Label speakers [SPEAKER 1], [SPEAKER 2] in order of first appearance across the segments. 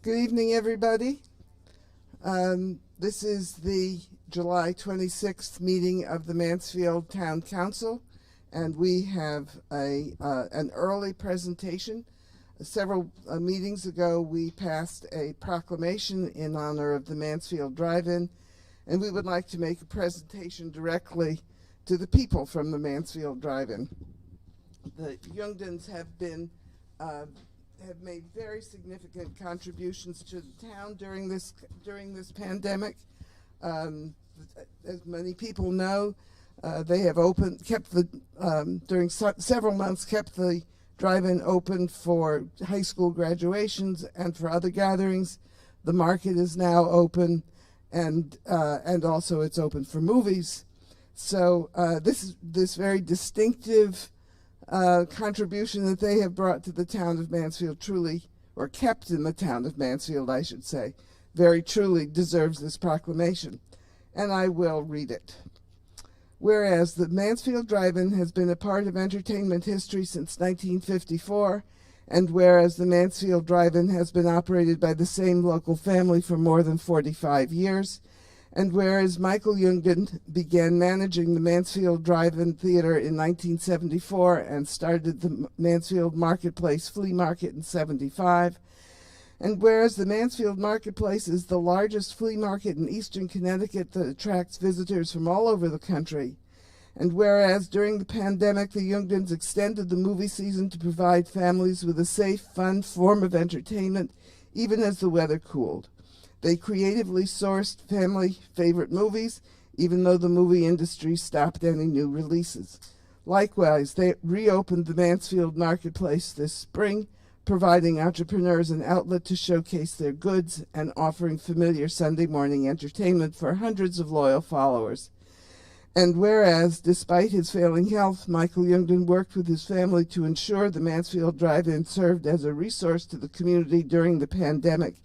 [SPEAKER 1] Good evening, everybody. This is the July 26th meeting of the Mansfield Town Council, and we have an early presentation. Several meetings ago, we passed a proclamation in honor of the Mansfield Drive-In, and we would like to make a presentation directly to the people from the Mansfield Drive-In. The Youngdons have made very significant contributions to the town during this pandemic. As many people know, they have during several months kept the drive-in open for high school graduations and for other gatherings. The market is now open, and also it's open for movies. So this very distinctive contribution that they have brought to the town of Mansfield or kept in the town of Mansfield, I should say, very truly deserves this proclamation. And I will read it. Whereas the Mansfield Drive-In has been a part of entertainment history since 1954, and whereas the Mansfield Drive-In has been operated by the same local family for more than 45 years, and whereas Michael Youngden began managing the Mansfield Drive-In Theater in 1974 and started the Mansfield Marketplace Flea Market in 75, and whereas the Mansfield Marketplace is the largest flea market in eastern Connecticut that attracts visitors from all over the country, and whereas during the pandemic the Youngdens extended the movie season to provide families with a safe, fun form of entertainment even as the weather cooled. They creatively sourced family favorite movies, even though the movie industry stopped any new releases. Likewise, they reopened the Mansfield Marketplace this spring, providing entrepreneurs an outlet to showcase their goods and offering familiar Sunday morning entertainment for hundreds of loyal followers. And whereas, despite his failing health, Michael Youngden worked with his family to ensure the Mansfield Drive-In served as a resource to the community during the pandemic,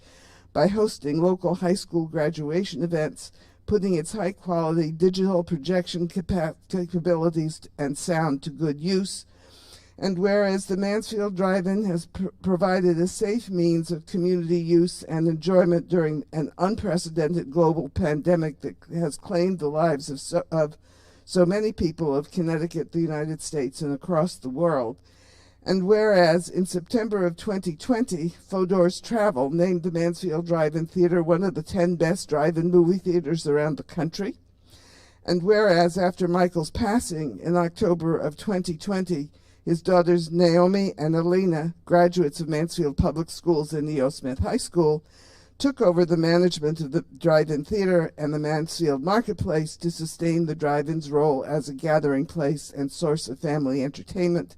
[SPEAKER 1] by hosting local high school graduation events, putting its high-quality digital projection capabilities and sound to good use. And whereas the Mansfield Drive-In has provided a safe means of community use and enjoyment during an unprecedented global pandemic that has claimed the lives of so many people of Connecticut, the United States, and across the world. And whereas in September of 2020, Fodor's Travel named the Mansfield Drive-In Theater one of the 10 best drive-in movie theaters around the country. And whereas after Michael's passing in October of 2020, his daughters Naomi and Alina, graduates of Mansfield Public Schools and E.O. Smith High School, took over the management of the drive-in theater and the Mansfield Marketplace to sustain the drive-in's role as a gathering place and source of family entertainment.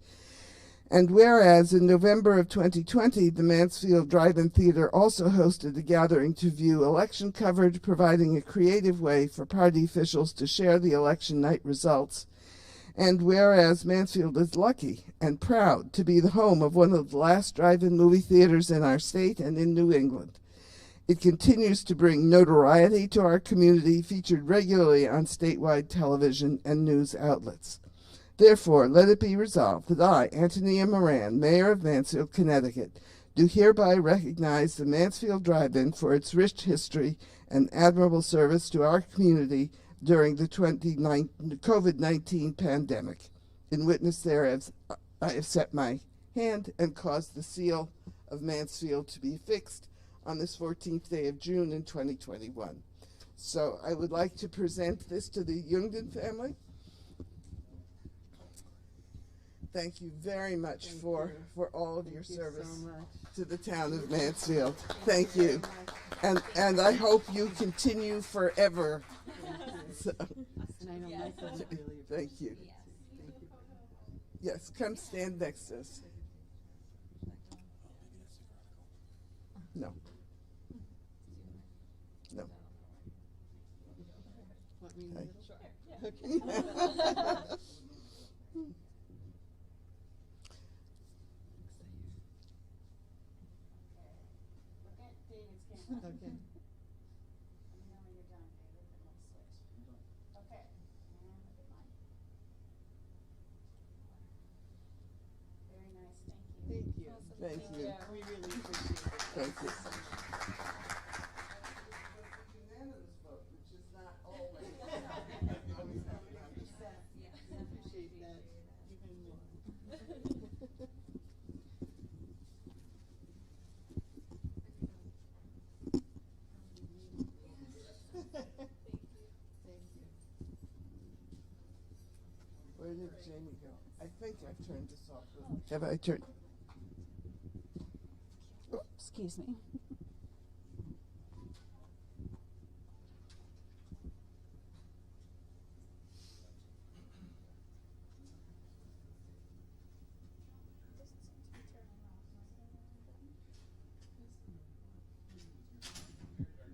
[SPEAKER 1] And whereas in November of 2020, the Mansfield Drive-In Theater also hosted a gathering to view election coverage, providing a creative way for party officials to share the election night results. And whereas Mansfield is lucky and proud to be the home of one of the last drive-in movie theaters in our state and in New England, it continues to bring notoriety to our community, featured regularly on statewide television and news outlets. Therefore, let it be resolved that I, Antonia Moran, Mayor of Mansfield, Connecticut, do hereby recognize the Mansfield Drive-In for its rich history and admirable service to our community during the COVID-19 pandemic. In witness thereof, I have set my hand and caused the seal of Mansfield to be affixed on this 14th day of June in 2021. So I would like to present this to the Youngden family. Thank you very much for all of your service to the town of Mansfield. Thank you. And I hope you continue forever. So, thank you. Yes, come stand next to us. No. No. Okay. Okay. Thank you.
[SPEAKER 2] We really appreciate it.
[SPEAKER 1] Thank you. Where did Jamie go? I think I've turned this off. Have I turned?
[SPEAKER 2] Excuse me.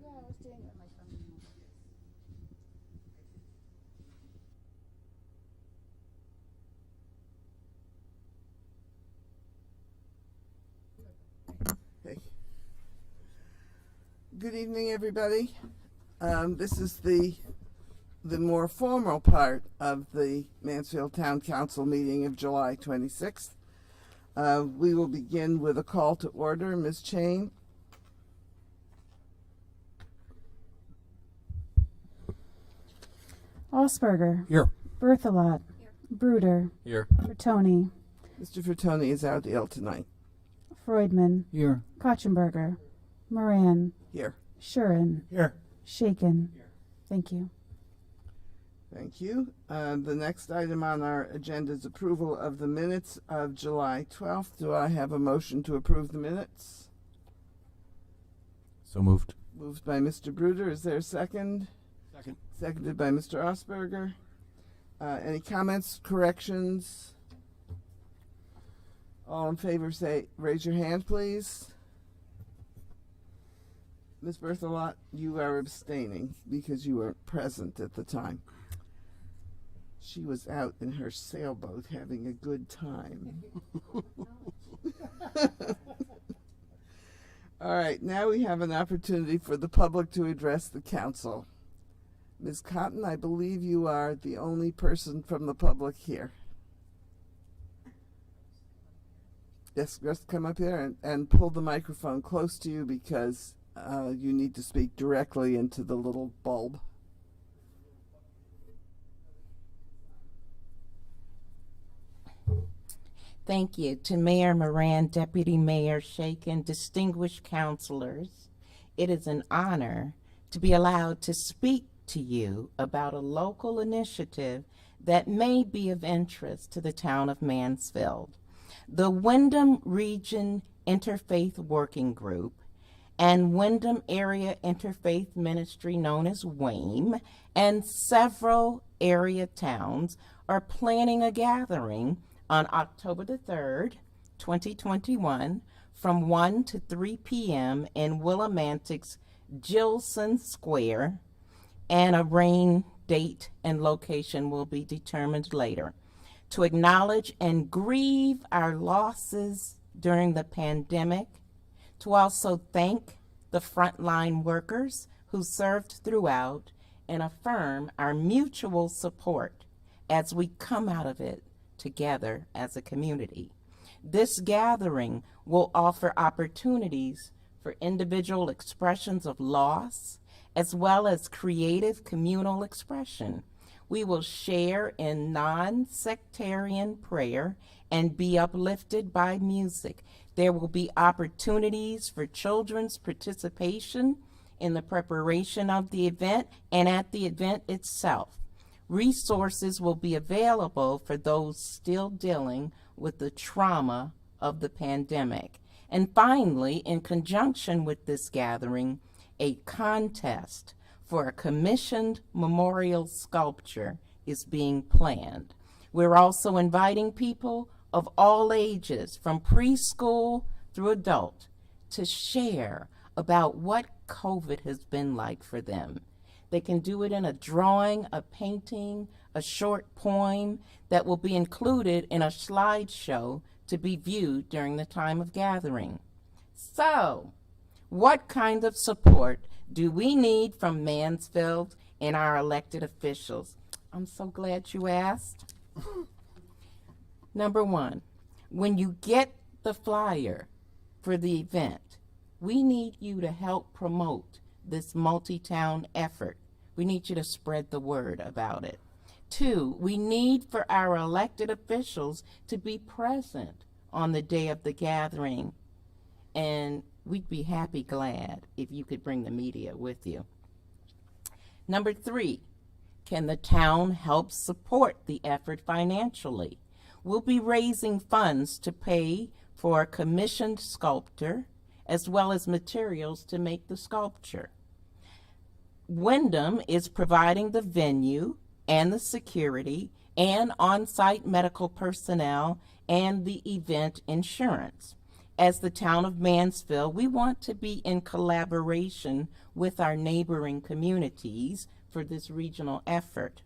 [SPEAKER 2] Yeah, I was doing it on my phone.
[SPEAKER 1] Okay. Good evening, everybody. This is the more formal part of the Mansfield Town Council meeting of July 26th. We will begin with a call to order. Ms. Chain.
[SPEAKER 3] Osberger.
[SPEAKER 4] Here.
[SPEAKER 3] Berthelot. Bruder.
[SPEAKER 4] Here.
[SPEAKER 3] Bertoni.
[SPEAKER 1] Mr. Fertoni is out ill tonight.
[SPEAKER 3] Freudman.
[SPEAKER 4] Here.
[SPEAKER 3] Kotchenberger. Moran.
[SPEAKER 1] Here.
[SPEAKER 3] Shuren.
[SPEAKER 4] Here.
[SPEAKER 3] Shaken. Thank you.
[SPEAKER 1] Thank you. The next item on our agenda is approval of the minutes of July 12th. Do I have a motion to approve the minutes?
[SPEAKER 4] So moved.
[SPEAKER 1] Moved by Mr. Bruder. Is there a second?
[SPEAKER 4] Second.
[SPEAKER 1] Seconded by Mr. Osberger. Any comments, corrections? All in favor, say, raise your hand, please. Ms. Berthelot, you are abstaining because you weren't present at the time. She was out in her sailboat having a good time. All right, now we have an opportunity for the public to address the council. Ms. Cotton, I believe you are the only person from the public here. Yes, just come up here and pull the microphone close to you because you need to speak directly into the little bulb.
[SPEAKER 5] Thank you to Mayor Moran, Deputy Mayor Shaken, distinguished councilors. It is an honor to be allowed to speak to you about a local initiative that may be of interest to the town of Mansfield. The Windham Region Interfaith Working Group and Windham Area Interfaith Ministry, known as WAME, and several area towns are planning a gathering on October the 3rd, 2021, from 1 to 3 p.m. in Willimantic's Gilson Square, and a rain date and location will be determined later, to acknowledge and grieve our losses during the pandemic, to also thank the frontline workers who served throughout, and affirm our mutual support as we come out of it together as a community. This gathering will offer opportunities for individual expressions of loss, as well as creative communal expression. We will share in non-sectarian prayer and be uplifted by music. There will be opportunities for children's participation in the preparation of the event and at the event itself. Resources will be available for those still dealing with the trauma of the pandemic. And finally, in conjunction with this gathering, a contest for a commissioned memorial sculpture is being planned. We're also inviting people of all ages, from preschool through adult, to share about what COVID has been like for them. They can do it in a drawing, a painting, a short poem that will be included in a slideshow to be viewed during the time of gathering. So, what kind of support do we need from Mansfield and our elected officials? I'm so glad you asked. Number one, when you get the flyer for the event, we need you to help promote this multi-town effort. We need you to spread the word about it. Two, we need for our elected officials to be present on the day of the gathering, and we'd be glad if you could bring the media with you. Number three, can the town help support the effort financially? We'll be raising funds to pay for a commissioned sculptor as well as materials to make the sculpture. Wyndham is providing the venue and the security and on-site medical personnel and the event insurance. As the town of Mansfield, we want to be in collaboration with our neighboring communities for this regional effort.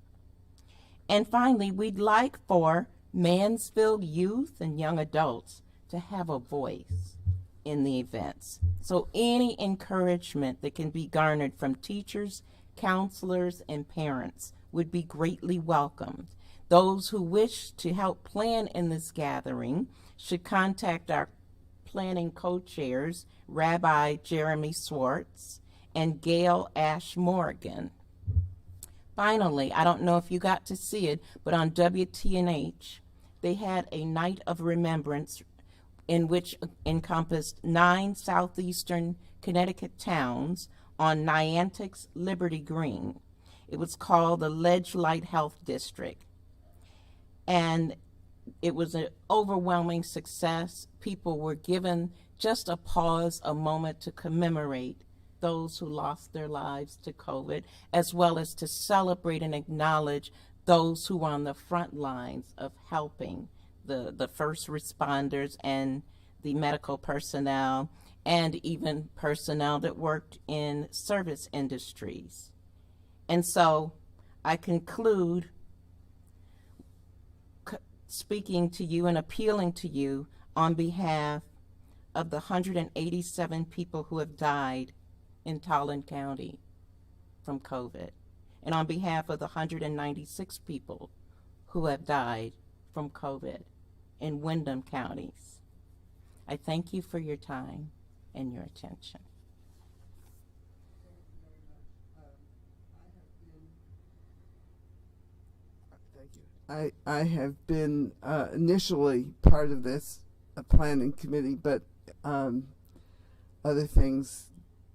[SPEAKER 5] And finally, we'd like for Mansfield youth and young adults to have a voice in the events. So any encouragement that can be garnered from teachers, counselors, and parents would be greatly welcomed. Those who wish to help plan in this gathering should contact our planning co-chairs, Rabbi Jeremy Swartz and Gail Ash Morgan. Finally, I don't know if you got to see it, but on WTNH, they had a night of remembrance in which encompassed 9 southeastern Connecticut towns on Niantic's Liberty Green. It was called the Ledge Light Health District. And it was an overwhelming success. People were given just a pause, a moment to commemorate those who lost their lives to COVID, as well as to celebrate and acknowledge those who were on the front lines of helping the first responders and the medical personnel and even personnel that worked in service industries. And so I conclude speaking to you and appealing to you on behalf of the 187 people who have died in Tolland County from COVID, and on behalf of the 196 people who have died from COVID in Wyndham counties. I thank you for your time and your attention.
[SPEAKER 1] Thank you. I have been initially part of this planning committee, but other things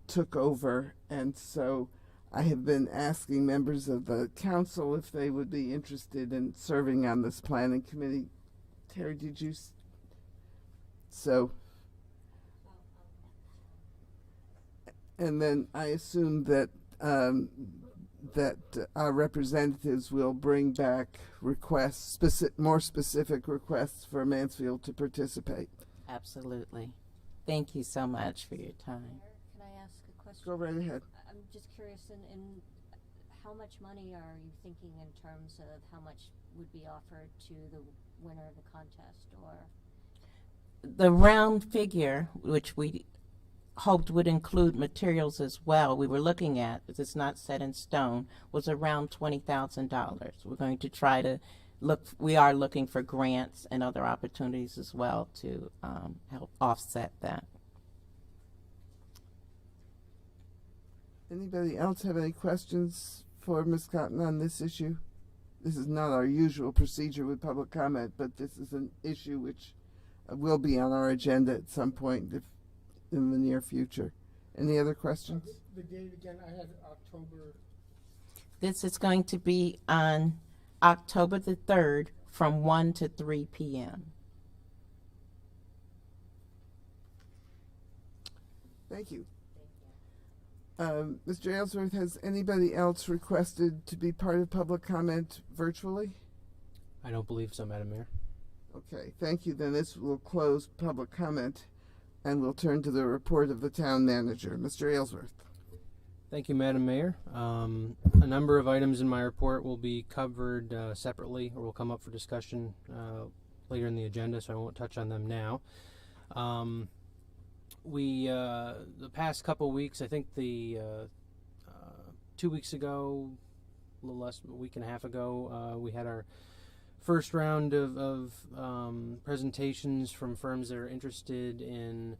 [SPEAKER 1] took over, and so I have been asking members of the council if they would be interested in serving on this planning committee. Terry, did you? So, and then I assume that that our representatives will bring back requests, more specific requests for Mansfield to participate.
[SPEAKER 5] Absolutely. Thank you so much for your time.
[SPEAKER 2] Can I ask a question?
[SPEAKER 1] Go right ahead.
[SPEAKER 2] I'm just curious, in how much money are you thinking in terms of how much would be offered to the winner of the contest, or?
[SPEAKER 5] The round figure, which we hoped would include materials as well, we were looking at, because it's not set in stone, was around $20,000. We're going to try to we are looking for grants and other opportunities as well to help offset that.
[SPEAKER 1] Anybody else have any questions for Ms. Cotton on this issue? This is not our usual procedure with public comment, but this is an issue which will be on our agenda at some point in the near future. Any other questions?
[SPEAKER 4] The date again, I had October.
[SPEAKER 5] This is going to be on October the 3rd from 1 to 3 p.m.
[SPEAKER 1] Thank you. Mr. Aylesworth, has anybody else requested to be part of public comment virtually?
[SPEAKER 6] I don't believe so, Madam Mayor.
[SPEAKER 1] Okay, thank you. Then this will close public comment, and we'll turn to the report of the town manager. Mr. Aylesworth.
[SPEAKER 6] Thank you, Madam Mayor. A number of items in my report will be covered separately or will come up for discussion later in the agenda, so I won't touch on them now. The past couple weeks, I think 2 weeks ago, a little less, a week and a half ago, we had our first round of presentations from firms that are interested in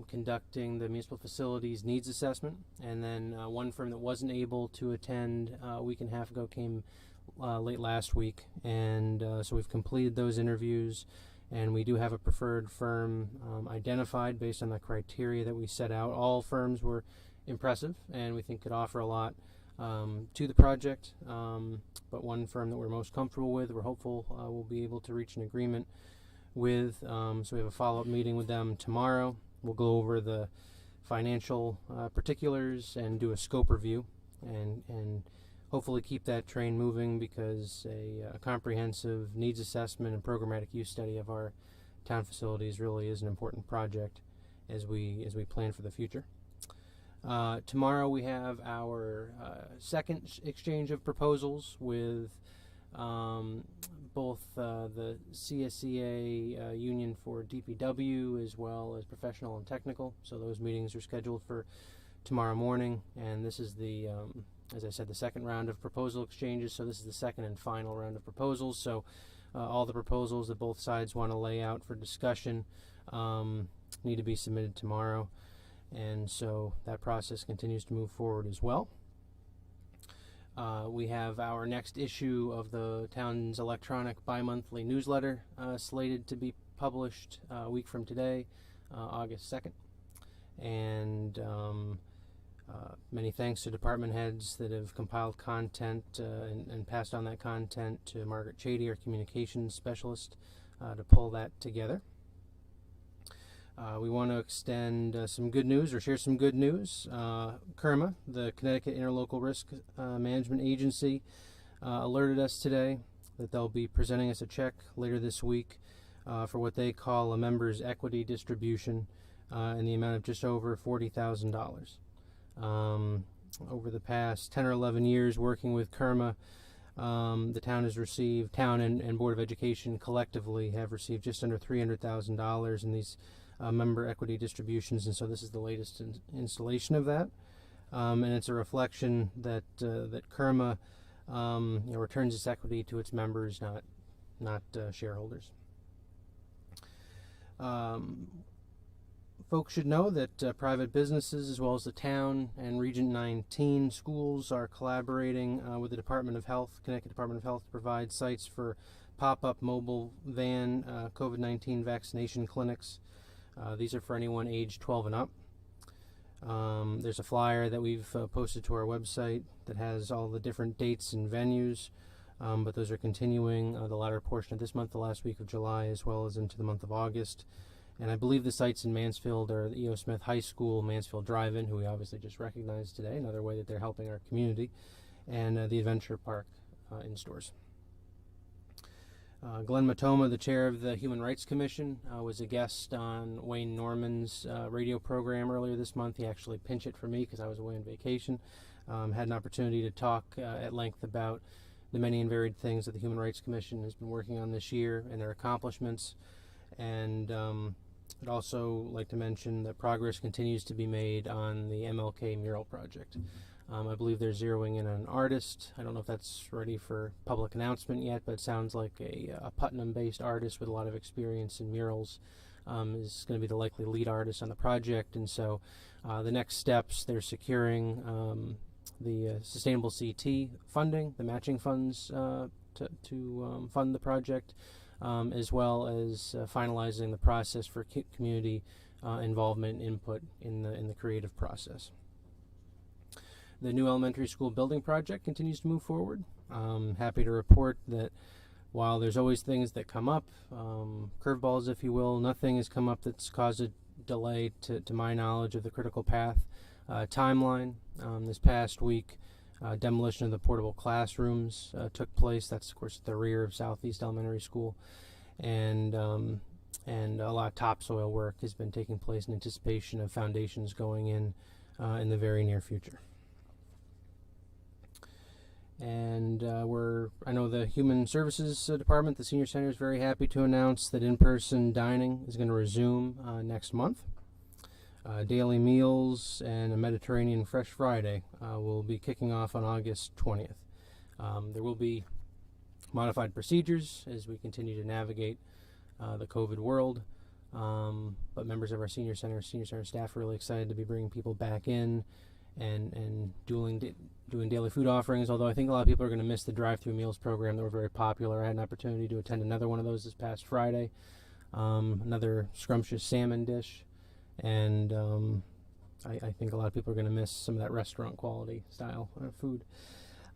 [SPEAKER 6] conducting the municipal facilities needs assessment, and then one firm that wasn't able to attend a week and a half ago came late last week, and so we've completed those interviews, and we do have a preferred firm identified based on the criteria that we set out. All firms were impressive and we think could offer a lot. to the project, but one firm that we're most comfortable with, we're hopeful we'll be able to reach an agreement with. So we have a follow-up meeting with them tomorrow. We'll go over the financial particulars and do a scope review, and hopefully keep that train moving, because a comprehensive needs assessment and programmatic use study of our town facilities really is an important project as we plan for the future. Tomorrow we have our second exchange of proposals with both the CSEA union for DPW as well as professional and technical. So those meetings are scheduled for tomorrow morning, and this is the as I said, the second round of proposal exchanges. So this is the second and final round of proposals. So all the proposals that both sides want to lay out for discussion need to be submitted tomorrow, and so that process continues to move forward as well. We have our next issue of the town's electronic bi-monthly newsletter slated to be published a week from today, August 2nd. And many thanks to department heads that have compiled content and passed on that content to Margaret Chady, our communications specialist, to pull that together. We want to extend some good news, or share some good news. CIRMA, the Connecticut Interlocal Risk Management Agency, alerted us today that they'll be presenting us a check later this week for what they call a member's equity distribution in the amount of just over $40,000. Over the past 10 or 11 years working with CIRMA, the town has received, town and Board of Education collectively have received just under $300,000 in these member equity distributions, and so this is the latest installation of that, and it's a reflection that that CIRMA returns its equity to its members, not shareholders. Folks should know that private businesses, as well as the town and Region 19 schools, are collaborating with the Department of Health, Connecticut Department of Health, to provide sites for pop-up mobile van COVID-19 vaccination clinics. These are for anyone age 12 and up. There's a flyer that we've posted to our website that has all the different dates and venues, but those are continuing the latter portion of this month, the last week of July, as well as into the month of August. And I believe the sites in Mansfield are the E.O. Smith High School, Mansfield Drive-In, who we obviously just recognized today, another way that they're helping our community, and the Adventure Park in stores. Glenn Matoma, the chair of the Human Rights Commission, was a guest on Wayne Norman's radio program earlier this month. He actually pinched it for me because I was away on vacation. Had an opportunity to talk at length about the many and varied things that the Human Rights Commission has been working on this year and their accomplishments. And I'd also like to mention that progress continues to be made on the MLK mural project. I believe they're zeroing in on an artist. I don't know if that's ready for public announcement yet, but it sounds like a Putnam-based artist with a lot of experience in murals is going to be the likely lead artist on the project. And so the next steps, they're securing the Sustainable CT funding, the matching funds to fund the project, as well as finalizing the process for community involvement and input in the creative process. The new elementary school building project continues to move forward. Happy to report that while there's always things that come up, curveballs if you will, nothing has come up that's caused a delay to my knowledge of the critical path timeline. This past week, demolition of the portable classrooms took place. That's of course at the rear of Southeast Elementary School, and a lot of topsoil work has been taking place in anticipation of foundations going in the very near future. And I know the Human Services Department, the Senior Center, is very happy to announce that in-person dining is going to resume next month. Daily meals and a Mediterranean Fresh Friday will be kicking off on August 20th. There will be modified procedures as we continue to navigate the COVID world, but members of our Senior Center staff are really excited to be bringing people back in and doing daily food offerings, although I think a lot of people are going to miss the drive-through meals program that were very popular. I had an opportunity to attend another one of those this past Friday, another scrumptious salmon dish, and I think a lot of people are going to miss some of that restaurant quality style food.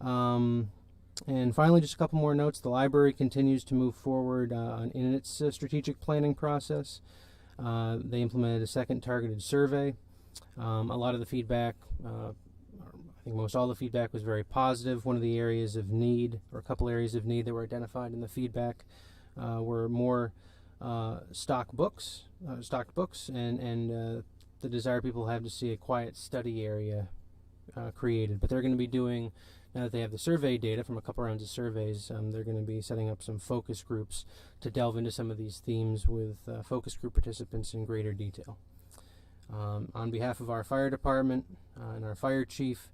[SPEAKER 6] And finally, just a couple more notes. The library continues to move forward in its strategic planning process. They implemented a second targeted survey. A lot of the feedback, I think most all the feedback was very positive. One of the areas of need, or a couple areas of need that were identified in the feedback, were more stocked books, and the desire people have to see a quiet study area created. But they're going to be doing, now that they have the survey data from a couple rounds of surveys, they're going to be setting up some focus groups to delve into some of these themes with focus group participants in greater detail. On behalf of our fire department and our fire chief,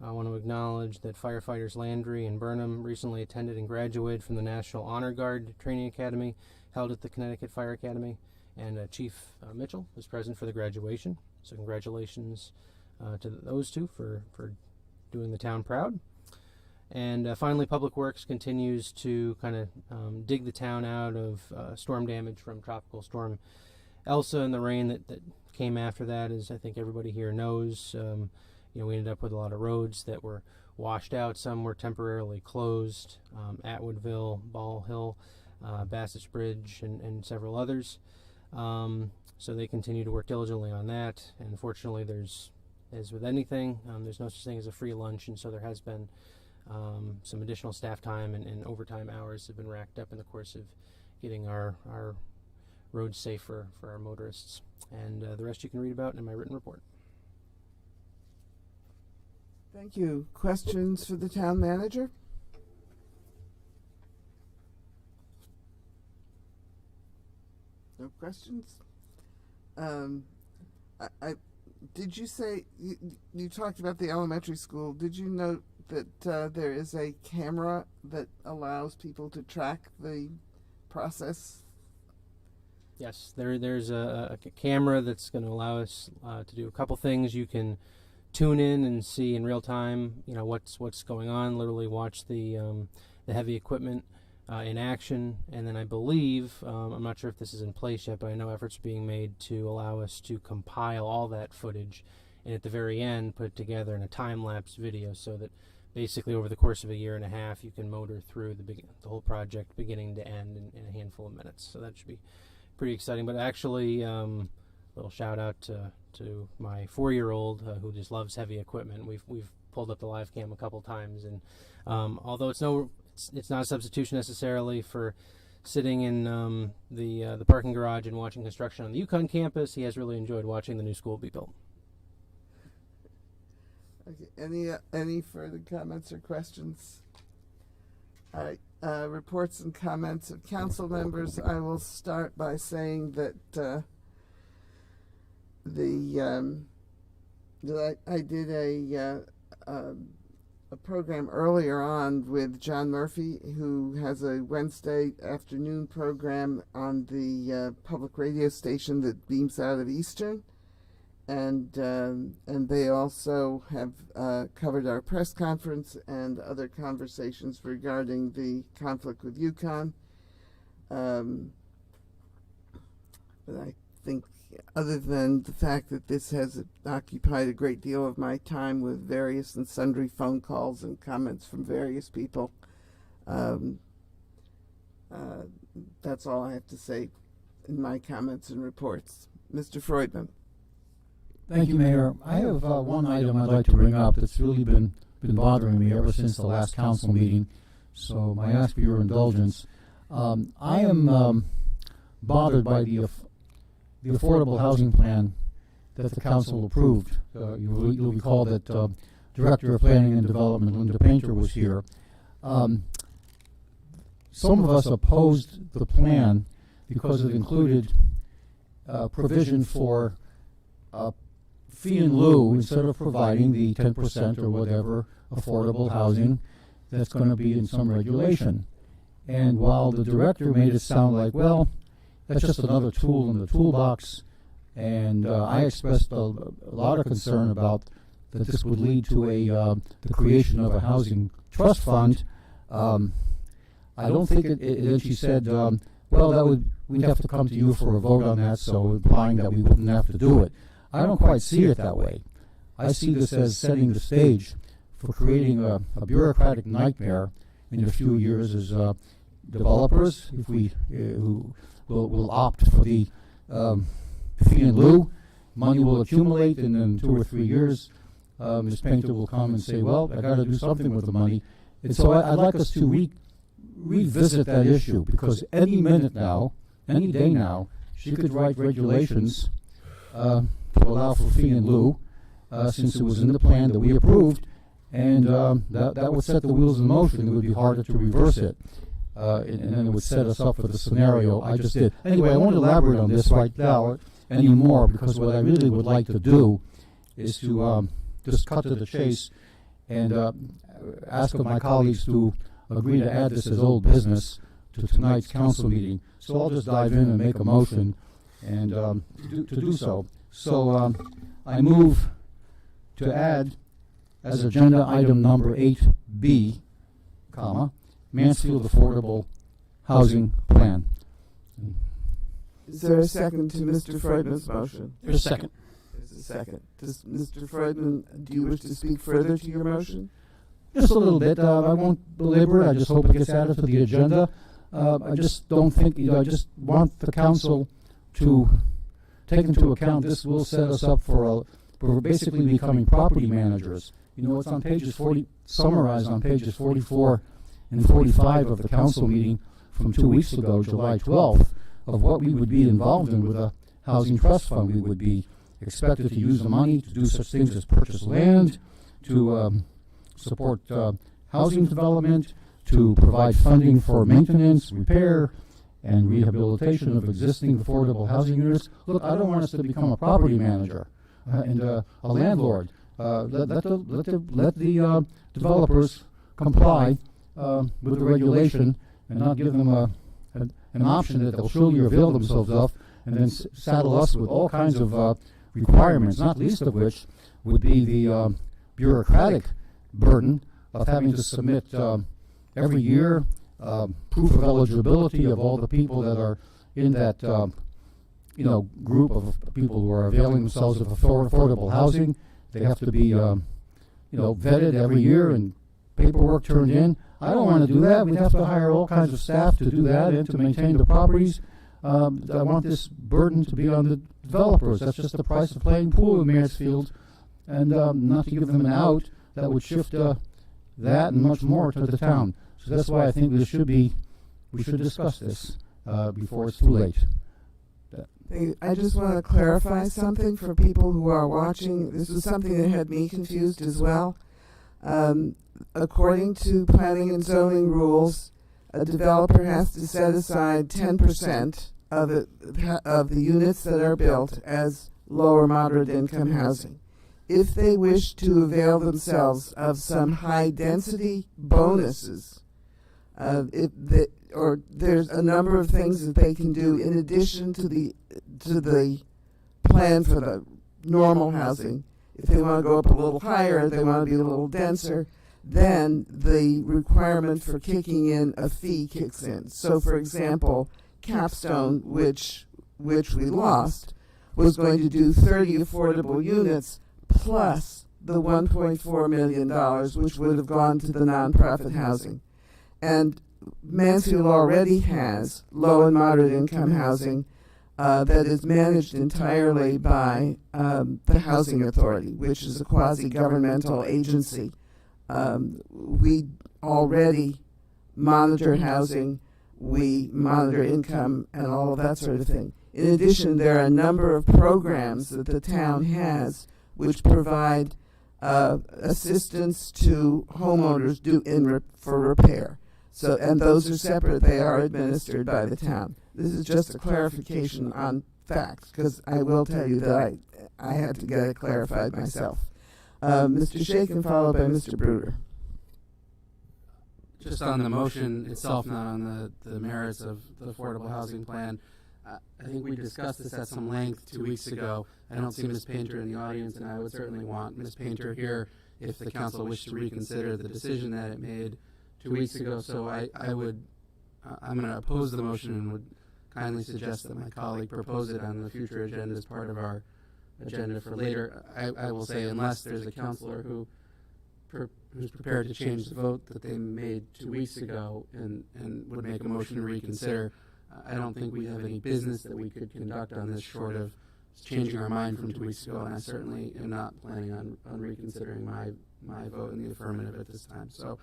[SPEAKER 6] I want to acknowledge that firefighters Landry and Burnham recently attended and graduated from the National Honor Guard Training Academy held at the Connecticut Fire Academy, and Chief Mitchell was present for the graduation. So congratulations to those two for doing the town proud. And finally, Public Works continues to kind of dig the town out of storm damage from Tropical Storm Elsa, and the rain that came after that, as I think everybody here knows. We ended up with a lot of roads that were washed out. Some were temporarily closed. Atwoodville, Ball Hill, Bassett's Bridge, and several others. So they continue to work diligently on that. And unfortunately, as with anything, there's no such thing as a free lunch, and so there has been some additional staff time and overtime hours have been racked up in the course of getting our roads safe for our motorists. And the rest you can read about in my written report.
[SPEAKER 1] Thank you. Questions for the town manager? No questions? Did you say, you talked about the elementary school, did you note that there is a camera that allows people to track the process?
[SPEAKER 6] Yes, there's a camera that's going to allow us to do a couple things. You can tune in and see in real time, what's going on. Literally watch the heavy equipment in action, and then I believe, I'm not sure if this is in place yet, but I know efforts are being made to allow us to compile all that footage, and at the very end put it together in a time-lapse video, so that basically over the course of a year and a half you can motor through the whole project beginning to end in a handful of minutes. So that should be pretty exciting. But actually, little shout out to my 4-year-old who just loves heavy equipment. We've pulled up the live cam a couple times, and although it's not a substitution necessarily for sitting in the parking garage and watching construction on the UConn campus, he has really enjoyed watching the new school be built.
[SPEAKER 1] Okay. Any further comments or questions? All right. Reports and comments of council members. I will start by saying that I did a program earlier on with John Murphy, who has a Wednesday afternoon program on the public radio station that beams out of Eastern, and they also have covered our press conference and other conversations regarding the conflict with UConn. But I think, other than the fact that this has occupied a great deal of my time with various and sundry phone calls and comments from various people, that's all I have to say in my comments and reports. Mr. Freudman.
[SPEAKER 7] Thank you, Mayor. I have one item I'd like to bring up that's really been bothering me ever since the last council meeting, so I ask for your indulgence. I am bothered by the affordable housing plan that the council approved. You'll recall that Director of Planning and Development, Linda Painter, was here. Some of us opposed the plan because it included provision for fee in lieu instead of providing the 10% or whatever affordable housing that's going to be in some regulation. And while the director made it sound like, well, that's just another tool in the toolbox, and I expressed a lot of concern about that this would lead to the creation of a housing trust fund. I don't think it and she said, well, we'd have to come to you for a vote on that, so implying that we wouldn't have to do it. I don't quite see it that way. I see this as setting the stage for creating a bureaucratic nightmare in a few years as developers, if we who will opt for the fee in lieu. Money will accumulate, and in 2 or 3 years, Ms. Painter will come and say, well, I got to do something with the money. And so I'd like us to revisit that issue, because any minute now, any day now, she could write regulations to allow for fee in lieu, since it was in the plan that we approved, and that would set the wheels in motion. It would be harder to reverse it, and then it would set us up for the scenario I just did. Anyway, I won't elaborate on this right now anymore, because what I really would like to do is to just cut to the chase and ask of my colleagues to agree to add this as old business to tonight's council meeting. So I'll just dive in and make a motion and to do so. So I move to add as agenda item number 8B, Mansfield Affordable Housing Plan.
[SPEAKER 1] Is there a second to Mr. Freudman's motion?
[SPEAKER 6] There's a second.
[SPEAKER 1] There's a second. Does Mr. Freudman, do you wish to speak further to your motion?
[SPEAKER 7] Just a little bit. I won't belabor it. I just hope it gets added to the agenda. I just don't think, I just want the council to take into account this will set us up for basically becoming property managers. It's on pages 40, summarized on pages 44 and 45 of the council meeting from 2 weeks ago, July 12th, of what we would be involved in with a housing trust fund. We would be expected to use the money to do such things as purchase land, to support housing development, to provide funding for maintenance, repair, and rehabilitation of existing affordable housing units. Look, I don't want us to become a property manager and a landlord. Let the developers comply with the regulation and not give them an option that they'll surely avail themselves of, and then saddle us with all kinds of requirements, not least of which would be the bureaucratic burden of having to submit every year proof of eligibility of all the people that are in that group of people who are availing themselves of affordable housing. They have to be vetted every year and paperwork turned in. I don't want to do that. We'd have to hire all kinds of staff to do that and to maintain the properties. I want this burden to be on the developers. That's just the price of playing pool in Mansfield, and not to give them an out that would shift that and much more to the town. So that's why I think we should discuss this before it's too late.
[SPEAKER 1] I just want to clarify something for people who are watching. This was something that had me confused as well. According to planning and zoning rules, a developer has to set aside 10% of the units that are built as low or moderate income housing. If they wish to avail themselves of some high density bonuses, or there's a number of things that they can do in addition to the plan for the normal housing. If they want to go up a little higher, they want to be a little denser, then the requirement for kicking in a fee kicks in. So, for example, Capstone, which we lost, was going to do 30 affordable units plus the $1.4 million, which would have gone to the nonprofit housing. And Mansfield already has low and moderate income housing that is managed entirely by the Housing Authority, which is a quasi-governmental agency. We already monitor housing, we monitor income, and all of that sort of thing. In addition, there are a number of programs that the town has which provide assistance to homeowners for repair. So, and those are separate. They are administered by the town. This is just a clarification on facts, because I will tell you that I had to get it clarified myself. Mr. Shaken, followed by Mr. Bruder.
[SPEAKER 8] Just on the motion itself, not on the merits of the affordable housing plan. I think we discussed this at some length 2 weeks ago. I don't see Ms. Painter in the audience, and I would certainly want Ms. Painter here if the council wished to reconsider the decision that it made 2 weeks ago. So I'm going to oppose the motion and would kindly suggest that my colleague propose it on the future agenda as part of our agenda for later. I will say, unless there's a counselor who's prepared to change the vote that they made 2 weeks ago and would make a motion to reconsider, I don't think we have any business that we could conduct on this short of changing our mind from 2 weeks ago, and I certainly am not planning on reconsidering my vote in the affirmative at this time. So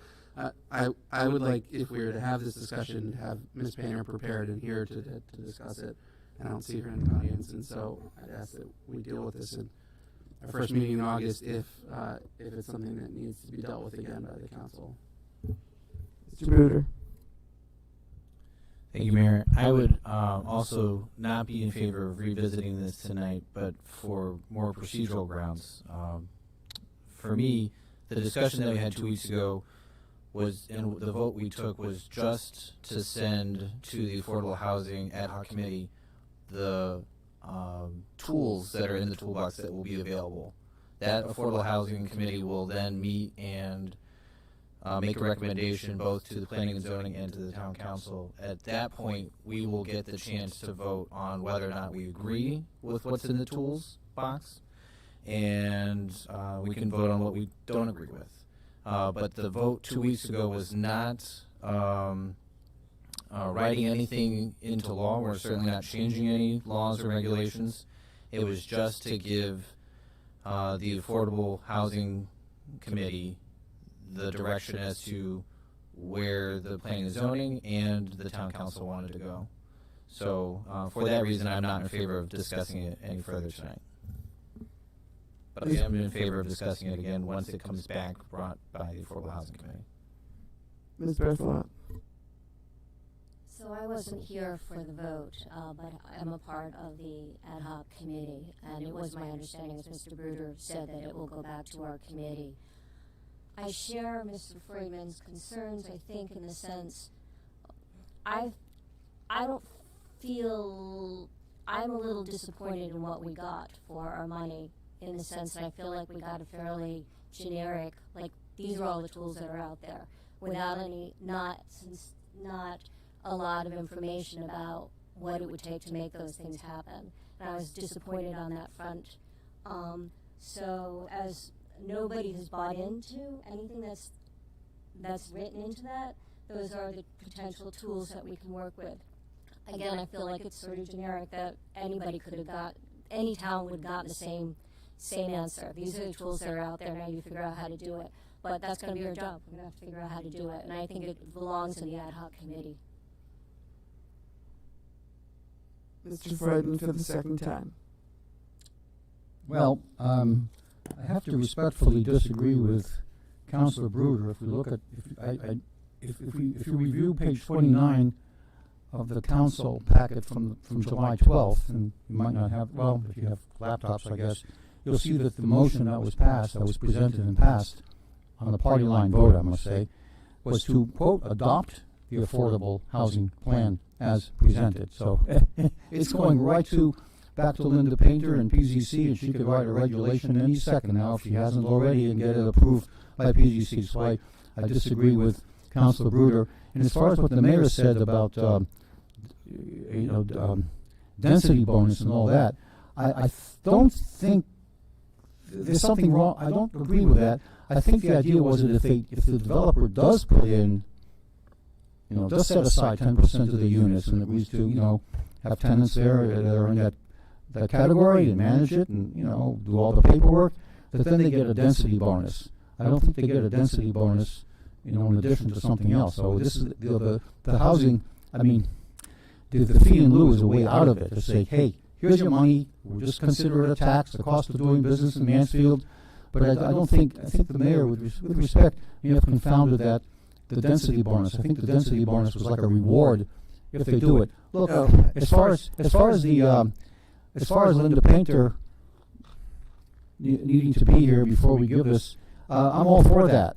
[SPEAKER 8] I would like, if we were to have this discussion, to have Ms. Painter prepared and here to discuss it, and I don't see her in the audience, and so I'd ask that we deal with this in our first meeting in August if it's something that needs to be dealt with again by the council.
[SPEAKER 1] Mr. Bruder.
[SPEAKER 9] Thank you, Mayor. I would also not be in favor of revisiting this tonight, but for more procedural grounds. For me, the discussion that we had 2 weeks ago was, and the vote we took was just to send to the Affordable Housing Ad Hoc Committee the tools that are in the toolbox that will be available. That Affordable Housing Committee will then meet and make a recommendation both to the Planning and Zoning and to the Town Council. At that point, we will get the chance to vote on whether or not we agree with what's in the tools box, and we can vote on what we don't agree with. But the vote 2 weeks ago was not writing anything into law. We're certainly not changing any laws or regulations. It was just to give the Affordable Housing Committee the direction as to where the Planning and Zoning and the Town Council wanted to go. So for that reason, I'm not in favor of discussing it any further tonight. But I am in favor of discussing it again once it comes back brought by the Affordable Housing Committee.
[SPEAKER 1] Ms. Berthelot.
[SPEAKER 2] So I wasn't here for the vote, but I'm a part of the ad hoc committee, and it was my understanding, as Mr. Bruder said, that it will go back to our committee. I share Mr. Freudman's concerns, I think, in the sense, I don't feel, I'm a little disappointed in what we got for our money, in the sense that I feel like we got a fairly generic, like, these are all the tools that are out there, without any, not a lot of information about what it would take to make those things happen. And I was disappointed on that front. So as nobody has bought into anything that's written into that, those are the potential tools that we can work with. Again, I feel like it's sort of generic that anybody could have got, any town would have gotten the same answer. These are the tools that are out there, now you figure out how to do it. But that's going to be our job. We're going to have to figure out how to do it. And I think it belongs in the ad hoc committee.
[SPEAKER 1] Mr. Freudman for the second time.
[SPEAKER 7] Well, I have to respectfully disagree with Councilor Bruder. If we look at, if you review page 29 of the council packet from July 12th, and you might not have, well, if you have laptops, I guess, you'll see that the motion that was passed, that was presented and passed on the party line vote, I must say, was to, quote, adopt the affordable housing plan as presented. So it's going right back to Linda Painter and PZC, and she could write a regulation any second now if she hasn't already and get it approved by PZC. So I disagree with Councilor Bruder. And as far as what the mayor said about density bonus and all that, I don't think there's something wrong. I don't agree with that. I think the idea was that if the developer does put in, does set aside 10% of the units and agrees to, have tenants there that are in that category and manage it and, do all the paperwork, that then they get a density bonus. I don't think they get a density bonus, in addition to something else. So this is the housing, the fee in lieu is a way out of it to say, hey, here's your money, we'll just consider it a tax, the cost of doing business in Mansfield. But I think the mayor, with respect, may have confounded the density bonus. I think the density bonus was like a reward if they do it. Look, as far as Linda Painter needing to be here before we give this, I'm all for that.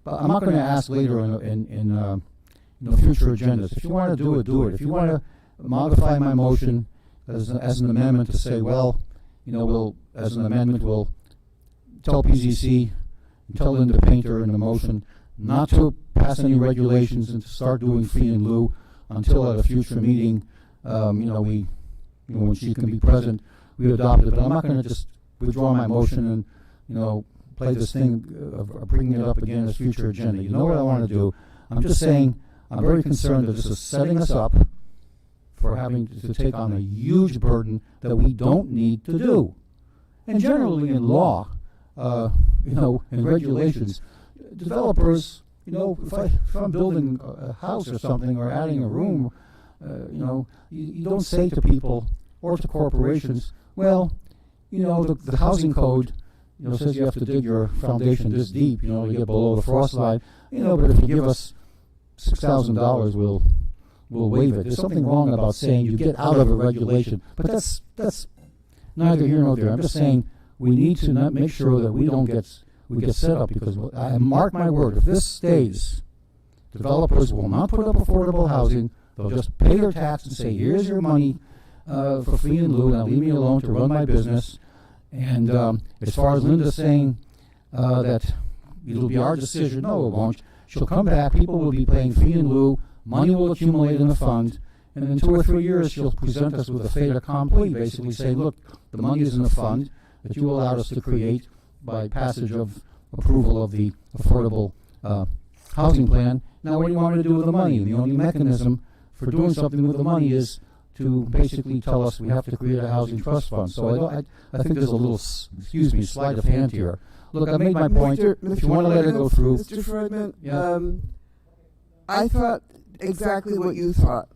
[SPEAKER 7] But I'm not going to ask later in future agendas. If you want to do it, do it. If you want to modify my motion as an amendment to say, well, we'll tell PZC and tell Linda Painter in the motion not to pass any regulations and to start doing fee in lieu until at a future meeting, when she can be present, we adopt it. But I'm not going to just withdraw my motion and, play this thing of bringing it up again as future agenda. You know what I want to do. I'm just saying I'm very concerned that this is setting us up for having to take on a huge burden that we don't need to do. And generally in law, in regulations, developers, if I'm building a house or something or adding a room, you don't say to people or to corporations, well, the housing code, says you have to dig your foundation this deep, to get below the frost line, but if you give us $6,000, we'll waive it. There's something wrong about saying you get out of a regulation, but that's neither here nor there. I'm just saying we need to not make sure that we get set up, because I mark my word, if this stays, developers will not put up affordable housing. They'll just pay their tax and say, here's your money for fee and lieu, and leave me alone to run my business. And as far as Linda saying that it'll be our decision, no, it won't. She'll come back, people will be paying fee and lieu, money will accumulate in the fund, and in 2 or 3 years she'll present us with a fait accompli, basically saying, look, the money is in the fund that you allowed us to create by passage of approval of the affordable housing plan. Now what do you want me to do with the money? And the only mechanism for doing something with the money is to basically tell us we have to create a housing trust fund. So I think there's a little, sleight of hand here. Look, I made my point. If you want to let it go through.
[SPEAKER 1] Mr. Freudman,
[SPEAKER 7] Yeah.
[SPEAKER 1] I thought exactly what you thought.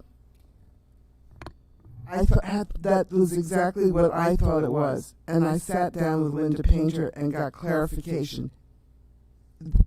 [SPEAKER 1] I thought that was exactly what I thought it was. And I sat down with Linda Painter and got clarification.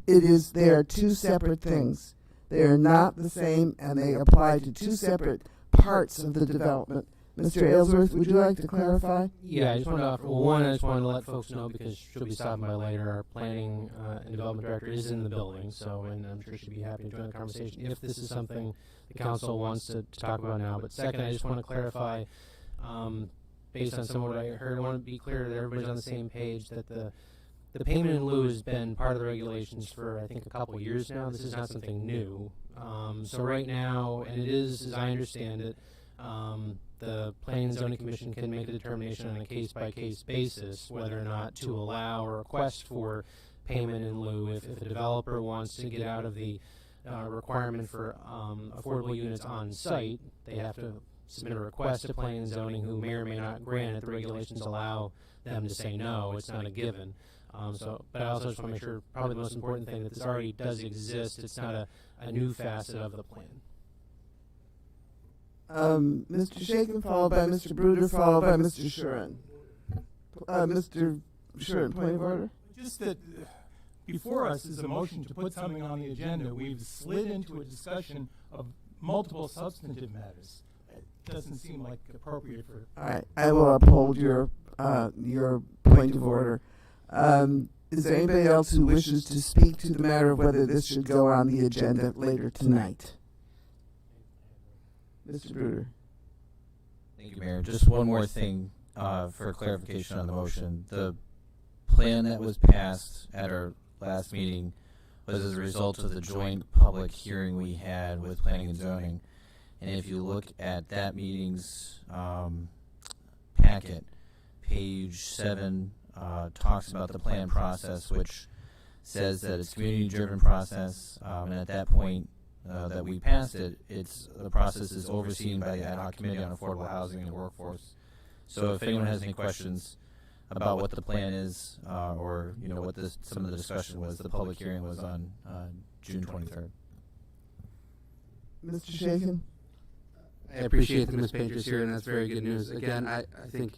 [SPEAKER 1] They are two separate things. They are not the same, and they apply to two separate parts of the development. Mr. Aylesworth, would you like to clarify?
[SPEAKER 6] Yeah, I just want to offer, one, I just want to let folks know, because she'll be stopping by later, our planning and development director is in the building, and I'm sure she'd be happy to join the conversation if this is something the council wants to talk about now. But second, I just want to clarify, based on some of what I heard, I want to be clear that everybody's on the same page, that the payment in lieu has been part of the regulations for, I think, a couple years now. This is not something new. So right now, and it is, as I understand it, the Planning and Zoning Commission can make a determination on a case-by-case basis whether or not to allow or request for payment in lieu. If a developer wants to get out of the requirement for affordable units on site, they have to submit a request to Planning and Zoning, who may or may not grant it. The regulations allow them to say no. It's not a given. But I also just want to make sure, probably the most important thing, that this already does exist. It's not a new facet of the plan.
[SPEAKER 1] Mr. Shaken, followed by Mr. Bruder, followed by Mr. Shuren. Mr. Shuren, point of order?
[SPEAKER 4] Just that before us is a motion to put something on the agenda. We've slid into a discussion of multiple substantive matters. It doesn't seem like appropriate for...
[SPEAKER 1] All right, I will uphold your point of order. Is there anybody else who wishes to speak to the matter of whether this should go on the agenda later tonight? Mr. Bruder.
[SPEAKER 9] Thank you, Mayor. Just one more thing for clarification on the motion. The plan that was passed at our last meeting was as a result of the joint public hearing we had with Planning and Zoning. And if you look at that meeting's packet, page 7 talks about the plan process, which says that it's a community-driven process, and at that point that we passed it, the process is overseen by the Ad Hoc Committee on Affordable Housing and Workforce. So if anyone has any questions about what the plan is, or what some of the discussion was, the public hearing was on June 23rd.
[SPEAKER 1] Mr. Shaken?
[SPEAKER 8] I appreciate that Ms. Painter's here, and that's very good news. Again, I think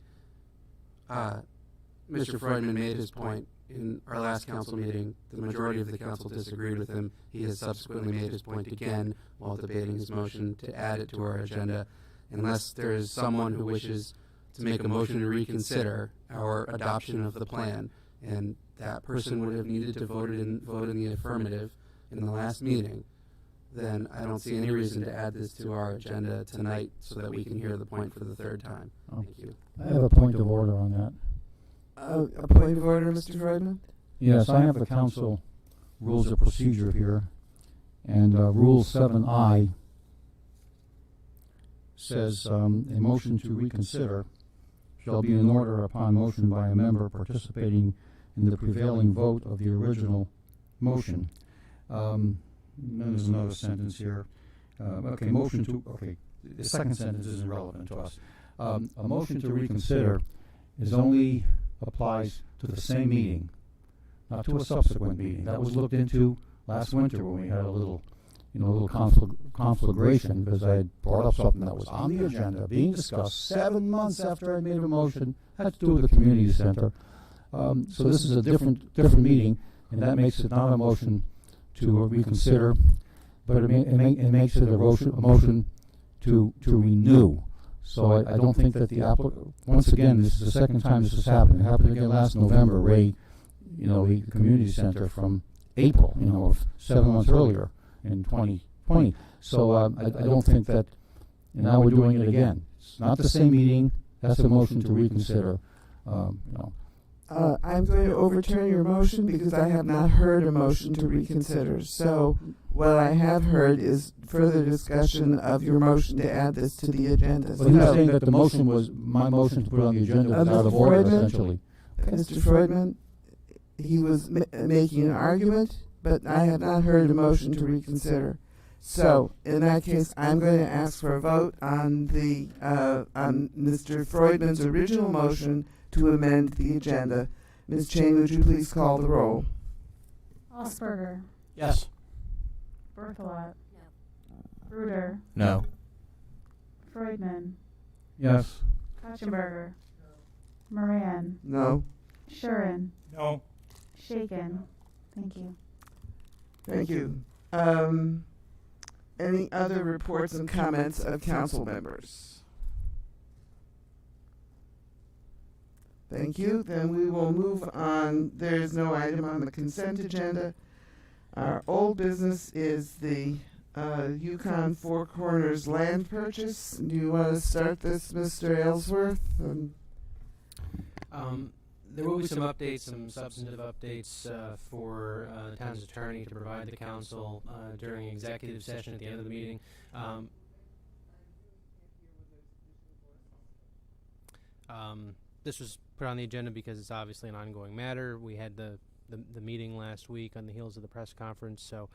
[SPEAKER 8] Mr. Freudman made his point in our last council meeting. The majority of the council disagreed with him. He has subsequently made his point again while debating his motion to add it to our agenda. Unless there is someone who wishes to make a motion to reconsider our adoption of the plan, and that person would have needed to vote in the affirmative in the last meeting, then I don't see any reason to add this to our agenda tonight so that we can hear the point for the third time. Thank you.
[SPEAKER 7] I have a point of order on that.
[SPEAKER 1] A point of order, Mr. Freudman?
[SPEAKER 7] Yes, I have the council rules of procedure here, and Rule 7I says a motion to reconsider shall be in order upon motion by a member participating in the prevailing vote of the original motion. Then there's another sentence here. The second sentence isn't relevant to us. A motion to reconsider only applies to the same meeting, not to a subsequent meeting. That was looked into last winter when we had a little conflagration because I had brought up something that was on the agenda, being discussed 7 months after I made a motion, had to do with the community center. So this is a different meeting, and that makes it not a motion to reconsider, but it makes it a motion to renew. So I don't think that the applicant, once again, this is the second time this has happened. It happened again last November, the community center from April, of 7 months earlier in 2020. So I don't think that, and now we're doing it again. It's not the same meeting. That's a motion to reconsider.
[SPEAKER 1] I'm going to overturn your motion because I have not heard a motion to reconsider. So what I have heard is further discussion of your motion to add this to the agenda.
[SPEAKER 7] But he's saying that my motion to put it on the agenda was out of order, essentially.
[SPEAKER 1] Mr. Freudman, he was making an argument, but I have not heard a motion to reconsider. So in that case, I'm going to ask for a vote on on Mr. Freudman's original motion to amend the agenda. Ms. Chain, would you please call the roll?
[SPEAKER 3] Osberger,
[SPEAKER 6] Yes.
[SPEAKER 3] Berthelot, Bruder,
[SPEAKER 9] No.
[SPEAKER 3] Freudman,
[SPEAKER 7] Yes.
[SPEAKER 3] Katzenberger, Moran,
[SPEAKER 1] No.
[SPEAKER 3] Shuren,
[SPEAKER 4] No.
[SPEAKER 3] Shaken. Thank you.
[SPEAKER 1] Thank you. Any other reports and comments of council members? Thank you. Then we will move on. There is no item on the consent agenda. Our old business is the Yukon Four Corners land purchase. Do you want to start this, Mr. Aylesworth?
[SPEAKER 6] There will be some updates, some substantive updates for the town's attorney to provide the council during executive session at the end of the meeting. This was put on the agenda because it's obviously an ongoing matter. We had the meeting last week on the heels of the press conference, so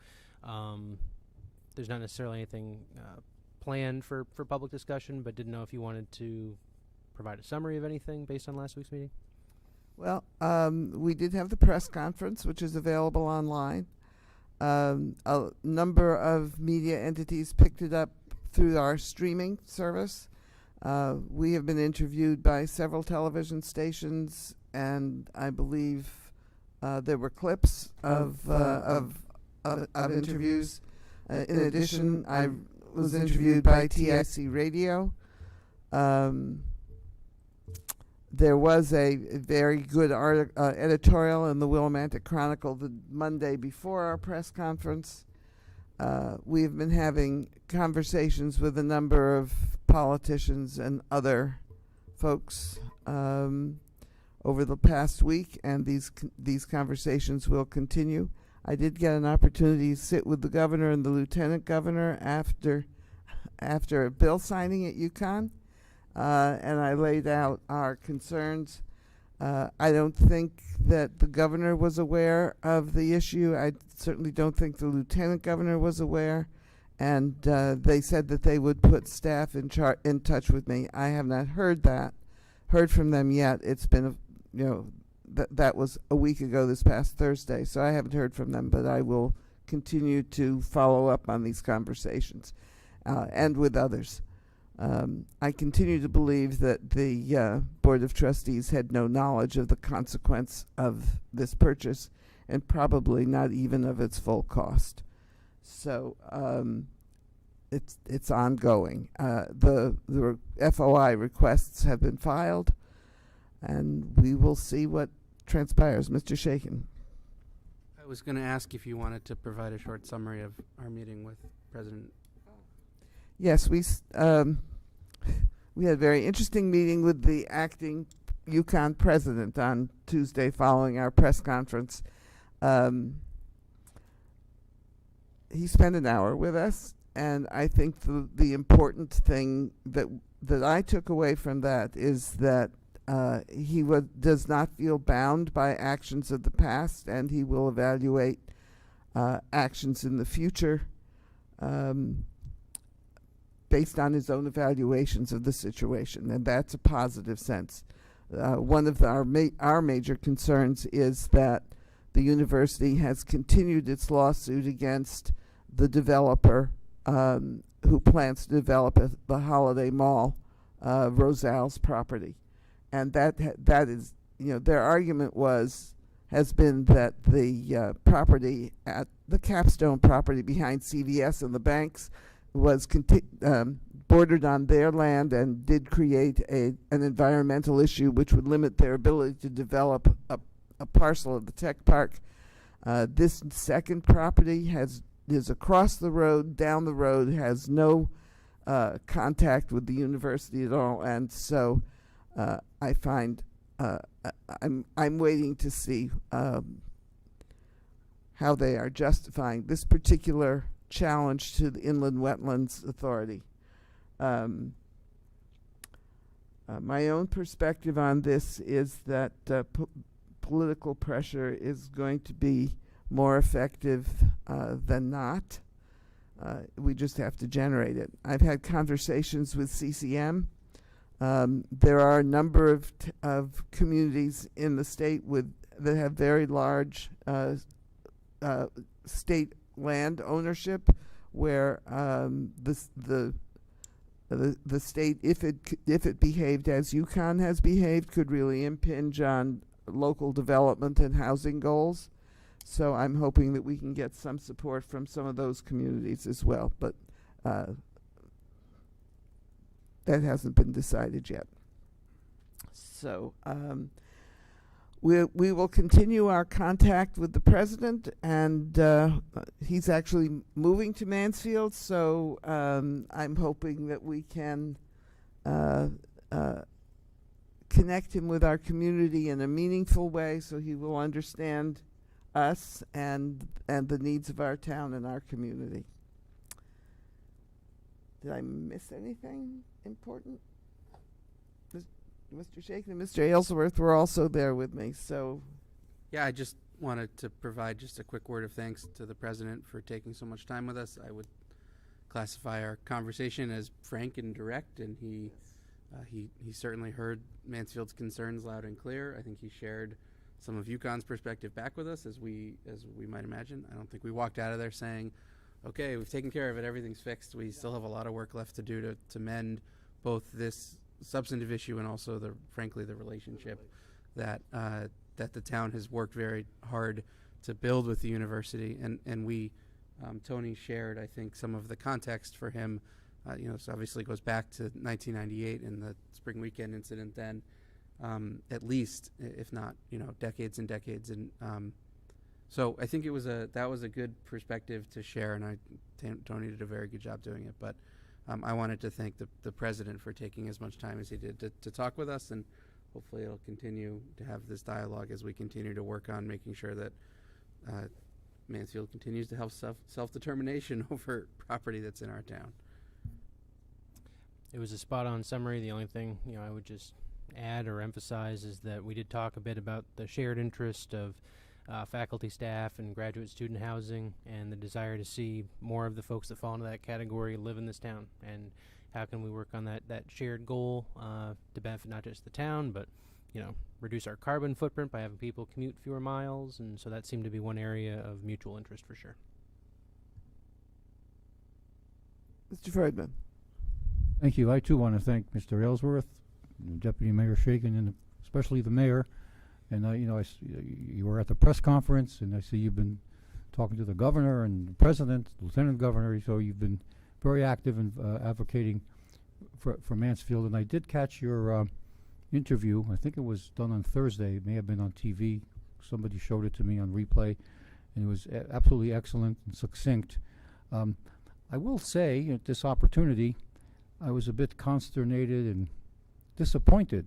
[SPEAKER 6] there's not necessarily anything planned for public discussion, but didn't know if you wanted to provide a summary of anything based on last week's meeting.
[SPEAKER 1] Well, we did have the press conference, which is available online. A number of media entities picked it up through our streaming service. We have been interviewed by several television stations, and I believe there were clips of interviews. In addition, I was interviewed by TIC Radio. There was a very good editorial in the Willimantic Chronicle the Monday before our press conference. We've been having conversations with a number of politicians and other folks over the past week, and these conversations will continue. I did get an opportunity to sit with the governor and the lieutenant governor after a bill signing at Yukon. And I laid out our concerns. I don't think that the governor was aware of the issue. I certainly don't think the lieutenant governor was aware. And they said that they would put staff in touch with me. I have not heard from them yet. It's been, that was a week ago this past Thursday. So I haven't heard from them, but I will continue to follow up on these conversations and with others. I continue to believe that the Board of Trustees had no knowledge of the consequence of this purchase, and probably not even of its full cost. So it's ongoing. The FOI requests have been filed, and we will see what transpires. Mr. Shaken.
[SPEAKER 8] I was going to ask if you wanted to provide a short summary of our meeting with President.
[SPEAKER 1] Yes, we had a very interesting meeting with the acting Yukon president on Tuesday following our press conference. He spent an hour with us, and I think the important thing that I took away from that is that does not feel bound by actions of the past, and he will evaluate actions in the future based on his own evaluations of the situation, and that's a positive sense. One of our major concerns is that the university has continued its lawsuit against the developer who plans to develop the Holiday Mall, Rosal's property, and that is, their argument has been that the property at the Capstone property behind CVS and the banks was bordered on their land and did create an environmental issue which would limit their ability to develop a parcel of the tech park. This second property is across the road, down the road, has no contact with the university at all, and so I find I'm waiting to see how they are justifying this particular challenge to the Inland Wetlands Authority. My own perspective on this is that political pressure is going to be more effective than not. We just have to generate it. I've had conversations with CCM. There are a number of communities in the state that have very large state land ownership, where the state, if it behaved as Yukon has behaved, could really impinge on local development and housing goals. So I'm hoping that we can get some support from some of those communities as well, but that hasn't been decided yet. So we will continue our contact with the president, and he's actually moving to Mansfield, so I'm hoping that we can connect him with our community in a meaningful way, so he will understand us and the needs of our town and our community. Did I miss anything important? Mr. Shaken and Mr. Aylesworth were also there with me, so.
[SPEAKER 8] Yeah, I just wanted to provide just a quick word of thanks to the president for taking so much time with us. I would classify our conversation as frank and direct, and he certainly heard Mansfield's concerns loud and clear. I think he shared some of UConn's perspective back with us, as we might imagine. I don't think we walked out of there saying, okay, we've taken care of it, everything's fixed. We still have a lot of work left to do to mend both this substantive issue and also frankly the relationship that the town has worked very hard to build with the university, and we Tony shared, I think, some of the context for him. So obviously goes back to 1998 and the spring weekend incident then, at least, if not decades and decades, and so I think that was a good perspective to share, and Tony did a very good job doing it. But I wanted to thank the president for taking as much time as he did to talk with us, and hopefully it'll continue to have this dialogue as we continue to work on making sure that Mansfield continues to have self-determination over property that's in our town.
[SPEAKER 6] It was a spot-on summary. The only thing I would just add or emphasize is that we did talk a bit about the shared interest of faculty, staff, and graduate student housing, and the desire to see more of the folks that fall into that category live in this town, and how can we work on that shared goal to benefit not just the town, but reduce our carbon footprint by having people commute fewer miles, and so that seemed to be one area of mutual interest for sure.
[SPEAKER 1] Mr. Freudman.
[SPEAKER 7] Thank you. I too want to thank Mr. Aylesworth, Deputy Mayor Shaken, and especially the mayor. And you were at the press conference, and I see you've been talking to the governor and the president, lieutenant governor. So you've been very active in advocating for Mansfield. And I did catch your interview. I think it was done on Thursday. It may have been on TV. Somebody showed it to me on replay, and it was absolutely excellent and succinct. I will say, at this opportunity, I was a bit consternated and disappointed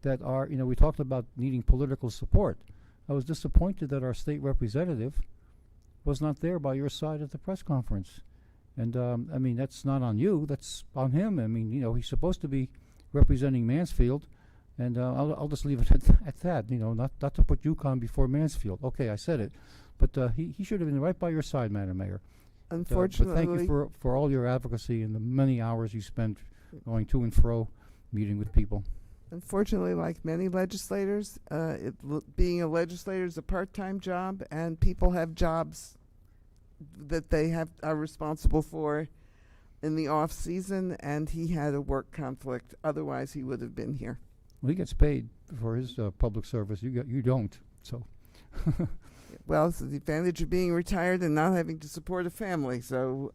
[SPEAKER 7] that we talked about needing political support. I was disappointed that our state representative was not there by your side at the press conference. And, that's not on you, that's on him. He's supposed to be representing Mansfield. And I'll just leave it at that. You know, not to put UConn before Mansfield. Okay, I said it, but he should have been right by your side, Madam Mayor.
[SPEAKER 1] Unfortunately,
[SPEAKER 7] but thank you for all your advocacy and the many hours you spent going to and fro, meeting with people.
[SPEAKER 1] Unfortunately, like many legislators, being a legislator is a part-time job, and people have jobs that they are responsible for in the off season, and he had a work conflict. Otherwise, he would have been here.
[SPEAKER 7] Well, he gets paid for his public service. You don't. So.
[SPEAKER 1] Well, it's the advantage of being retired and not having to support a family. So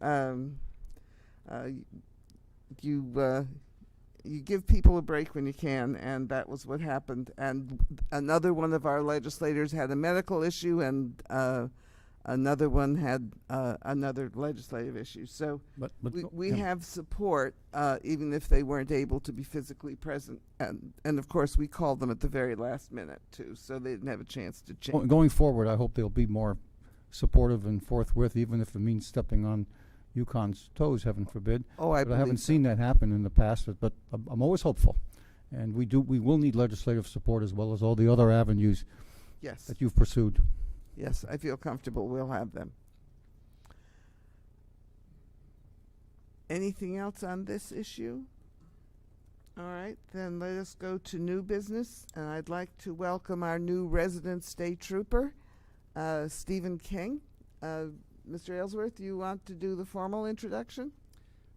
[SPEAKER 1] you give people a break when you can, and that was what happened. And another one of our legislators had a medical issue, and another one had another legislative issue. So
[SPEAKER 7] But
[SPEAKER 1] we
[SPEAKER 7] yeah.
[SPEAKER 1] have support, even if they weren't able to be physically present. And of course, we called them at the very last minute, too, so they didn't have a chance to change.
[SPEAKER 7] Going forward, I hope they'll be more supportive and forthwith, even if it means stepping on UConn's toes, heaven forbid.
[SPEAKER 1] Oh, I
[SPEAKER 7] But I
[SPEAKER 1] believe
[SPEAKER 7] haven't
[SPEAKER 1] so.
[SPEAKER 7] seen that happen in the past, but I'm always hopeful. And we will need legislative support as well as all the other avenues
[SPEAKER 1] Yes.
[SPEAKER 7] that you've pursued.
[SPEAKER 1] Yes, I feel comfortable we'll have them. Anything else on this issue? All right, then let us go to new business, and I'd like to welcome our new resident state trooper, Stephen King. Mr. Aylesworth, you want to do the formal introduction?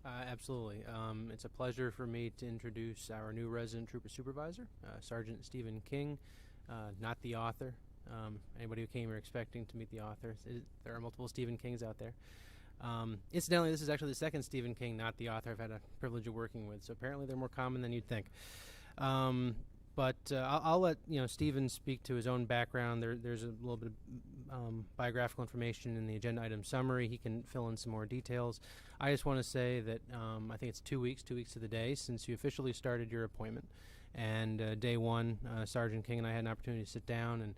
[SPEAKER 6] Absolutely. It's a pleasure for me to introduce our new resident trooper supervisor, Sergeant Stephen King, not the author. Anybody who came here expecting to meet the author, there are multiple Stephen Kings out there. Incidentally, this is actually the second Stephen King, not the author, I've had a privilege of working with, so apparently they're more common than you'd think. But I'll let Stephen speak to his own background. There's a little bit of biographical information in the agenda item summary. He can fill in some more details. I just want to say that I think it's 2 weeks to the day since you officially started your appointment. And day one, Sergeant King and I had an opportunity to sit down and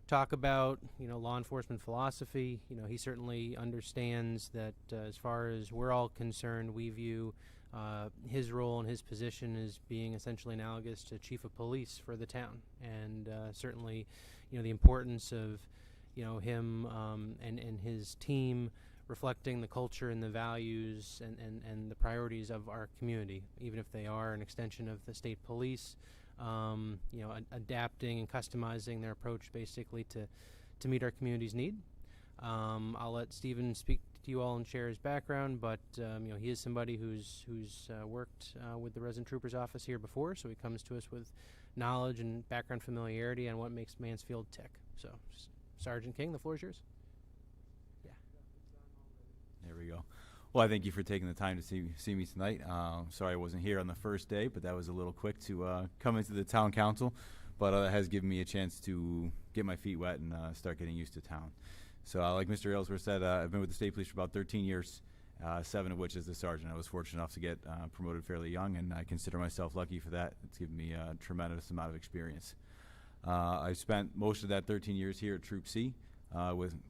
[SPEAKER 6] talk about law enforcement philosophy. He certainly understands that as far as we're all concerned, we view his role and his position as being essentially analogous to chief of police for the town, and certainly the importance of him and his team reflecting the culture and the values and the priorities of our community, even if they are an extension of the state police. Adapting and customizing their approach basically to meet our community's need. I'll let Stephen speak to you all and share his background, but he is somebody who's worked with the Resident Trooper's office here before, so he comes to us with knowledge and background familiarity on what makes Mansfield tick. So, Sergeant King, the floor is yours. Yeah.
[SPEAKER 10] There we go. Well, I thank you for taking the time to see me tonight. Sorry I wasn't here on the first day, but that was a little quick to come into the town council. But it has given me a chance to get my feet wet and start getting used to town. So like Mr. Aylesworth said, I've been with the state police for about 13 years, 7 of which as the sergeant. I was fortunate enough to get promoted fairly young, and I consider myself lucky for that. It's given me a tremendous amount of experience. I've spent most of that 13 years here at Troop C.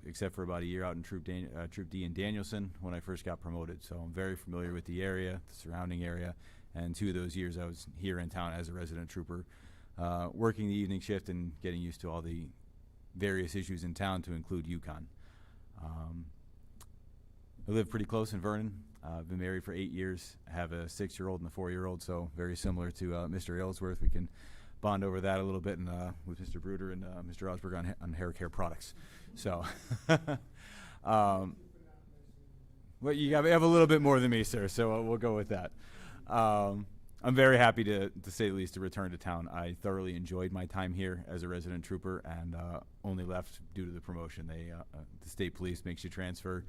[SPEAKER 10] Except for about a year out in Troop D in Danielson when I first got promoted. So I'm very familiar with the area, the surrounding area, and 2 of those years I was here in town as a resident trooper, working the evening shift and getting used to all the various issues in town, to include UConn. I live pretty close in Vernon. I've been married for 8 years. I have a 6-year-old and a 4-year-old, so very similar to Mr. Aylesworth. We can bond over that a little bit, and with Mr. Bruder and Mr. Osberg on hair care products. So, well, you have a little bit more than me, sir. So we'll go with that. I'm very happy to say the least to return to town. I thoroughly enjoyed my time here as a resident trooper, and only left due to the promotion. The state police makes you transfer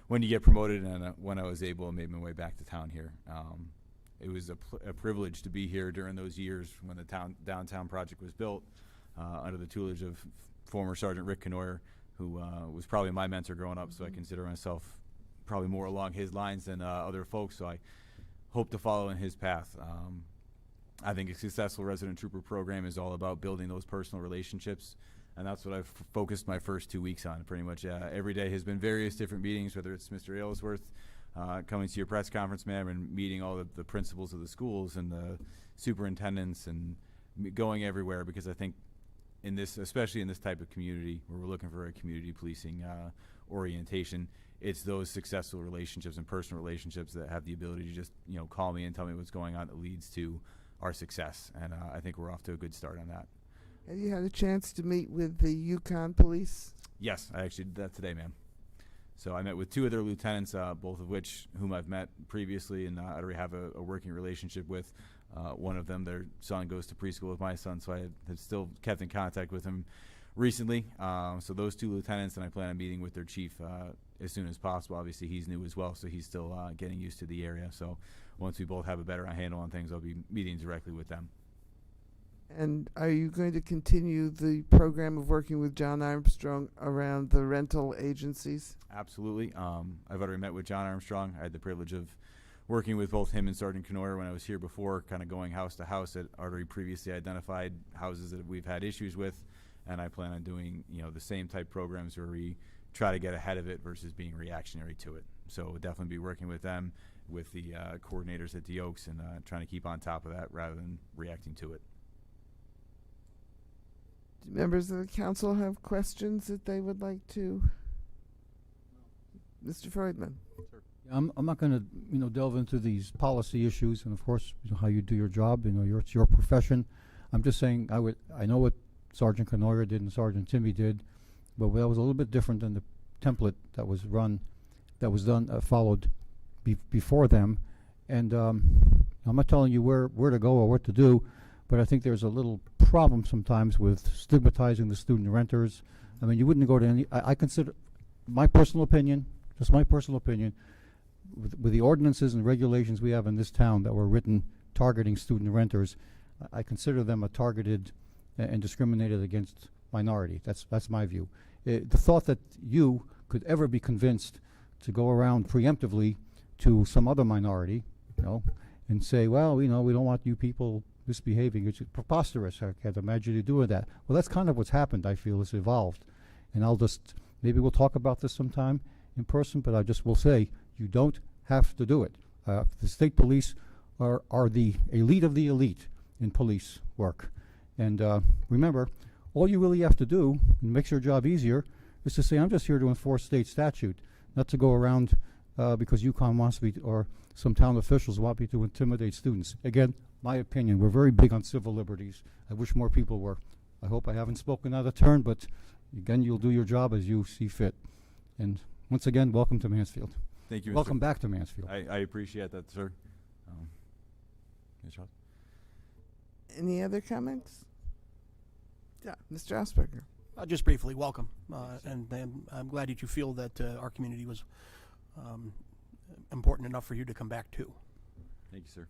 [SPEAKER 10] when you get promoted, and when I was able, I made my way back to town here. It was a privilege to be here during those years when the downtown project was built, under the tutelage of former Sergeant Rick Knoyer, who was probably my mentor growing up, so I consider myself probably more along his lines than other folks, so I hope to follow in his path. I think a successful resident trooper program is all about building those personal relationships, and that's what I've focused my first 2 weeks on. Pretty much every day has been various different meetings, whether it's Mr. Aylesworth, coming to your press conference, ma'am, and meeting all the principals of the schools and the superintendents and going everywhere, because I think in this, especially in this type of community where we're looking for a community policing orientation, it's those successful relationships and personal relationships that have the ability to just, you know, call me and tell me what's going on that leads to our success. And I think we're off to a good start on that.
[SPEAKER 1] Have you had a chance to meet with the Yukon Police?
[SPEAKER 10] Yes, I actually did that today, ma'am. So I met with 2 of their lieutenants, both of whom I've met previously, and I already have a working relationship with. One of them, their son goes to preschool with my son, so I have still kept in contact with him recently. So those 2 lieutenants, and I plan on meeting with their chief as soon as possible. Obviously, he's new as well, so he's still getting used to the area. So once we both have a better handle on things, I'll be meeting directly with them.
[SPEAKER 1] And are you going to continue the program of working with John Armstrong around the rental agencies?
[SPEAKER 10] Absolutely. I've already met with John Armstrong. I had the privilege of working with both him and Sergeant Knoyer when I was here before, kind of going house to house at already previously identified houses that we've had issues with, and I plan on doing, you know, the same type programs where we try to get ahead of it versus being reactionary to it. So we'll definitely be working with them, with the coordinators at the Oaks, and trying to keep on top of that rather than reacting to it.
[SPEAKER 1] Do members of the council have questions that they would like to? Mr. Freudman.
[SPEAKER 7] I'm not going to delve into these policy issues, and of course, how you do your job. It's your profession. I'm just saying I know what Sergeant Knoyer did and Sergeant Timmy did, but that was a little bit different than the template that was followed before them. And I'm not telling you where to go or what to do, but I think there's a little problem sometimes with stigmatizing the student renters. I mean, you wouldn't go to any. I consider, my personal opinion, just my personal opinion, with the ordinances and regulations we have in this town that were written targeting student renters, I consider them a targeted and discriminated against minority. That's my view. The thought that you could ever be convinced to go around preemptively to some other minority, and say, well, we don't want you people misbehaving, it's preposterous. I can't imagine you doing that. Well, that's kind of what's happened, I feel. It's evolved. And maybe we'll talk about this sometime in person, but I just will say, you don't have to do it. The state police are the elite of the elite in police work. And remember, all you really have to do, and makes your job easier, is to say, I'm just here to enforce state statute, not to go around because UConn wants me to, or some town officials want me to intimidate students. Again, my opinion, we're very big on civil liberties. I wish more people were. I hope I haven't spoken out of turn, but again, you'll do your job as you see fit. And once again, welcome to Mansfield.
[SPEAKER 10] Thank you,
[SPEAKER 7] Welcome back to Mansfield.
[SPEAKER 10] I appreciate that, sir. Yes, Charles?
[SPEAKER 1] Any other comments? Yeah, Mr. Asperger.
[SPEAKER 11] Just briefly, welcome. And I'm glad that you feel that our community was important enough for you to come back to.
[SPEAKER 10] Thank you, sir.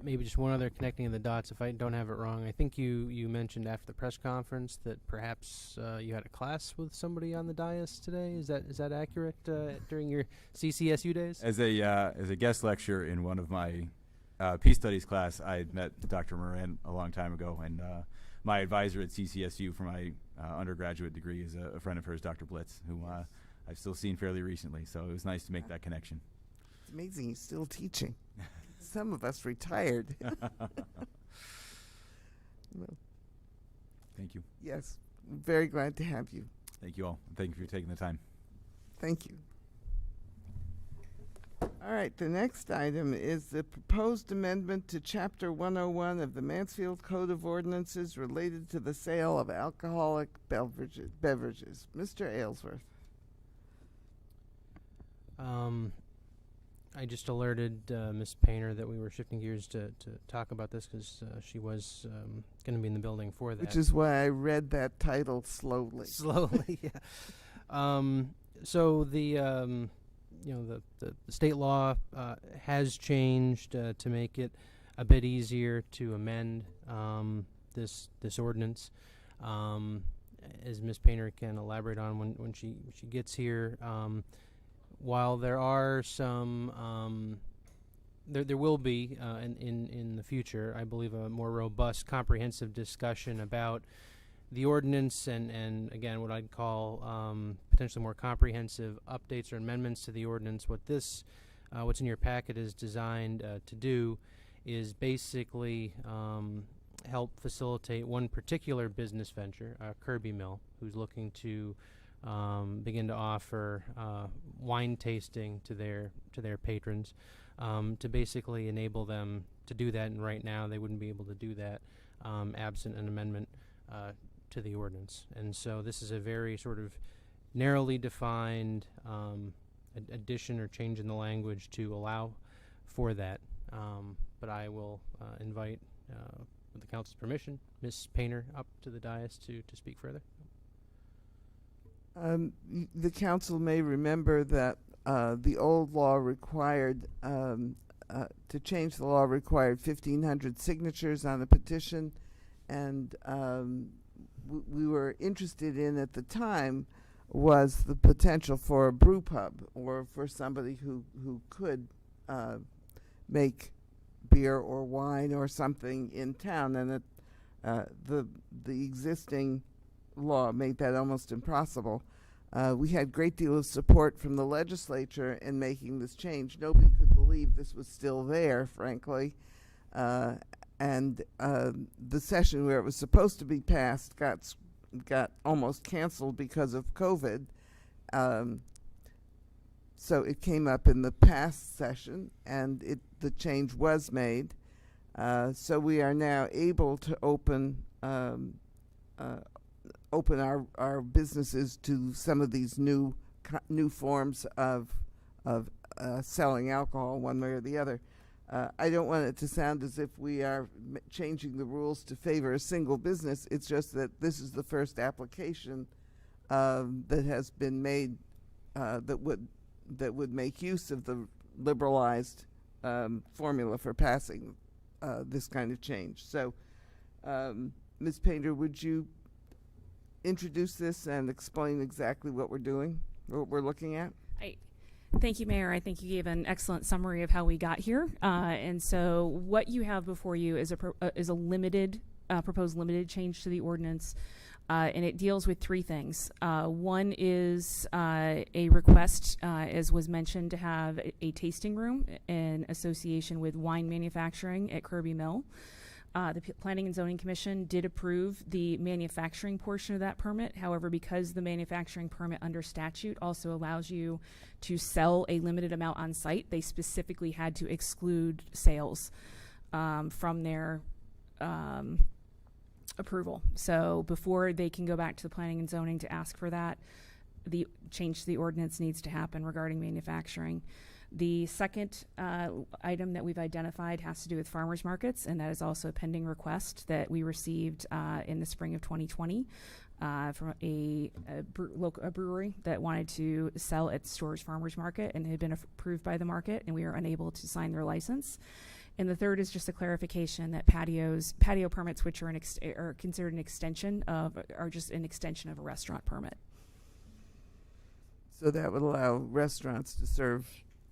[SPEAKER 6] Maybe just one other connecting of the dots, if I don't have it wrong. I think you mentioned after the press conference that perhaps you had a class with somebody on the dais today. Is that accurate during your CCSU days?
[SPEAKER 10] As a guest lecturer in one of my peace studies class, I had met Dr. Moran a long time ago, and my advisor at CCSU for my undergraduate degree is a friend of hers, Dr. Blitz, who I've still seen fairly recently. So it was nice to make that connection.
[SPEAKER 1] It's amazing he's still teaching. Some of us retired. Well,
[SPEAKER 10] Thank you.
[SPEAKER 1] yes, I'm very glad to have you.
[SPEAKER 10] Thank you all. Thank you for taking the time.
[SPEAKER 1] Thank you. All right, the next item is the proposed amendment to Chapter 101 of the Mansfield Code of Ordinances related to the sale of alcoholic beverages. Mr. Aylesworth.
[SPEAKER 6] I just alerted Ms. Painter that we were shifting gears to talk about this because she was going to be in the building for that.
[SPEAKER 1] Which is why I read that title slowly.
[SPEAKER 6] Slowly, yeah. So the state law has changed to make it a bit easier to amend this ordinance. As Ms. Painter can elaborate on when she gets here. While there are some, there will be in the future, I believe, a more robust, comprehensive discussion about the ordinance and again, what I'd call potentially more comprehensive updates or amendments to the ordinance. What's in your packet is designed to do is basically help facilitate one particular business venture, Kirby Mill, who's looking to begin to offer wine tasting to their patrons, to basically enable them to do that. And right now, they wouldn't be able to do that absent an amendment to the ordinance. And so this is a very sort of narrowly defined addition or change in the language to allow for that. But I will invite, with the council's permission, Ms. Painter up to the dais to speak further.
[SPEAKER 1] The council may remember that the old law required, to change the law required 1,500 signatures on a petition, and we were interested in at the time was the potential for a brew pub, or for somebody who could make beer or wine or something in town, and the existing law made that almost impossible. We had a great deal of support from the legislature in making this change. Nobody could believe this was still there, frankly. And the session where it was supposed to be passed got almost canceled because of COVID. So it came up in the past session, and the change was made. So we are now able to open our businesses to some of these new forms of selling alcohol, one way or the other. I don't want it to sound as if we are changing the rules to favor a single business. It's just that this is the first application that has been made that would make use of the liberalized formula for passing this kind of change. So, Ms. Painter, would you introduce this and explain exactly what we're doing, what we're looking at?
[SPEAKER 12] Thank you, Mayor. I think you gave an excellent summary of how we got here. And so what you have before you is a limited, proposed limited change to the ordinance. And it deals with three things. One is a request, as was mentioned, to have a tasting room in association with wine manufacturing at Kirby Mill. The Planning and Zoning Commission did approve the manufacturing portion of that permit. However, because the manufacturing permit under statute also allows you to sell a limited amount on site, they specifically had to exclude sales from their approval. So before they can go back to the Planning and Zoning to ask for that, the change to the ordinance needs to happen regarding manufacturing. The second item that we've identified has to do with farmers markets, and that is also a pending request that we received in the spring of 2020 from a brewery that wanted to sell at Storrs Farmers Market and had been approved by the market, and we were unable to sign their license. And the third is just a clarification that patio permits, which are considered an extension of, are just an extension of a restaurant permit.
[SPEAKER 1] So that would allow restaurants to serve.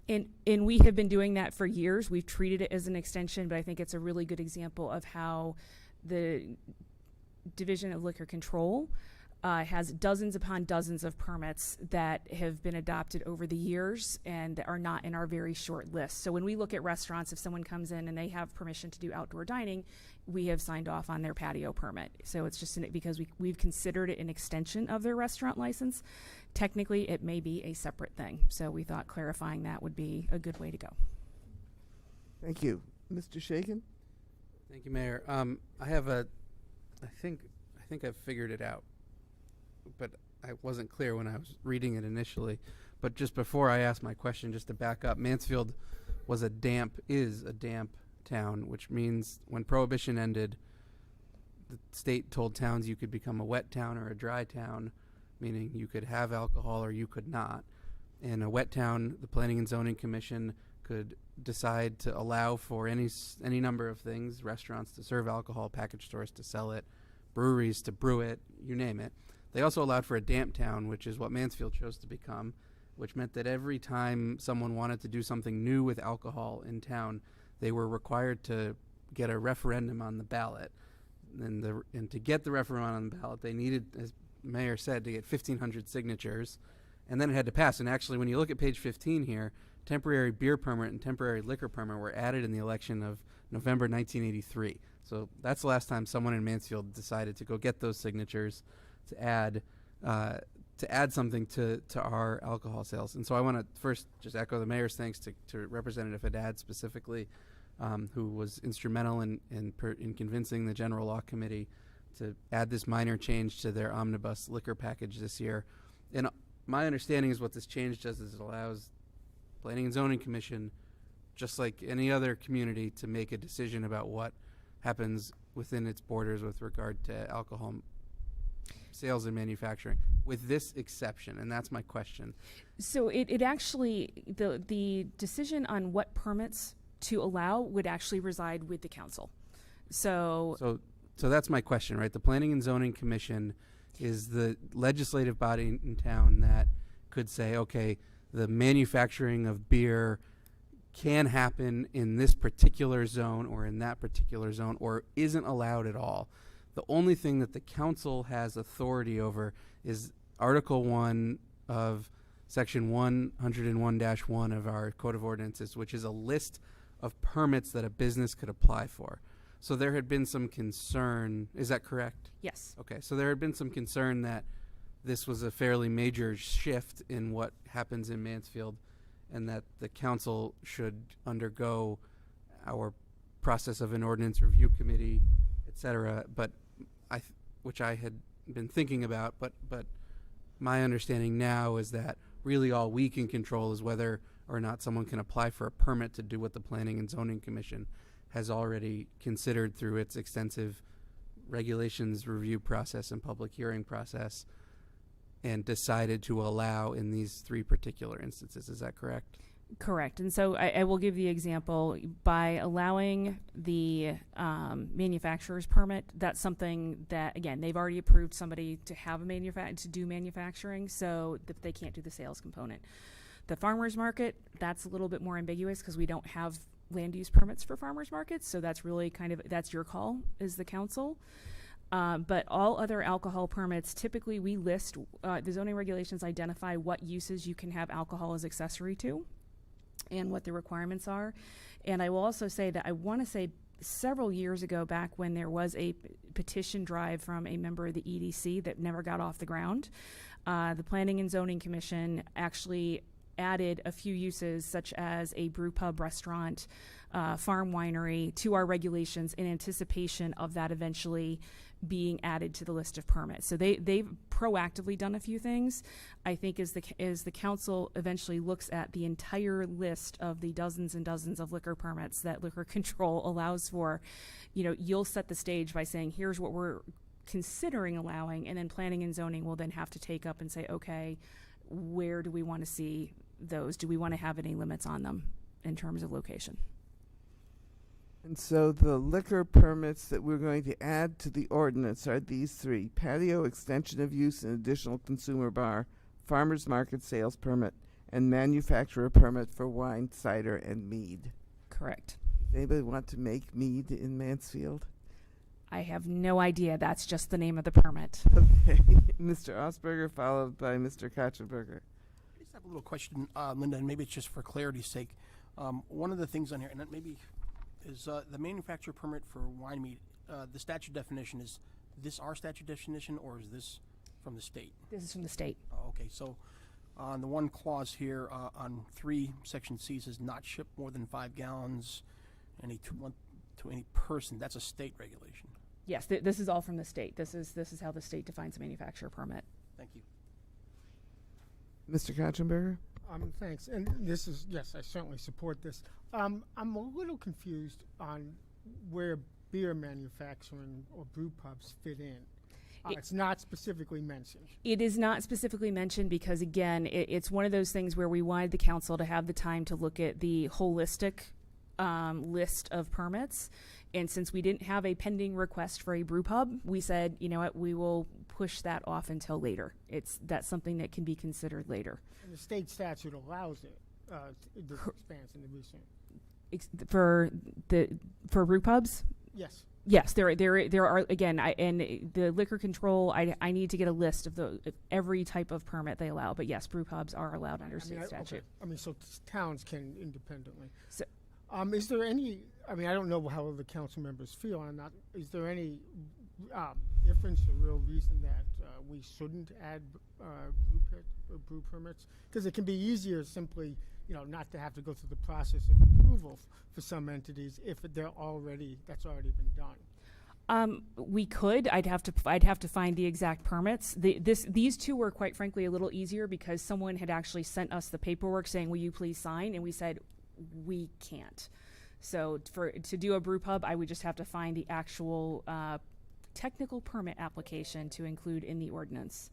[SPEAKER 12] And we have been doing that for years. We've treated it as an extension, but I think it's a really good example of how the Division of Liquor Control has dozens upon dozens of permits that have been adopted over the years and that are not in our very short list. So when we look at restaurants, if someone comes in and they have permission to do outdoor dining, we have signed off on their patio permit. So it's just because we've considered it an extension of their restaurant license. Technically, it may be a separate thing. So we thought clarifying that would be a good way to go.
[SPEAKER 1] Thank you. Mr. Shaken?
[SPEAKER 8] Thank you, Mayor. I have I think I've figured it out, but I wasn't clear when I was reading it initially. But just before I ask my question, just to back up, Mansfield is a damp town, which means when Prohibition ended, the state told towns you could become a wet town or a dry town, meaning you could have alcohol or you could not. In a wet town, the Planning and Zoning Commission could decide to allow for any number of things: restaurants to serve alcohol, package stores to sell it, breweries to brew it, you name it. They also allowed for a damp town, which is what Mansfield chose to become, which meant that every time someone wanted to do something new with alcohol in town, they were required to get a referendum on the ballot. And to get the referendum on the ballot, they needed, as Mayor said, to get 1,500 signatures, and then it had to pass. And actually, when you look at page 15 here, temporary beer permit and temporary liquor permit were added in the election of November 1983. So that's the last time someone in Mansfield decided to go get those signatures to add something to our alcohol sales. And so I want to first just echo the mayor's thanks to Representative Haddad specifically, who was instrumental in convincing the General Law Committee to add this minor change to their omnibus liquor package this year. And my understanding is what this change does is it allows Planning and Zoning Commission, just like any other community, to make a decision about what happens within its borders with regard to alcohol sales and manufacturing, with this exception. And that's my question.
[SPEAKER 12] So it actually, the decision on what permits to allow would actually reside with the council. So
[SPEAKER 8] that's my question, right? The Planning and Zoning Commission is the legislative body in town that could say, okay, the manufacturing of beer can happen in this particular zone or in that particular zone, or isn't allowed at all. The only thing that the council has authority over is Article 1 of Section 101-1 of our Code of Ordinances, which is a list of permits that a business could apply for. So there had been some concern, is that correct?
[SPEAKER 12] yes.
[SPEAKER 8] Okay, so there had been some concern that this was a fairly major shift in what happens in Mansfield, and that the council should undergo our process of an ordinance review committee, et cetera. But which I had been thinking about, but my understanding now is that really all we can control is whether or not someone can apply for a permit to do what the Planning and Zoning Commission has already considered through its extensive regulations review process and public hearing process, and decided to allow in these 3 particular instances. Is that correct?
[SPEAKER 12] Correct. And so I will give the example. By allowing the manufacturer's permit, that's something that, again, they've already approved somebody to have to do manufacturing, so they can't do the sales component. The farmer's market, that's a little bit more ambiguous because we don't have land use permits for farmers markets, so that's really that's your call as the council. But all other alcohol permits, typically we list, the zoning regulations identify what uses you can have alcohol as accessory to and what the requirements are. And I will also say that I want to say several years ago, back when there was a petition drive from a member of the EDC that never got off the ground, the Planning and Zoning Commission actually added a few uses such as a brew pub restaurant, farm winery to our regulations in anticipation of that eventually being added to the list of permits. So they've proactively done a few things. I think as the council eventually looks at the entire list of the dozens and dozens of liquor permits that liquor control allows for, you'll set the stage by saying, here's what we're considering allowing, and then Planning and Zoning will then have to take up and say, okay, where do we want to see those? Do we want to have any limits on them in terms of location?
[SPEAKER 1] And so the liquor permits that we're going to add to the ordinance are these 3: patio, extension of use, and additional consumer bar, farmer's market sales permit, and manufacturer permit for wine, cider, and mead.
[SPEAKER 12] Correct.
[SPEAKER 1] Anybody want to make mead in Mansfield?
[SPEAKER 12] I have no idea. That's just the name of the permit.
[SPEAKER 1] Okay. Mr. Osberger, followed by Mr. Katzenberger.
[SPEAKER 11] I just have a little question, Linda, and maybe it's just for clarity's sake. One of the things on here, and that maybe is the manufacturer permit for wine mead. The statute definition, is this our statute definition, or is this from the state?
[SPEAKER 12] This is from the state.
[SPEAKER 11] Oh, okay, so on the one clause here on 3, section C says not ship more than 5 gallons to any person. That's a state regulation.
[SPEAKER 12] Yes, this is all from the state. This is how the state defines a manufacturer permit.
[SPEAKER 11] Thank you.
[SPEAKER 1] Mr. Katzenberger?
[SPEAKER 13] Thanks. And this is, yes, I certainly support this. I'm a little confused on where beer manufacturing or brew pubs fit in. It's not specifically mentioned.
[SPEAKER 12] It is not specifically mentioned because, again, it's one of those things where we wanted the council to have the time to look at the holistic list of permits. And since we didn't have a pending request for a brew pub, we said, you know what, we will push that off until later. That's something that can be considered later.
[SPEAKER 13] And the state statute allows it, this expansion, the recent.
[SPEAKER 12] For brew pubs?
[SPEAKER 13] Yes.
[SPEAKER 12] Yes, there are again. The liquor control. I need to get a list of of every type of permit they allow. But yes, brew pubs are allowed under state statute.
[SPEAKER 13] Okay. I mean, so towns can independently.
[SPEAKER 12] So,
[SPEAKER 13] is there any? I mean, I don't know how the council members feel on that. Is there any difference or real reason that we shouldn't add brew permits? Because it can be easier simply, not to have to go through the process of approval for some entities if that's already been done.
[SPEAKER 12] We could. I'd have to find the exact permits. These two were quite frankly a little easier because someone had actually sent us the paperwork saying, "Will you please sign?" And we said, "We can't." So to do a brew pub, I would just have to find the actual technical permit application to include in the ordinance.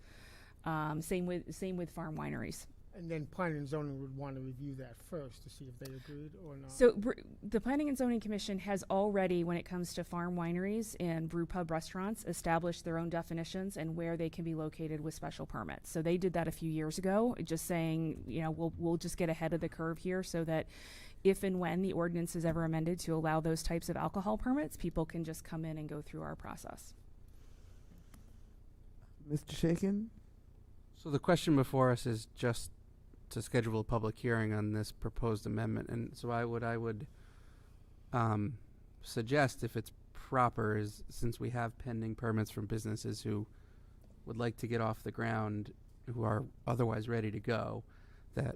[SPEAKER 12] Same with farm wineries.
[SPEAKER 13] And then planning and zoning would want to review that first to see if they agreed or not.
[SPEAKER 12] So the Planning and Zoning Commission has already, when it comes to farm wineries and brew pub restaurants, established their own definitions and where they can be located with special permits. So they did that a few years ago, just saying, we'll just get ahead of the curve here so that if and when the ordinance is ever amended to allow those types of alcohol permits, people can just come in and go through our process.
[SPEAKER 1] Mr. Shaken?
[SPEAKER 8] So the question before us is just to schedule a public hearing on this proposed amendment, and so I would suggest, if it's proper, is since we have pending permits from businesses who would like to get off the ground, who are otherwise ready to go, that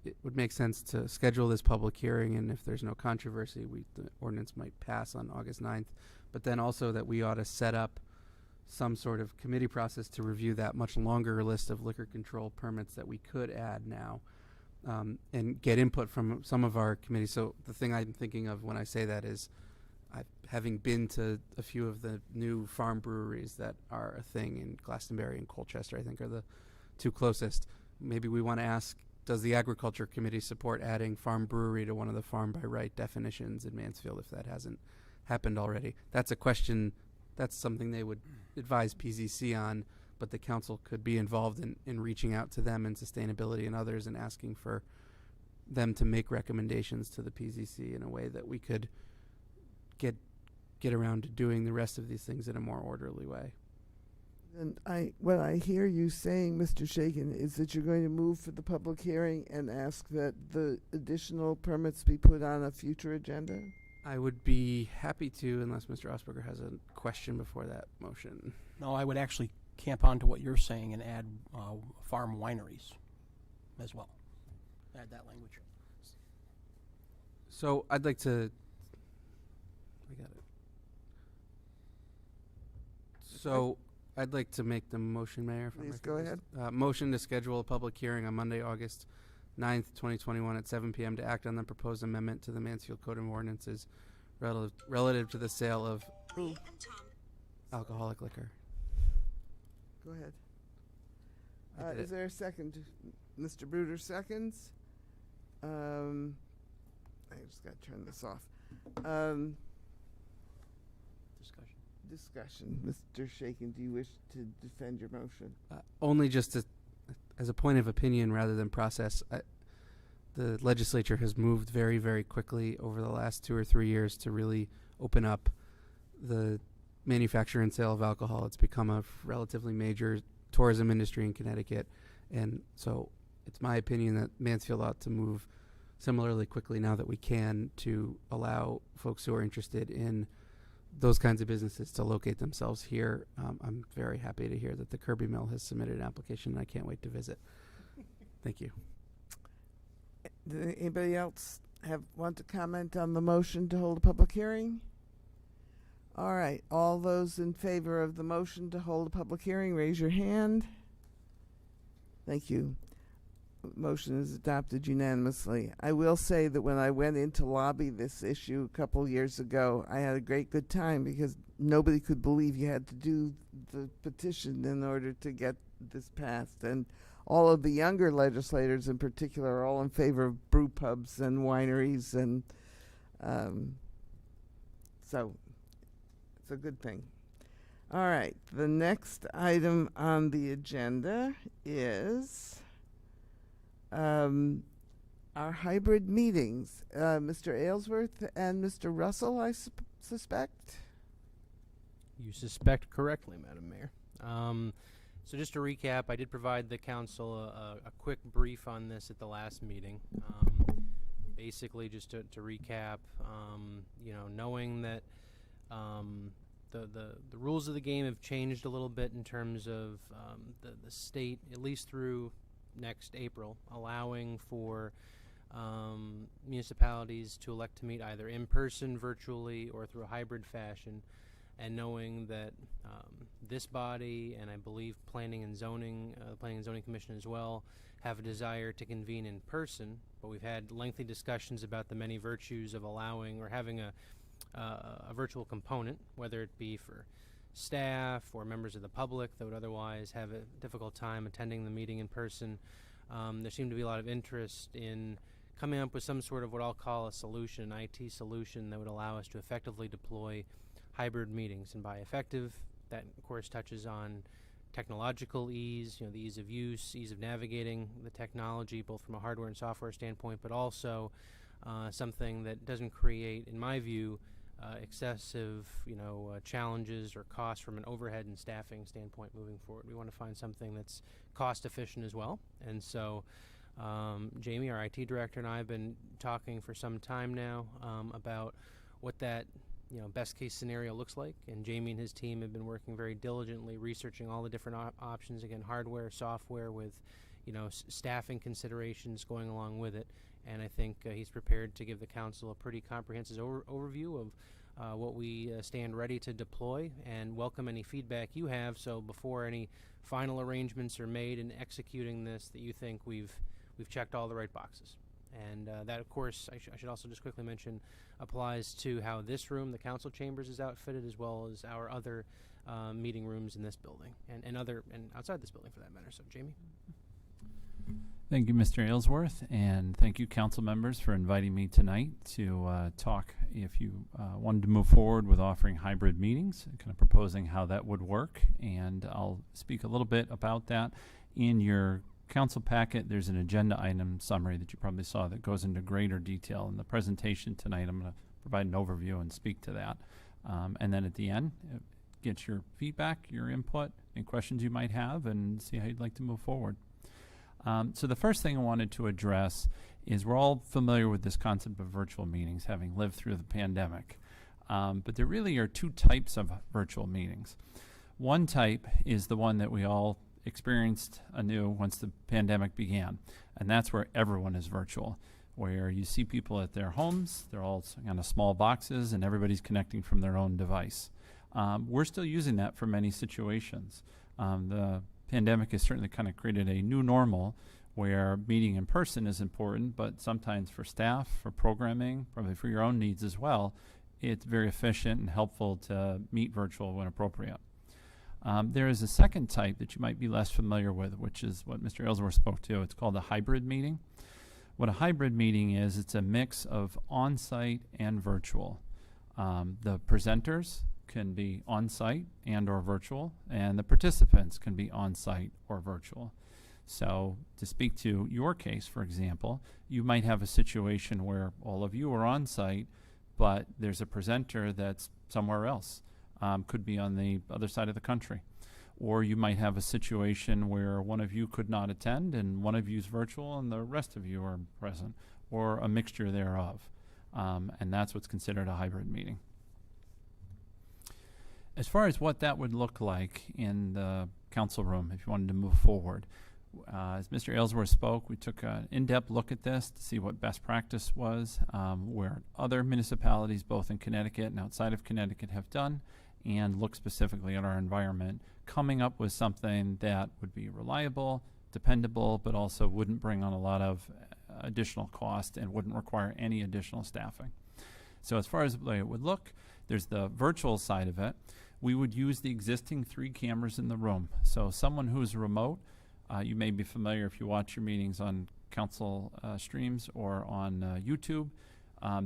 [SPEAKER 8] it would make sense to schedule this public hearing, and if there's no controversy, the ordinance might pass on August 9th, but then also that we ought to set up some sort of committee process to review that much longer list of liquor control permits that we could add now, and get input from some of our committees. So the thing I'm thinking of when I say that is, having been to a few of the new farm breweries that are a thing in Glastonbury and Colchester, I think are the two closest. Maybe we want to ask, does the Agriculture Committee support adding farm brewery to one of the farm by right definitions in Mansfield if that hasn't happened already? That's a question. That's something they would advise PZC on, but the council could be involved in reaching out to them and sustainability and others and asking for them to make recommendations to the PZC in a way that we could get around to doing the rest of these things in a more orderly way.
[SPEAKER 1] And what I hear you saying, Mr. Shaken, is that you're going to move for the public hearing and ask that the additional permits be put on a future agenda?
[SPEAKER 8] I would be happy to, unless Mr. Osberger has a question before that motion.
[SPEAKER 11] No, I would actually camp on to what you're saying and add farm wineries as well. Add that language.
[SPEAKER 8] So I'd like to. I got it. So I'd like to make the motion, Mayor. If
[SPEAKER 1] Please go ahead.
[SPEAKER 8] Motion to schedule a public hearing on Monday, August 9th, 2021 at 7 p.m. to act on the proposed amendment to the Mansfield Code of Ordinances relative to the sale of alcoholic liquor.
[SPEAKER 1] Go ahead. Is there a second? Mr. Bruder seconds. I just got to turn this off. Discussion. Mr. Shaken, do you wish to defend your motion?
[SPEAKER 8] Only just as a point of opinion rather than process. The legislature has moved very, very quickly over the last 2 or 3 years to really open up the manufacture and sale of alcohol. It's become a relatively major tourism industry in Connecticut, and so it's my opinion that Mansfield ought to move similarly quickly now that we can to allow folks who are interested in those kinds of businesses to locate themselves here. I'm very happy to hear that the Kirby Mill has submitted an application, and I can't wait to visit. Thank you.
[SPEAKER 1] Did anybody else want to comment on the motion to hold a public hearing? All right. All those in favor of the motion to hold a public hearing, raise your hand. Thank you. Motion is adopted unanimously. I will say that when I went in to lobby this issue a couple years ago, I had a great good time because nobody could believe you had to do the petition in order to get this passed. And all of the younger legislators in particular are all in favor of brew pubs and wineries, and so it's a good thing. All right, the next item on the agenda is our hybrid meetings. Mr. Aylesworth and Mr. Russell, I suspect.
[SPEAKER 6] You suspect correctly, Madam Mayor. So just to recap, I did provide the council a quick brief on this at the last meeting. Basically, just to recap, knowing that the rules of the game have changed a little bit in terms of the state, at least through next April, allowing for municipalities to elect to meet either in person, virtually, or through a hybrid fashion. And knowing that this body, and I believe Planning and Zoning Commission as well, have a desire to convene in person, but we've had lengthy discussions about the many virtues of allowing or having a virtual component, whether it be for staff or members of the public that would otherwise have a difficult time attending the meeting in person. There seemed to be a lot of interest in coming up with some sort of what I'll call a solution, an IT solution that would allow us to effectively deploy hybrid meetings. And by effective, that of course touches on technological ease, the ease of use, ease of navigating the technology, both from a hardware and software standpoint, but also something that doesn't create, in my view, excessive, challenges or costs from an overhead and staffing standpoint moving forward. We want to find something that's cost efficient as well. And so Jamie, our IT director, and I have been talking for some time now about what that best case scenario looks like, and Jamie and his team have been working very diligently researching all the different options, again, hardware, software, with staffing considerations going along with it. And I think he's prepared to give the council a pretty comprehensive overview of what we stand ready to deploy, and welcome any feedback you have, so before any final arrangements are made in executing this, that you think we've checked all the right boxes. And that, of course, I should also just quickly mention, applies to how this room, the council chambers, is outfitted, as well as our other meeting rooms in this building, and outside this building for that matter. So, Jamie.
[SPEAKER 14] Thank you, Mr. Aylesworth, and thank you, council members, for inviting me tonight to talk. If you wanted to move forward with offering hybrid meetings, kind of proposing how that would work, and I'll speak a little bit about that. In your council packet, there's an agenda item summary that you probably saw that goes into greater detail. In the presentation tonight, I'm going to provide an overview and speak to that. And then at the end, get your feedback, your input, and questions you might have, and see how you'd like to move forward. So the first thing I wanted to address is we're all familiar with this concept of virtual meetings, having lived through the pandemic. But there really are two types of virtual meetings. One type is the one that we all experienced anew once the pandemic began, and that's where everyone is virtual, where you see people at their homes, they're all kind of small boxes, and everybody's connecting from their own device. We're still using that for many situations. The pandemic has certainly kind of created a new normal where meeting in person is important, but sometimes for staff, for programming, probably for your own needs as well, it's very efficient and helpful to meet virtual when appropriate. There is a second type that you might be less familiar with, which is what Mr. Aylesworth spoke to. It's called a hybrid meeting. What a hybrid meeting is, it's a mix of on-site and virtual. The presenters can be on-site and or virtual, and the participants can be on-site or virtual. So to speak to your case, for example, you might have a situation where all of you are on-site, but there's a presenter that's somewhere else. Could be on the other side of the country. Or you might have a situation where one of you could not attend and one of you is virtual and the rest of you are present, or a mixture thereof. And that's what's considered a hybrid meeting. As far as what that would look like in the council room if you wanted to move forward, as Mr. Aylesworth spoke, we took an in-depth look at this to see what best practice was, where other municipalities both in Connecticut and outside of Connecticut have done, and look specifically at our environment, coming up with something that would be reliable, dependable, but also wouldn't bring on a lot of additional cost and wouldn't require any additional staffing. So as far as the way it would look, there's the virtual side of it. We would use the existing 3 cameras in the room. So someone who's remote, you may be familiar if you watch your meetings on council streams or on YouTube,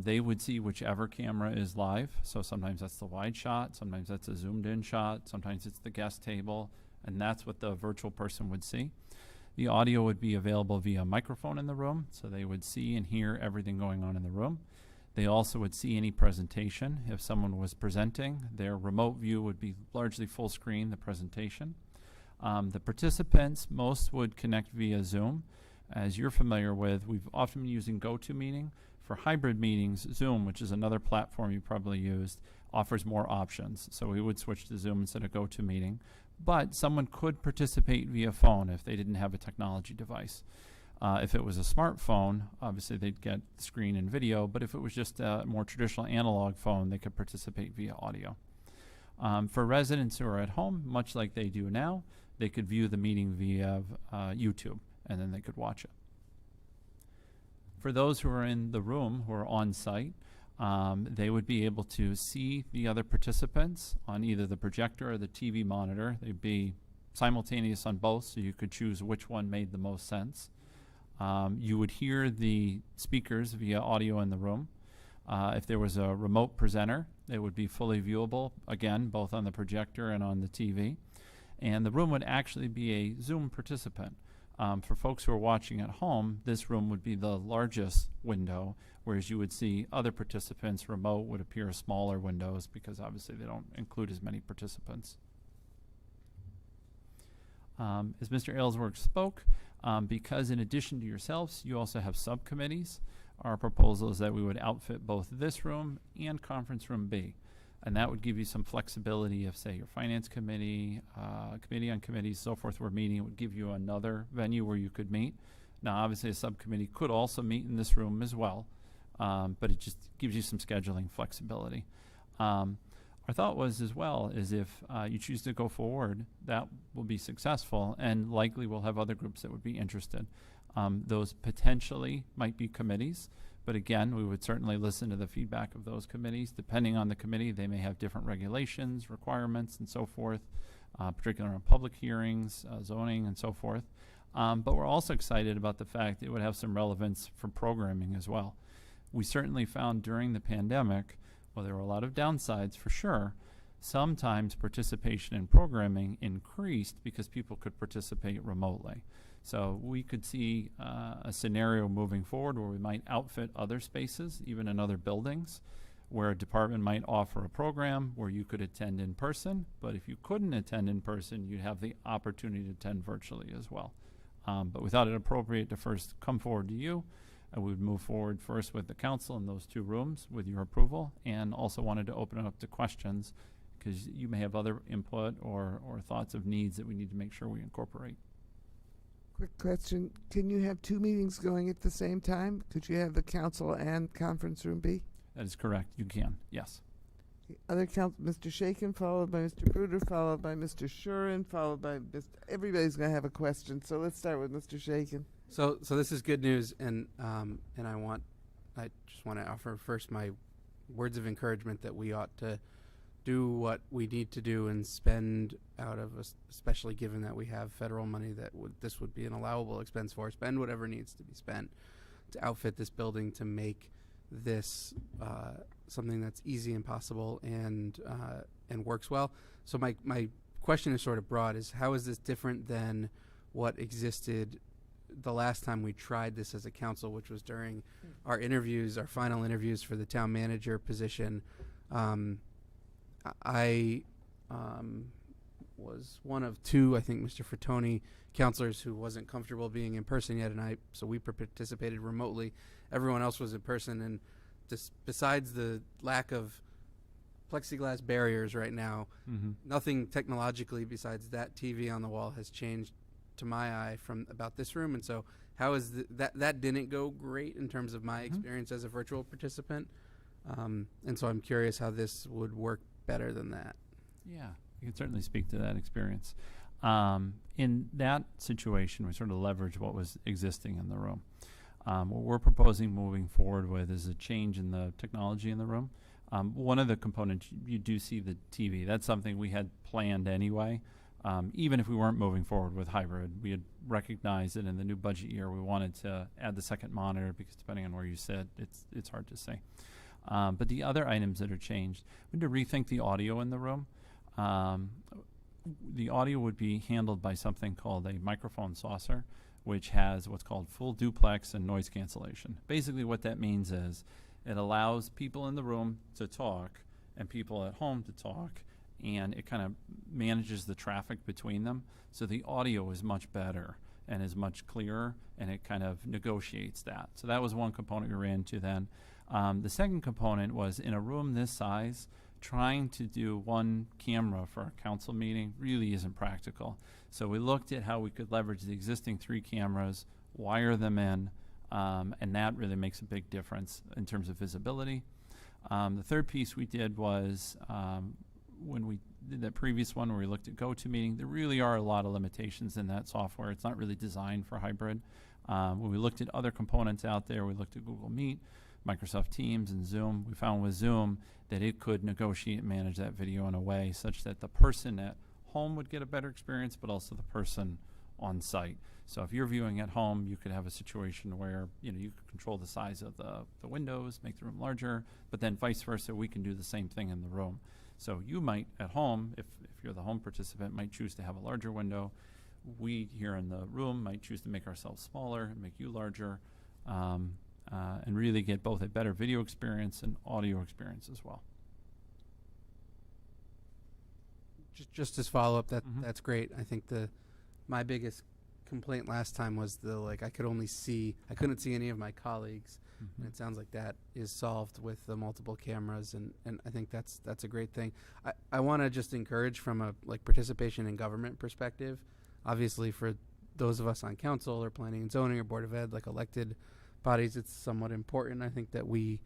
[SPEAKER 14] they would see whichever camera is live. So sometimes that's the wide shot, sometimes that's a zoomed in shot, sometimes it's the guest table, and that's what the virtual person would see. The audio would be available via microphone in the room, so they would see and hear everything going on in the room. They also would see any presentation. If someone was presenting, their remote view would be largely full screen, the presentation. The participants, most would connect via Zoom. As you're familiar with, we've often been using GoToMeeting. For hybrid meetings, Zoom, which is another platform you probably used, offers more options. So we would switch to Zoom instead of GoToMeeting. But someone could participate via phone if they didn't have a technology device. If it was a smartphone, obviously they'd get screen and video, but if it was just a more traditional analog phone, they could participate via audio. For residents who are at home, much like they do now, they could view the meeting via YouTube, and then they could watch it. For those who are in the room, who are on site, they would be able to see the other participants on either the projector or the TV monitor. They'd be simultaneous on both, so you could choose which one made the most sense. You would hear the speakers via audio in the room. If there was a remote presenter, it would be fully viewable, again, both on the projector and on the TV. And the room would actually be a Zoom participant. For folks who are watching at home, this room would be the largest window, whereas you would see other participants remote would appear as smaller windows because obviously they don't include as many participants. As Mr. Aylesworth spoke, because in addition to yourselves, you also have subcommittees, our proposal is that we would outfit both this room and conference room B. And that would give you some flexibility if, say, your finance committee, committee on committees, so forth, were meeting. It would give you another venue where you could meet. Now, obviously, a subcommittee could also meet in this room as well, but it just gives you some scheduling flexibility. Our thought was as well is if you choose to go forward, that will be successful, and likely we'll have other groups that would be interested. Those potentially might be committees. But again, we would certainly listen to the feedback of those committees. Depending on the committee, they may have different regulations, requirements, and so forth, particularly on public hearings, zoning, and so forth. But we're also excited about the fact that it would have some relevance for programming as well. We certainly found during the pandemic, well, there were a lot of downsides for sure. Sometimes participation in programming increased because people could participate remotely. So we could see a scenario moving forward where we might outfit other spaces, even in other buildings, where a department might offer a program where you could attend in person, but if you couldn't attend in person, you'd have the opportunity to attend virtually as well. But we thought it appropriate to first come forward to you, and we would move forward first with the council in those 2 rooms with your approval, and also wanted to open it up to questions because you may have other input or thoughts of needs that we need to make sure we incorporate.
[SPEAKER 1] Quick question. Can you have 2 meetings going at the same time? Could you have the council and conference room B?
[SPEAKER 14] That is correct. You can, yes.
[SPEAKER 1] Other council, Mr. Shaken, followed by Mr. Bruder, followed by Mr. Shurin, folled by Mr. Everybody's going to have a question, so let's start with Mr. Shaken.
[SPEAKER 8] So this is good news, and I just want to offer first my words of encouragement that we ought to do what we need to do and spend out of us, especially given that we have federal money that this would be an allowable expense for. Spend whatever needs to be spent to outfit this building to make this something that's easy and possible and works well. So my question is sort of broad: is how is this different than what existed the last time we tried this as a council, which was during our interviews, our final interviews for the town manager position. I was one of 2, I think, Mr. Frattoni counselors who wasn't comfortable being in person yet, so we participated remotely. Everyone else was in person, and besides the lack of plexiglass barriers right now, nothing technologically besides that TV on the wall has changed to my eye from about this room. And so how is that didn't go great in terms of my experience as a virtual participant. And so I'm curious how this would work better than that.
[SPEAKER 14] Yeah, you can certainly speak to that experience. In that situation, we sort of leverage what was existing in the room. What we're proposing moving forward with is a change in the technology in the room. One of the components, you do see the TV. That's something we had planned anyway. Even if we weren't moving forward with hybrid, we had recognized that in the new budget year we wanted to add the second monitor because depending on where you sit, it's hard to say. But the other items that are changed, we need to rethink the audio in the room. The audio would be handled by something called a microphone saucer, which has what's called full duplex and noise cancellation. Basically what that means is It allows people in the room to talk and people at home to talk, and it kind of manages the traffic between them. So the audio is much better and is much clearer, and it kind of negotiates that. So that was one component we ran into then. The second component was in a room this size, trying to do one camera for a council meeting really isn't practical. So we looked at how we could leverage the existing 3 cameras, wire them in, and that really makes a big difference in terms of visibility. The third piece we did was when we did that previous one where we looked at GoToMeeting, there really are a lot of limitations in that software. It's not really designed for hybrid. When we looked at other components out there, we looked at Google Meet, Microsoft Teams, and Zoom. We found with Zoom that it could negotiate and manage that video in a way such that the person at home would get a better experience, but also the person on site. So if you're viewing at home, you could have a situation where you could control the size of the windows, make the room larger, but then vice versa, we can do the same thing in the room. So you might at home, if you're the home participant, might choose to have a larger window. We here in the room might choose to make ourselves smaller and make you larger, and really get both a better video experience and audio experience as well.
[SPEAKER 8] Just as follow up, that's great. I think my biggest complaint last time was I couldn't see any of my colleagues, and it sounds like that is solved with the multiple cameras, and I think that's a great thing. I want to just encourage from a participation in government perspective. Obviously, for those of us on council or planning and zoning or board of ed, elected bodies, it's somewhat important. I think that we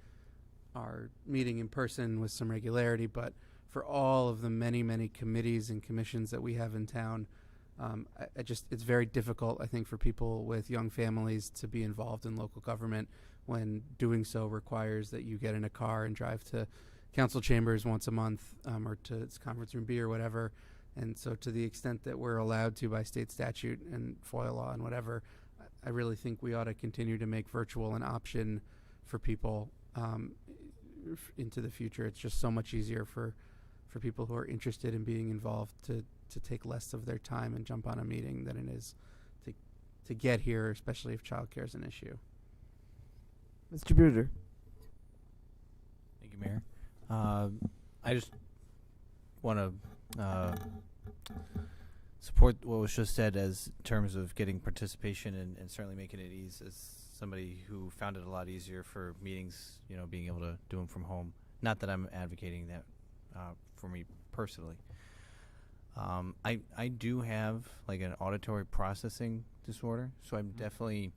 [SPEAKER 8] are meeting in person with some regularity, but for all of the many committees and commissions that we have in town, it's very difficult, I think, for people with young families to be involved in local government when doing so requires that you get in a car and drive to council chambers once a month, or to conference room B or whatever. And so to the extent that we're allowed to by state statute and FOIL law and whatever, I really think we ought to continue to make virtual an option for people into the future. It's just so much easier for people who are interested in being involved to take less of their time and jump on a meeting than it is to get here, especially if childcare is an issue.
[SPEAKER 1] Mr. Bruder.
[SPEAKER 9] Thank you, Mayor. I just want to support what was just said as in terms of getting participation and certainly making it easy. As somebody who found it a lot easier for meetings, being able to do them from home. Not that I'm advocating that for me personally. I do have an auditory processing disorder, so I'm definitely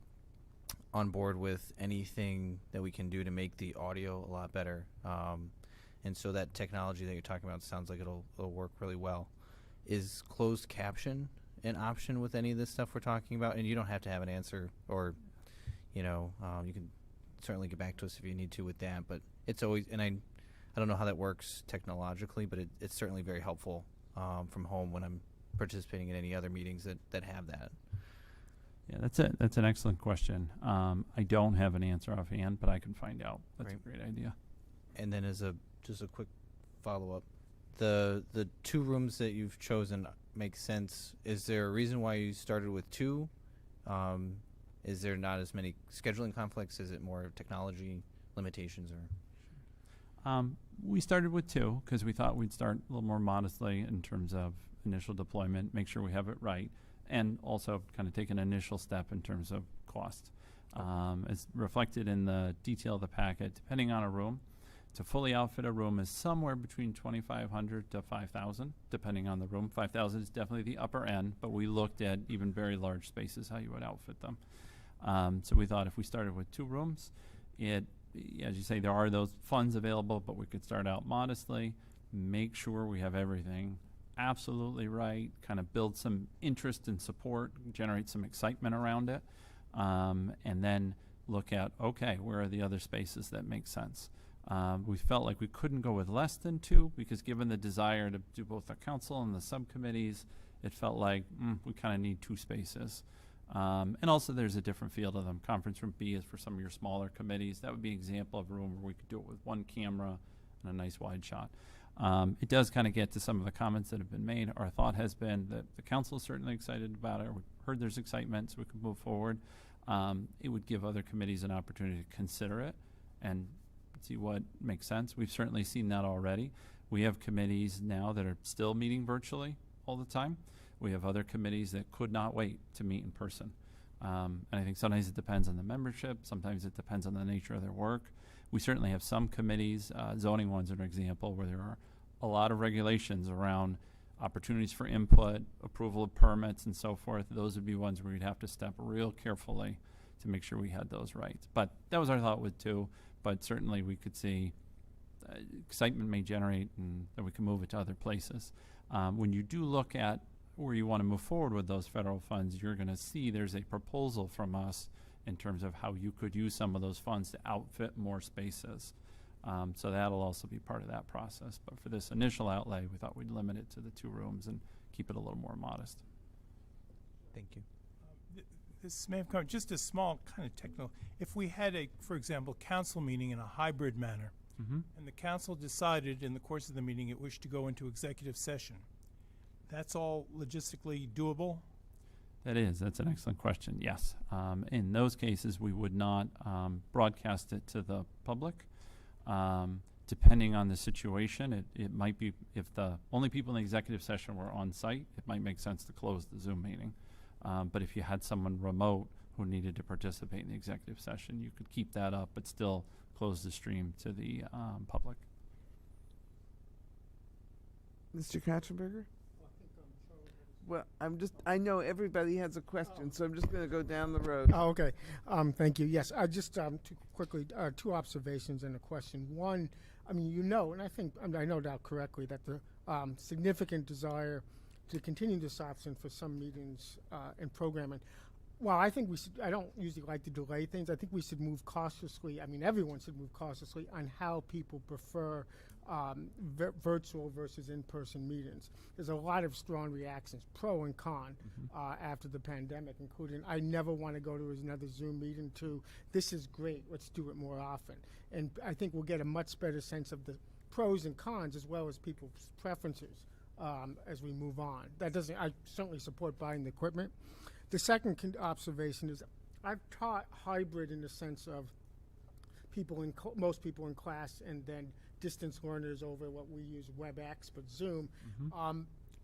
[SPEAKER 9] on board with anything that we can do to make the audio a lot better. And so that technology that you're talking about sounds like it'll work really well. Is closed caption an option with any of this stuff we're talking about? And you don't have to have an answer, or you can certainly get back to us if you need to with that. But it's always, and I don't know how that works technologically, but it's certainly very helpful from home when I'm participating in any other meetings that have that.
[SPEAKER 14] Yeah, that's an excellent question. I don't have an answer offhand, but I can find out. That's a great idea.
[SPEAKER 9] And then just a quick follow-up, the 2 rooms that you've chosen make sense. Is there a reason why you started with 2? Is there not as many scheduling conflicts? Is it more technology limitations, or?
[SPEAKER 14] We started with 2 because we thought we'd start a little more modestly in terms of initial deployment, make sure we have it right, and also kind of take an initial step in terms of cost. As reflected in the detail of the packet, depending on a room, to fully outfit a room is somewhere between $2,500 to $5,000, depending on the room. $5,000 is definitely the upper end, but we looked at even very large spaces, how you would outfit them. So we thought if we started with 2 rooms, as you say, there are those funds available, but we could start out modestly, make sure we have everything absolutely right, kind of build some interest and support, generate some excitement around it, and then look at, okay, where are the other spaces that make sense? We felt like we couldn't go with less than 2 because given the desire to do both the council and the subcommittees, it felt like we kind of need 2 spaces. And also there's a different feel to them. Conference room B is for some of your smaller committees. That would be an example of a room where we could do it with 1 camera and a nice wide shot. It does kind of get to some of the comments that have been made. Our thought has been that the council is certainly excited about it. We've heard there's excitement, so we can move forward. It would give other committees an opportunity to consider it and see what makes sense. We've certainly seen that already. We have committees now that are still meeting virtually all the time. We have other committees that could not wait to meet in person. And I think sometimes it depends on the membership, sometimes it depends on the nature of their work. We certainly have some committees, zoning ones are an example, where there are a lot of regulations around opportunities for input, approval of permits, and so forth. Those would be ones where we'd have to step real carefully to make sure we had those rights. But that was our thought with two, but certainly we could see excitement may generate and that we can move it to other places. When you do look at where you want to move forward with those federal funds, you're going to see there's a proposal from us in terms of how you could use some of those funds to outfit more spaces. So that'll also be part of that process. But for this initial outlay, we thought we'd limit it to the 2 rooms and keep it a little more modest.
[SPEAKER 9] Thank you.
[SPEAKER 4] This may have come just a small kind of technical. If we had a, for example, council meeting in a hybrid manner, and the council decided in the course of the meeting it wished to go into executive session, that's all logistically doable?
[SPEAKER 14] That's an excellent question, yes. In those cases, we would not broadcast it to the public. Depending on the situation, it might be, if the only people in the executive session were on site, it might make sense to close the Zoom meeting. But if you had someone remote who needed to participate in the executive session, you could keep that up, but still close the stream to the public.
[SPEAKER 1] Mr. Katzenberger? Well, I know everybody has a question, so I'm just going to go down the road.
[SPEAKER 13] Oh, okay. Thank you. Yes, I just two observations and a question. One, I mean, you know, and I think I know that correctly, that the significant desire to continue this option for some meetings and programming. Well, I think we should, I don't usually like to delay things. I think we should move cautiously. I mean, everyone should move cautiously on how people prefer virtual versus in-person meetings. There's a lot of strong reactions, pro and con, after the pandemic, including I never want to go to another Zoom meeting, to this is great, let's do it more often. And I think we'll get a much better sense of the pros and cons as well as people's preferences as we move on. That doesn't, I certainly support buying the equipment. The second observation is I've taught hybrid in the sense of most people in class and then distance learners over what we use WebEx, but Zoom.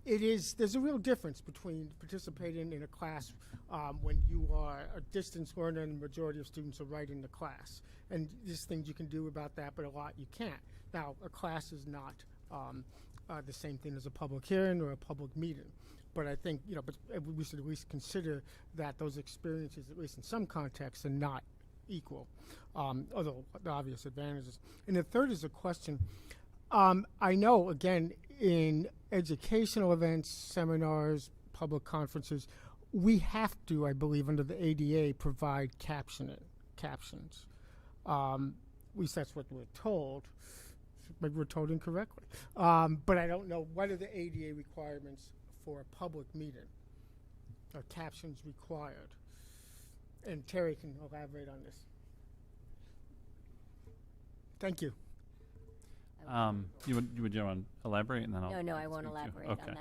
[SPEAKER 13] There's a real difference between participating in a class when you are a distance learner and the majority of students are right in the class. And there's things you can do about that, but a lot you can't. Now, a class is not the same thing as a public hearing or a public meeting. But I think, but we should at least consider that those experiences, at least in some contexts, are not equal, although the obvious advantages. And the third is a question. I know, again, in educational events, seminars, public conferences, we have to, I believe, under the ADA, provide captions. At least that's what we're told. Maybe we're told incorrectly. But I don't know, what are the ADA requirements for a public meeting? Are captions required? And Terry can elaborate on this. Thank you.
[SPEAKER 14] You want to elaborate, and then I'll.
[SPEAKER 2] No, I won't elaborate on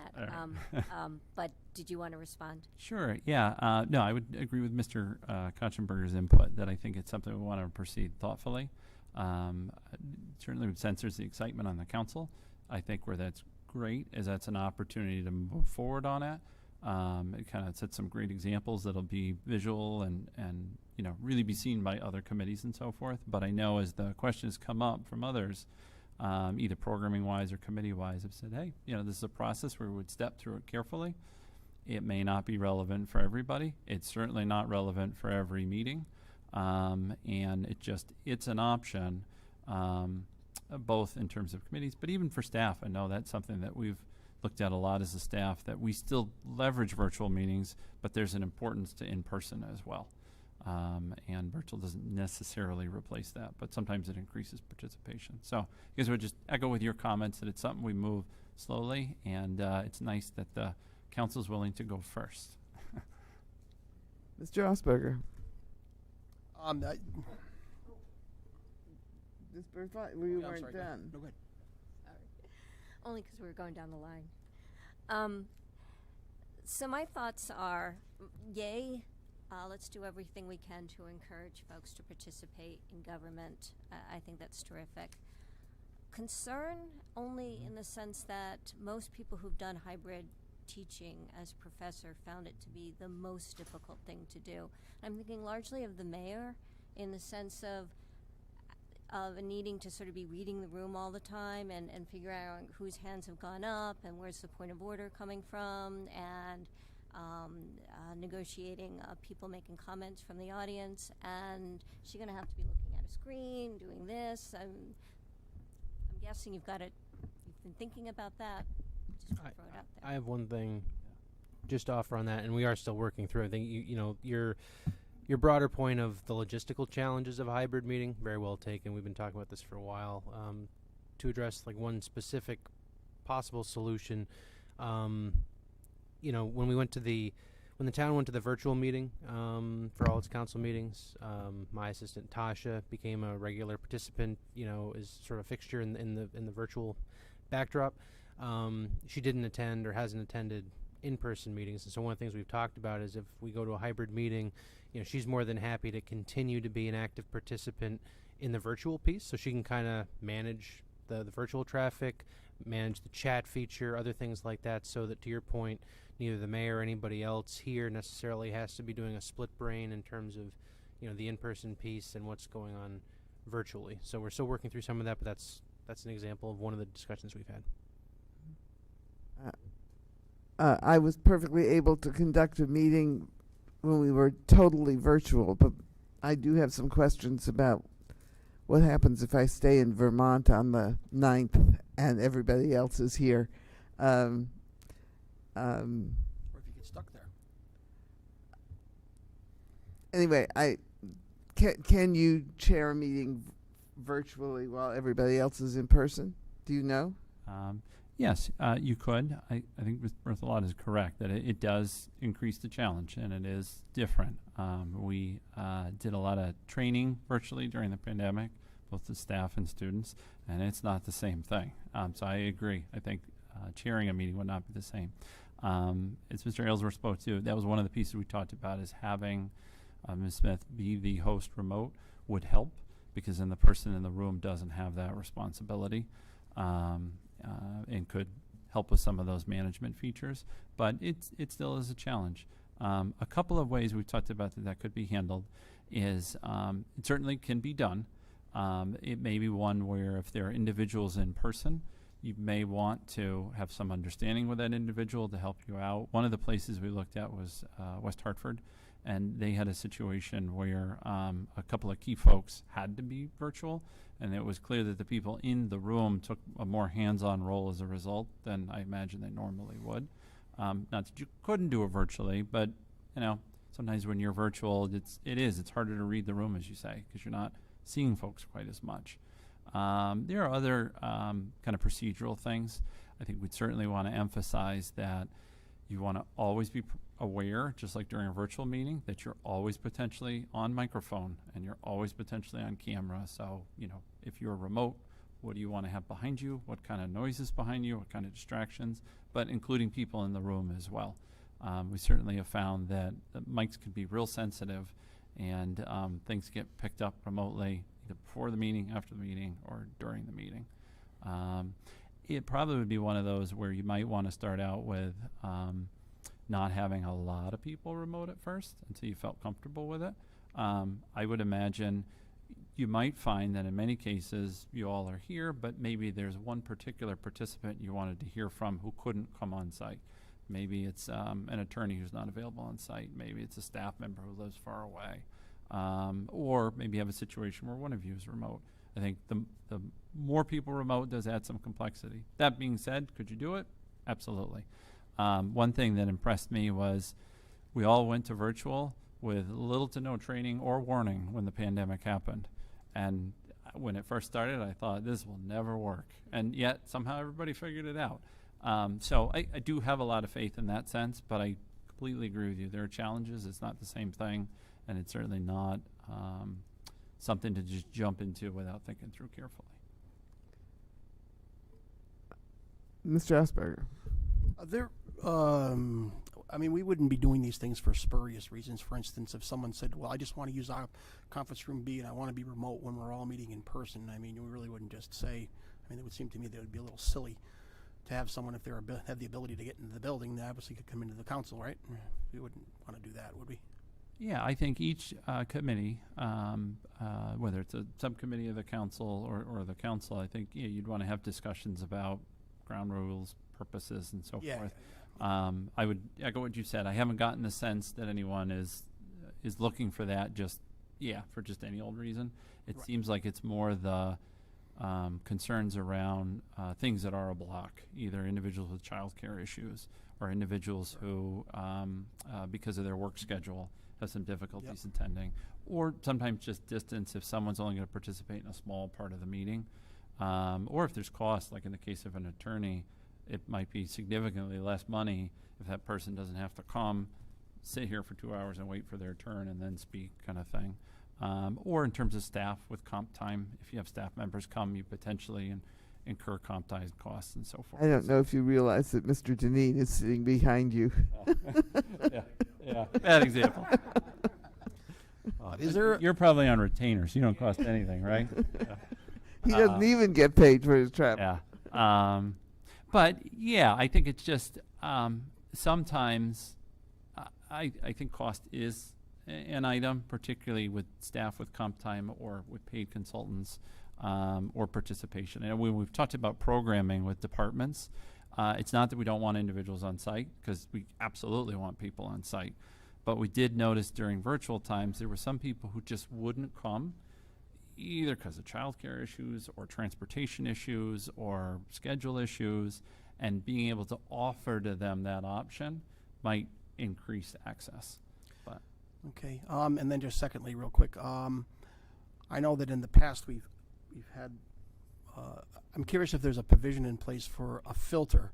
[SPEAKER 2] that. But did you want to respond?
[SPEAKER 14] Sure. Yeah. No, I would agree with Mr. Katzenberger's input that I think it's something we want to proceed thoughtfully. Certainly would censors the excitement on the council. I think where that's great is that's an opportunity to move forward on it. It kind of sets some great examples that'll be visual and really be seen by other committees and so forth. But I know as the questions come up from others, either programming wise or committee wise, have said, hey, this is a process where we would step through it carefully. It may not be relevant for everybody. It's certainly not relevant for every meeting. And it's an option, both in terms of committees, but even for staff. I know that's something that we've looked at a lot as a staff, that we still leverage virtual meetings, but there's an importance to in-person as well. And virtual doesn't necessarily replace that, but sometimes it increases participation. So I guess I would just echo with your comments that it's something we move slowly, and it's nice that the council's willing to go first.
[SPEAKER 1] Mr. Osberger. We weren't done.
[SPEAKER 11] No, go ahead.
[SPEAKER 2] Sorry. Only because we were going down the line. So my thoughts are, yay, let's do everything we can to encourage folks to participate in government. I think that's terrific. Concern only in the sense that most people who've done hybrid teaching as professor found it to be the most difficult thing to do. I'm thinking largely of the mayor in the sense of needing to sort of be reading the room all the time and figure out whose hands have gone up and where's the point of order coming from, and negotiating people making comments from the audience, and she's going to have to be looking at a screen, doing this. I'm guessing you've been thinking about that. Just want to throw it out there.
[SPEAKER 6] I have one thing just to offer on that, and we are still working through. I think your broader point of the logistical challenges of a hybrid meeting, very well taken. We've been talking about this for a while. To address like one specific possible solution, when the town went to the virtual meeting for all its council meetings, my assistant Tasha became a regular participant. Is sort of a fixture in the virtual backdrop. She didn't attend or hasn't attended in-person meetings, and so one of the things we've talked about is if we go to a hybrid meeting, she's more than happy to continue to be an active participant in the virtual piece, so she can kind of manage the virtual traffic, manage the chat feature, other things like that, so that, to your point, neither the mayor or anybody else here necessarily has to be doing a split brain in terms of the in-person piece and what's going on virtually. So we're still working through some of that, but that's an example of one of the discussions we've had.
[SPEAKER 1] I was perfectly able to conduct a meeting when we were totally virtual, but I do have some questions about what happens if I stay in Vermont on the 9th and everybody else is here.
[SPEAKER 11] Or if you get stuck there.
[SPEAKER 1] Anyway, can you chair a meeting virtually while everybody else is in person? Do you know?
[SPEAKER 14] Yes, you could. I think Ms. Berthelot is correct that it does increase the challenge, and it is different. We did a lot of training virtually during the pandemic, both the staff and students, and it's not the same thing. So I agree. I think chairing a meeting would not be the same. As Mr. Aylesworth spoke to, that was one of the pieces we talked about, is having Ms. Smith be the host remote would help, because then the person in the room doesn't have that responsibility. And could help with some of those management features, but it still is a challenge. A couple of ways we've talked about that could be handled is it certainly can be done. It may be one where if there are individuals in person, you may want to have some understanding with that individual to help you out. One of the places we looked at was West Hartford, and they had a situation where a couple of key folks had to be virtual, and it was clear that the people in the room took a more hands-on role as a result than I imagine they normally would. Not that you couldn't do it virtually, but sometimes when you're virtual, it's harder to read the room, as you say, because you're not seeing folks quite as much. There are other kind of procedural things. I think we'd certainly want to emphasize that you want to always be aware, just like during a virtual meeting, that you're always potentially on microphone and you're always potentially on camera. So, if you're remote, what do you want to have behind you? What kind of noises behind you? What kind of distractions? But including people in the room as well. We certainly have found that the mics can be real sensitive, and things get picked up remotely either before the meeting, after the meeting, or during the meeting. It probably would be one of those where you might want to start out with not having a lot of people remote at first until you felt comfortable with it. I would imagine you might find that in many cases you all are here, but maybe there's one particular participant you wanted to hear from who couldn't come on site. Maybe it's an attorney who's not available on site. Maybe it's a staff member who lives far away. Or maybe you have a situation where one of you is remote. I think the more people remote does add some complexity. That being said, could you do it? Absolutely. One thing that impressed me was we all went to virtual with little to no training or warning when the pandemic happened. And when it first started, I thought this will never work. And yet somehow everybody figured it out. So I do have a lot of faith in that sense, but I completely agree with you. There are challenges. It's not the same thing, and it's certainly not something to just jump into without thinking through carefully.
[SPEAKER 1] Mr. Asperger.
[SPEAKER 11] There, I mean, we wouldn't be doing these things for spurious reasons. For instance, if someone said, well, I just want to use our conference room B and I want to be remote when we're all meeting in person, I mean, we really wouldn't just say, I mean, it would seem to me that it would be a little silly to have someone, if they have the ability to get into the building, they obviously could come into the council, right? We wouldn't want to do that, would we?
[SPEAKER 14] Yeah, I think each committee, whether it's a subcommittee of the council or the council, I think you'd want to have discussions about ground rules, purposes, and so
[SPEAKER 11] Yeah,
[SPEAKER 14] forth. I would echo what you said. I haven't gotten the sense that anyone is looking for that for just any old reason. It
[SPEAKER 11] Right.
[SPEAKER 14] seems like it's more the concerns around things that are a block, either individuals with childcare issues or individuals who, because of their work schedule, have some difficulties attending, or sometimes just distance if someone's only going to participate in a small part of the meeting, or if there's cost, like in the case of an attorney, it might be significantly less money if that person doesn't have to come, sit here for 2 hours and wait for their turn and then speak, kind of thing. Or in terms of staff with comp time, if you have staff members come, you potentially incur comp time costs and so forth.
[SPEAKER 1] I don't know if you realize that Mr. Deneen is sitting behind you.
[SPEAKER 14] Yeah, bad example.
[SPEAKER 11] Is there?
[SPEAKER 14] You're probably on retainer, so you don't cost anything, right?
[SPEAKER 1] He doesn't even get paid for his travel.
[SPEAKER 14] Yeah. But yeah, I think it's just sometimes I think cost is an item, particularly with staff with comp time or with paid consultants or participation. And when we've talked about programming with departments, it's not that we don't want individuals on site, because we absolutely want people on site. But we did notice during virtual times there were some people who just wouldn't come, either because of childcare issues or transportation issues or schedule issues, and being able to offer to them that option might increase access. But
[SPEAKER 11] Okay, and then just secondly, real quick, I know that in the past we've had, I'm curious if there's a provision in place for a filter.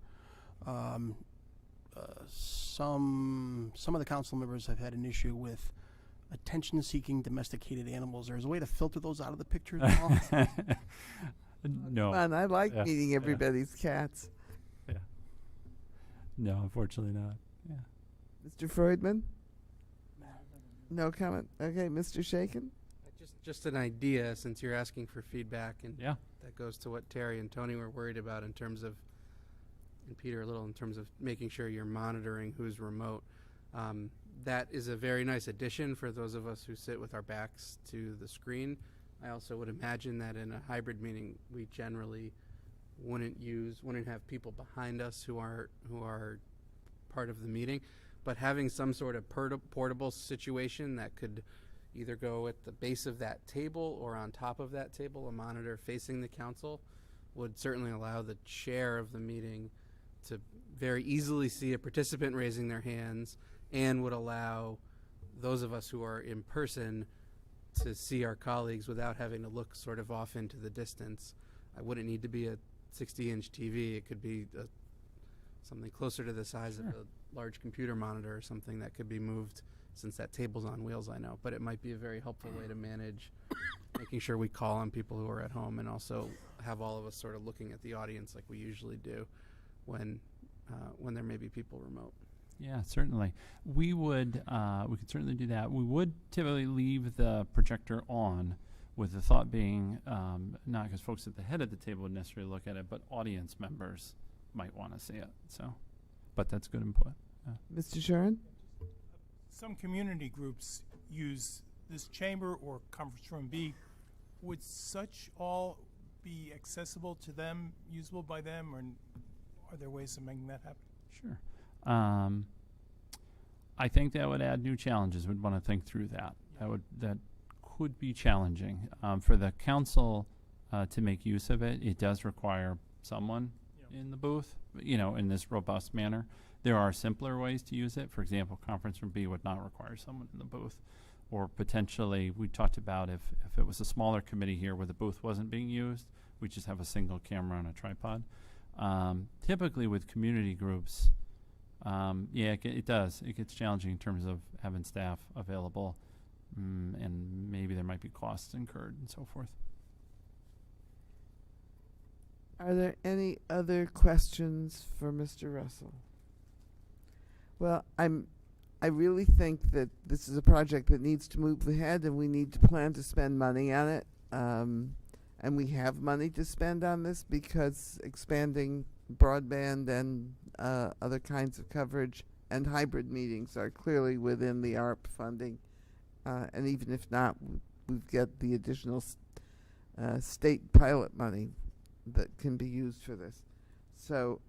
[SPEAKER 11] Some of the council members have had an issue with attention-seeking domesticated animals. There's a way to filter those out of the picture at all?
[SPEAKER 14] no.
[SPEAKER 1] Fun. I like
[SPEAKER 14] Yeah.
[SPEAKER 1] meeting everybody's cats.
[SPEAKER 14] Yeah. No, unfortunately not. Yeah.
[SPEAKER 1] Mr. Freudman? No comment. Okay, Mr. Shaken?
[SPEAKER 8] Just an idea, since you're asking for feedback, and
[SPEAKER 14] Yeah.
[SPEAKER 8] that goes to what Terry and Tony were worried about in terms of, and Peter a little, in terms of making sure you're monitoring who's remote. That is a very nice addition for those of us who sit with our backs to the screen. I also would imagine that in a hybrid meeting, we generally wouldn't have people behind us who are part of the meeting, but having some sort of portable situation that could either go at the base of that table or on top of that table, a monitor facing the council, would certainly allow the chair of the meeting to very easily see a participant raising their hands, and would allow those of us who are in person to see our colleagues without having to look sort of off into the distance. I wouldn't need to be a 60-inch TV. It could be something closer to the size of a large computer monitor or something that could be moved, since that table's on wheels, I know. But it might be a very helpful way to manage making sure we call on people who are at home, and also have all of us sort of looking at the audience like we usually do when there may be people remote.
[SPEAKER 14] Yeah, certainly. We could certainly do that. We would typically leave the projector on, with the thought being, not because folks at the head of the table would necessarily look at it, but audience members might want to see it. So, but that's good input. Yeah.
[SPEAKER 1] Mr. Sharon?
[SPEAKER 4] Some community groups use this chamber or conference room B. Would such all be accessible to them, usable by them, or are there ways of making that happen?
[SPEAKER 14] Sure. I think that would add new challenges. We'd want to think through that. That could be challenging for the council to make use of it. It does require someone in the booth, in this robust manner. There are simpler ways to use it. For example, conference room B would not require someone in the booth. Or potentially, we talked about if it was a smaller committee here where the booth wasn't being used, we just have a single camera on a tripod. Typically with community groups, it does. It gets challenging in terms of having staff available, and maybe there might be costs incurred and so forth.
[SPEAKER 1] Are there any other questions for Mr. Russell? Well, I really think that this is a project that needs to move ahead, and we need to plan to spend money on it. And we have money to spend on this because expanding broadband and other kinds of coverage and hybrid meetings are clearly within the ARP funding. And even if not, we get the additional state pilot money that can be used for this. So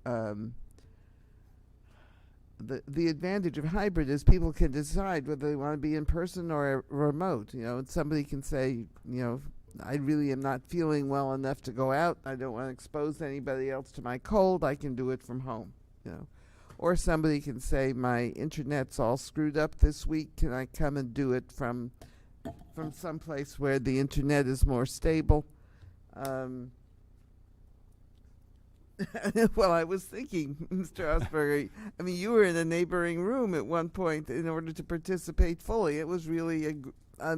[SPEAKER 1] the advantage of hybrid is people can decide whether they want to be in person or remote. You know, and somebody can say, you know, I really am not feeling well enough to go out. I don't want to expose anybody else to my cold. I can do it from home, you know. Or somebody can say, my internet's all screwed up this week. Can I come and do it from someplace where the internet is more stable? Well, I was thinking, Mr. Osberger, I mean, you were in a neighboring room at one point in order to participate fully. It was really a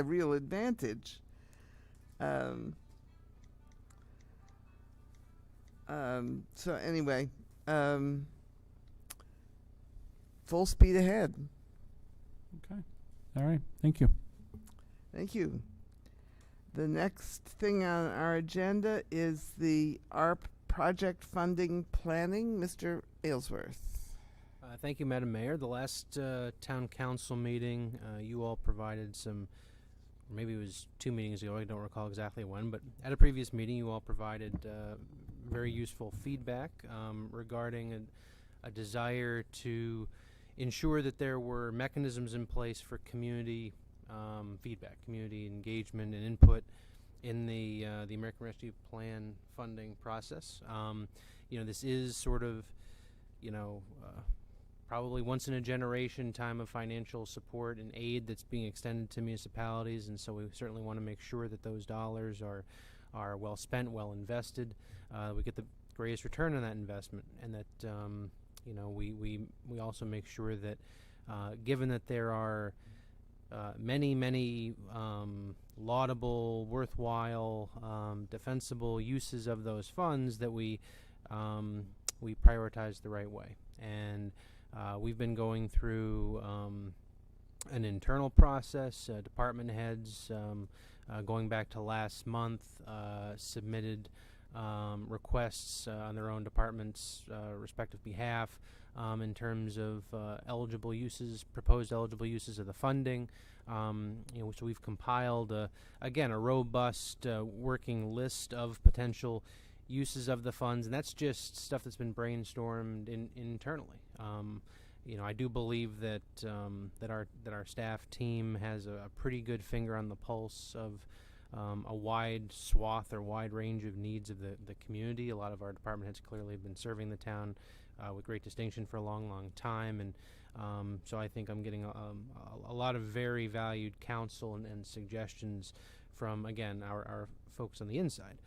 [SPEAKER 1] real advantage. So anyway, full speed ahead.
[SPEAKER 14] Okay. All right. Thank you.
[SPEAKER 1] Thank you. The next thing on our agenda is the ARP project funding planning. Mr. Aylesworth.
[SPEAKER 6] Thank you, Madam Mayor. The last town council meeting, you all provided some, or maybe it was 2 meetings ago, I don't recall exactly when, but at a previous meeting you all provided very useful feedback regarding a desire to ensure that there were mechanisms in place for community feedback, community engagement and input in the American Rescue Plan funding process. You know, this is sort of, you know, probably once in a generation time of financial support and aid that's being extended to municipalities, and so we certainly want to make sure that those dollars are well spent, well invested. We get the greatest return on that investment, and that you know, we also make sure that given that there are many laudable, worthwhile, defensible uses of those funds, that we prioritize the right way. And we've been going through an internal process. Department heads, going back to last month, submitted requests on their own department's respective behalf in terms of eligible uses, proposed eligible uses of the funding. You know, so we've compiled again a robust working list of potential uses of the funds, and that's just stuff that's been brainstormed internally. You know, I do believe that that our staff team has a pretty good finger on the pulse of a wide swath or wide range of needs of the community. A lot of our department heads clearly have been serving the town with great distinction for a long time, and so I think I'm getting a lot of very valued counsel and suggestions from, again, our folks on the inside.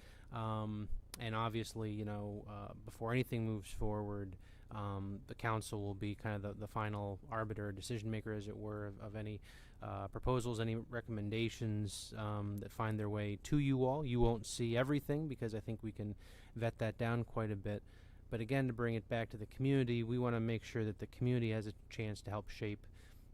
[SPEAKER 6] And obviously, you know, before anything moves forward, the council will be kind of the final arbiter, decision maker, as it were, of any proposals, any recommendations that find their way to you all. You won't see everything because I think we can vet that down quite a bit. But again, to bring it back to the community, we want to make sure that the community has a chance to help shape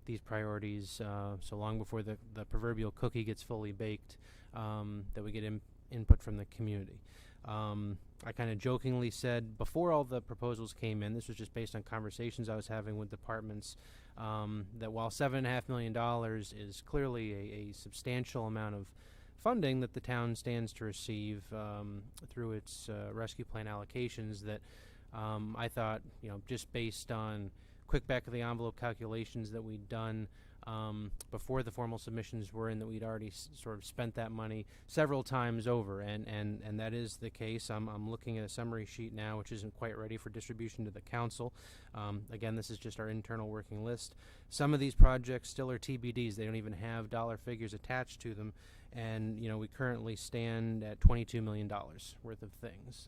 [SPEAKER 6] these priorities so long before the proverbial cookie gets fully baked, that we get input from the community. I kind of jokingly said before all the proposals came in, this was just based on conversations I was having with departments, that while $7.5 million is clearly a substantial amount of funding that the town stands to receive through its rescue plan allocations, that I thought, you know, just based on quick back of the envelope calculations that we'd done before the formal submissions were in, that we'd already sort of spent that money several times over, and that is the case. I'm looking at a summary sheet now, which isn't quite ready for distribution to the council. Again, this is just our internal working list. Some of these projects still are TBDs. They don't even have dollar figures attached to them, and you know, we currently stand at $22 million worth of things.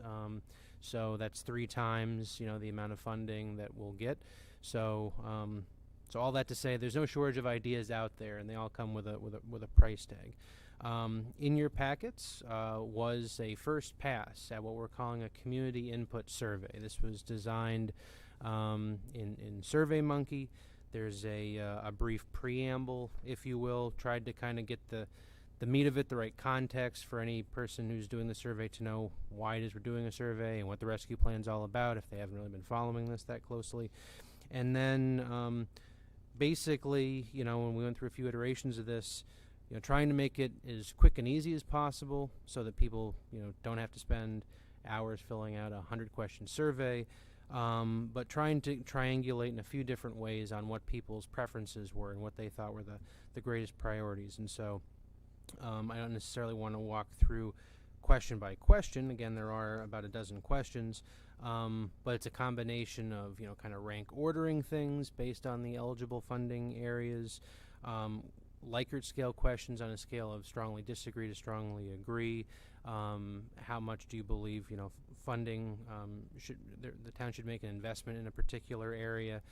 [SPEAKER 6] So that's 3 times, you know, the amount of funding that we'll get. So so all that to say, there's no shortage of ideas out there, and they all come with a price tag. In your packets was a first pass at what we're calling a community input survey. This was designed in SurveyMonkey. There's a brief preamble, if you will, tried to kind of get the meat of it, the right context for any person who's doing the survey to know why it is we're doing a survey and what the rescue plan's all about if they haven't really been following this that closely. And then basically, when we went through a few iterations of this, trying to make it as quick and easy as possible so that people, don't have to spend hours filling out a 100-question survey, but trying to triangulate in a few different ways on what people's preferences were and what they thought were the greatest priorities. And so I don't necessarily want to walk through question by question. Again, there are about a dozen questions, but it's a combination of, kind of rank ordering things based on the eligible funding areas, Likert scale questions on a scale of strongly disagree to strongly agree. How much do you believe, funding the town should make an investment in a particular area?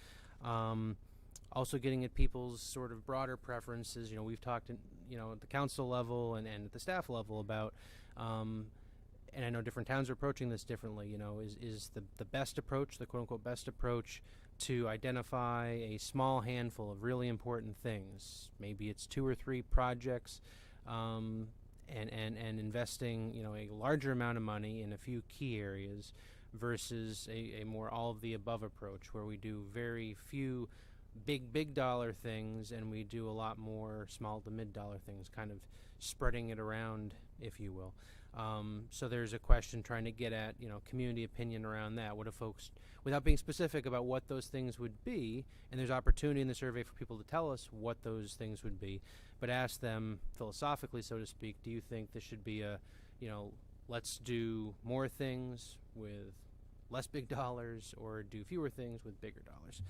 [SPEAKER 6] Also getting at people's sort of broader preferences. We've talked at the council level and at the staff level about, and I know different towns are approaching this differently, is the best approach, the quote-unquote best approach, to identify a small handful of really important things. Maybe it's 2 or 3 projects, and investing, a larger amount of money in a few key areas versus a more all-of-the-above approach where we do very few big dollar things and we do a lot more small to mid-dollar things, kind of spreading it around, if you will. So there's a question trying to get at, community opinion around that. What do folks, without being specific about what those things would be, and there's opportunity in the survey for people to tell us what those things would be, but ask them philosophically, so to speak, do you think this should be a, let's do more things with less big dollars, or do fewer things with bigger dollars?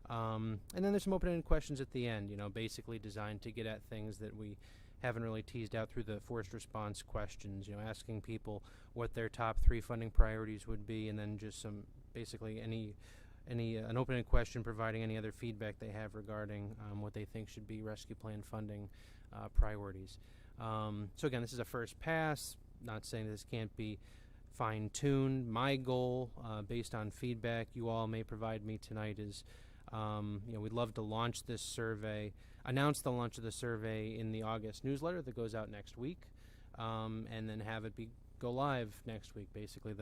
[SPEAKER 6] And then there's some open-ended questions at the end, basically designed to get at things that we haven't really teased out through the forced response questions, asking people what their top 3 funding priorities would be, and then just some, basically an open-ended question providing any other feedback they have regarding what they think should be rescue plan funding priorities. So again, this is a first pass, not saying this can't be fine-tuned. My goal, based on feedback you all may provide me tonight, is we'd love to launch this survey, announce the launch of the survey in the August newsletter that goes out next week, and then have it go live next week, basically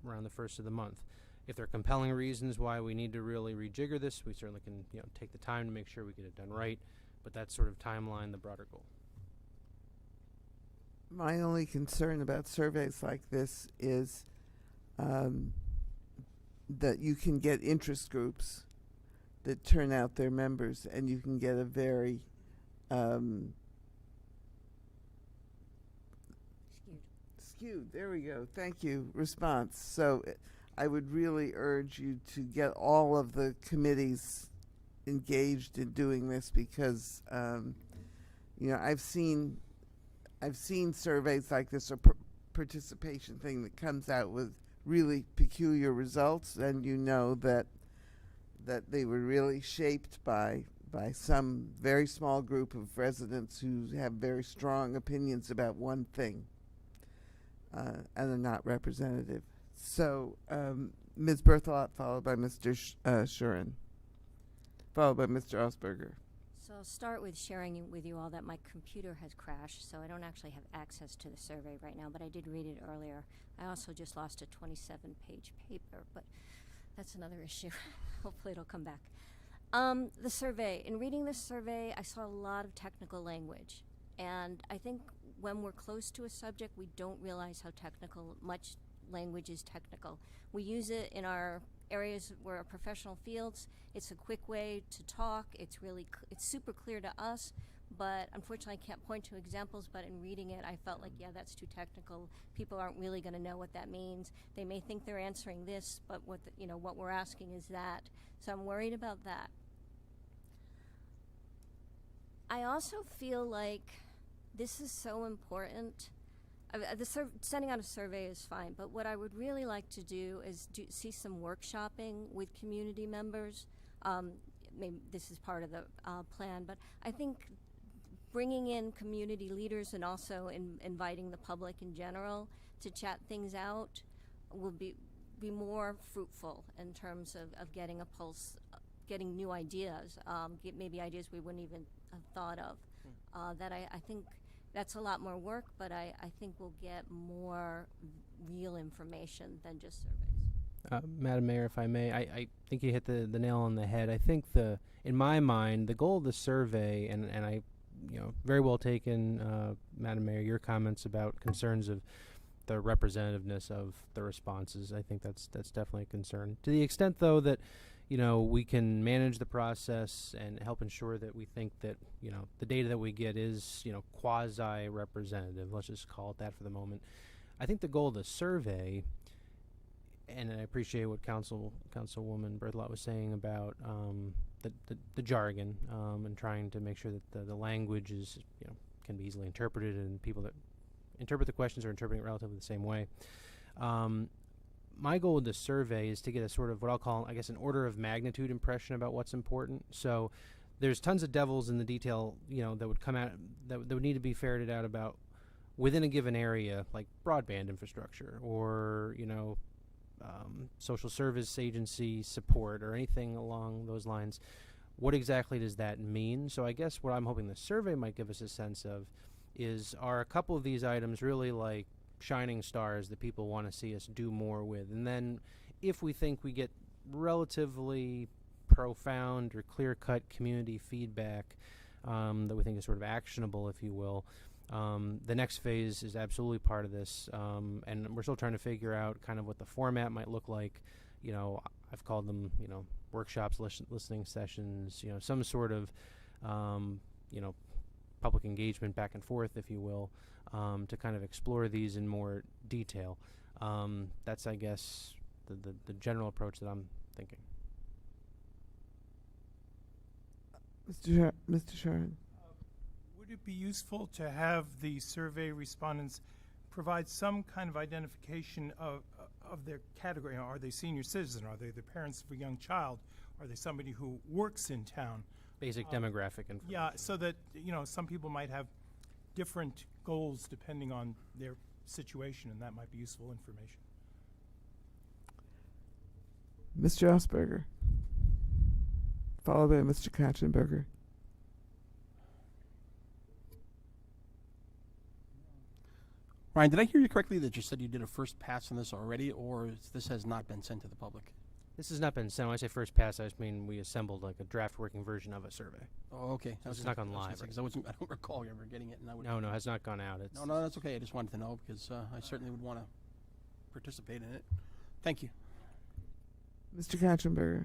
[SPEAKER 6] around the first of the month. If there are compelling reasons why we need to really rejigger this, we certainly can take the time to make sure we get it done right, but that's sort of timeline, the broader goal.
[SPEAKER 1] My only concern about surveys like this is that you can get interest groups that turn out their members, and you can get a very skewed, there we go, thank you, response. So I would really urge you to get all of the committees engaged in doing this, because I've seen surveys like this, or participation thing that comes out with really peculiar results, and that they were really shaped by some very small group of residents who have very strong opinions about one thing, and are not representative. So Ms. Berthelot, followed by Mr. Shuren, followed by Mr. Osberger.
[SPEAKER 2] So I'll start with sharing with you all that my computer has crashed, so I don't actually have access to the survey right now, but I did read it earlier. I also just lost a 27-page paper, but that's another issue. Hopefully it'll come back. The survey. In reading this survey, I saw a lot of technical language. And I think when we're close to a subject, we don't realize how much language is technical. We use it in our areas where our professional fields. It's a quick way to talk. It's super clear to us. But unfortunately, I can't point to examples, but in reading it, I felt like, yeah, that's too technical. People aren't really going to know what that means. They may think they're answering this, but what we're asking is that. So I'm worried about that. I also feel like this is so important. Sending out a survey is fine, but what I would really like to do is see some workshopping with community members. Maybe this is part of the plan, but I think bringing in community leaders and also inviting the public in general to chat things out be more fruitful in terms of getting a pulse, getting new ideas, get maybe ideas we wouldn't even have thought of. That I think that's a lot more work, but I think we'll get more real information than just surveys.
[SPEAKER 6] Madam Mayor, if I may, I think you hit the nail on the head. I think in my mind, the goal of the survey, and I, very well taken, Madam Mayor, your comments about concerns of the representativeness of the responses. I think that's definitely a concern. To the extent, though, that we can manage the process and help ensure that we think that the data that we get is quasi-representative. Let's just call it that for the moment. I think the goal of the survey, and I appreciate what Councilwoman Berthelot was saying about the jargon and trying to make sure that the language is can be easily interpreted, and people that interpret the questions are interpreting it relatively the same way. My goal with the survey is to get a sort of what I'll call, I guess, an order of magnitude impression about what's important. So there's tons of devils in the detail, that would come out, that would need to be ferreted out about within a given area, like broadband infrastructure or, social service agency support or anything along those lines. What exactly does that mean? So I guess what I'm hoping the survey might give us a sense of are a couple of these items really like shining stars that people want to see us do more with? And then if we think we get relatively profound or clear-cut community feedback that we think is sort of actionable, if you will, the next phase is absolutely part of this, and we're still trying to figure out kind of what the format might look like. I've called them, workshops, listening sessions, some sort of, public engagement back and forth, if you will, to kind of explore these in more detail. That's, I guess, the general approach that I'm thinking.
[SPEAKER 1] Mr. Sharon.
[SPEAKER 4] Would it be useful to have the survey respondents provide some kind of identification of their category? Are they senior citizen? Are they the parents of a young child? Are they somebody who works in town?
[SPEAKER 6] Basic demographic information.
[SPEAKER 4] Yeah, so that, some people might have different goals depending on their situation, and that might be useful information.
[SPEAKER 1] Mr. Osberger, followed by Mr. Katzenberger.
[SPEAKER 11] Ryan, did I hear you correctly that you said you did a first pass on this already, or this has not been sent to the public?
[SPEAKER 6] This has not been sent. When I say first pass, I just mean we assembled like a draft working version of a survey.
[SPEAKER 11] Oh, okay.
[SPEAKER 6] So it's not gone live.
[SPEAKER 11] Because I don't recall you ever getting it, and I would.
[SPEAKER 6] No, it has not gone out.
[SPEAKER 11] No, that's okay. I just wanted to know because I certainly would want to participate in it. Thank you,
[SPEAKER 1] Mr. Katzenberger.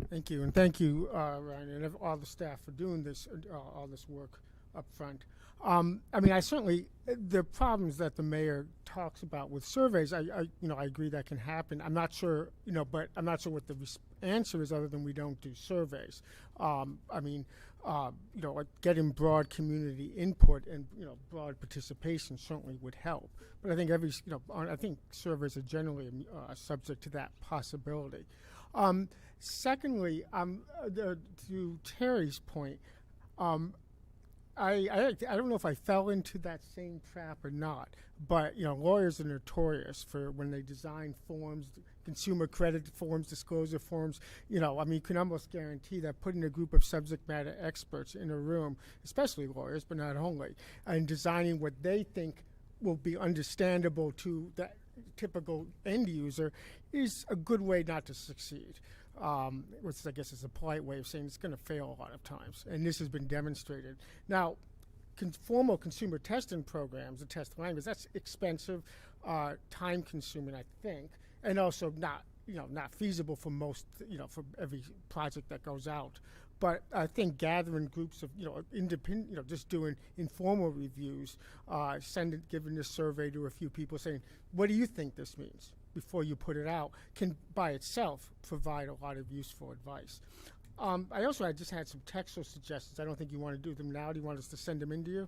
[SPEAKER 13] Thank you, and thank you, Ryan, and all the staff for doing this, all this work up front. I certainly, the problems that the mayor talks about with surveys, I agree that can happen. I'm not sure, but I'm not sure what the answer is other than we don't do surveys. Getting broad community input and, broad participation certainly would help. But I think I think surveys are generally subject to that possibility. Secondly, to Terry's point, I don't know if I fell into that same trap or not, but lawyers are notorious for when they design forms, consumer credit forms, disclosure forms. You can almost guarantee that putting a group of subject matter experts in a room, especially lawyers, but not only, and designing what they think will be understandable to the typical end user is a good way not to succeed. Which I guess is a polite way of saying it's going to fail a lot of times, and this has been demonstrated. Now, formal consumer testing programs, the test language, that's expensive, time-consuming, I think, and also not feasible for most, for every project that goes out. But I think gathering groups of, independent, just doing informal reviews, giving this survey to a few people saying, what do you think this means? Before you put it out, can by itself provide a lot of useful advice. I just had some textual suggestions. I don't think you want to do them now. Do you want us to send them in to you?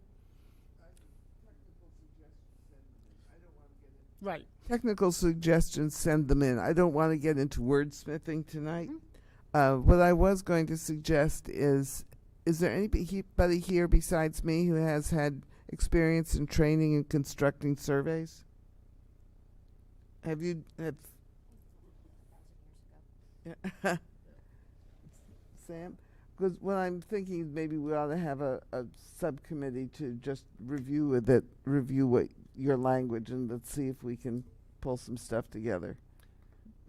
[SPEAKER 13] Right.
[SPEAKER 1] Technical suggestions, send them in. I don't want to get into wordsmithing tonight. What I was going to suggest is there anybody here besides me who has had experience in training and constructing surveys? Have you, have, yeah. Sam? Because what I'm thinking is maybe we ought to have a subcommittee to just review what your language, and let's see if we can pull some stuff together.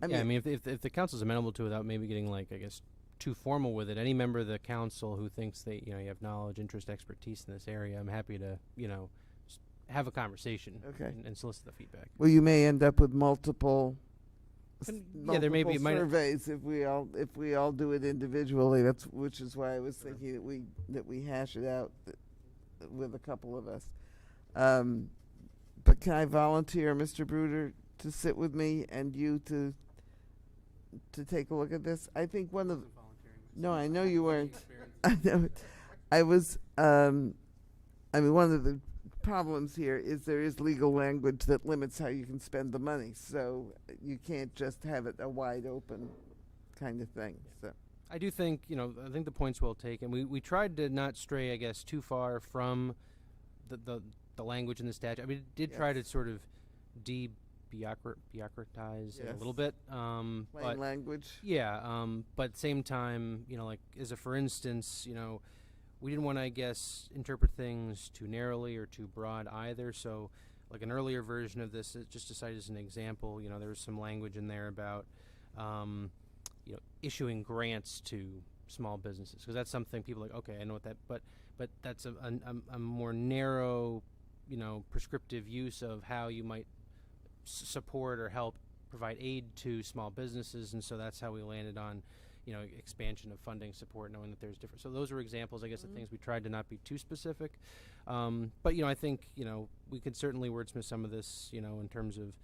[SPEAKER 6] I mean, if the council's amenable to it without maybe getting, like, I guess, too formal with it, any member of the council who thinks that, you have knowledge, interest, expertise in this area, I'm happy to, have a conversation and solicit the feedback.
[SPEAKER 1] Well, you may end up with multiple
[SPEAKER 6] There may be
[SPEAKER 1] surveys if we all do it individually. Which is why I was thinking that we hash it out with a couple of us. But can I volunteer, Mr. Bruder, to sit with me and you to take a look at this? I think one of no, I know you weren't. I know. I was. One of the problems here is there is legal language that limits how you can spend the money, so you can't just have it a wide open kind of thing. So
[SPEAKER 6] I do think, I think the point's well taken. We tried to not stray, I guess, too far from the language in the statute. I mean, it did try to sort of bureaucratize it a little bit.
[SPEAKER 1] Plain language.
[SPEAKER 6] Yeah, but at the same time, like, as a for instance, we didn't want to, I guess, interpret things too narrowly or too broad either. So, like, an earlier version of this, just to cite as an example, there was some language in there about, issuing grants to small businesses, because that's something people are like, okay, I know what that, but that's a more narrow, prescriptive use of how you might support or help provide aid to small businesses, and so that's how we landed on expansion of funding support, knowing that there's different. So those are examples, I guess, of things we tried to not be too specific. But I think we could certainly wordsmith some of this, in terms of,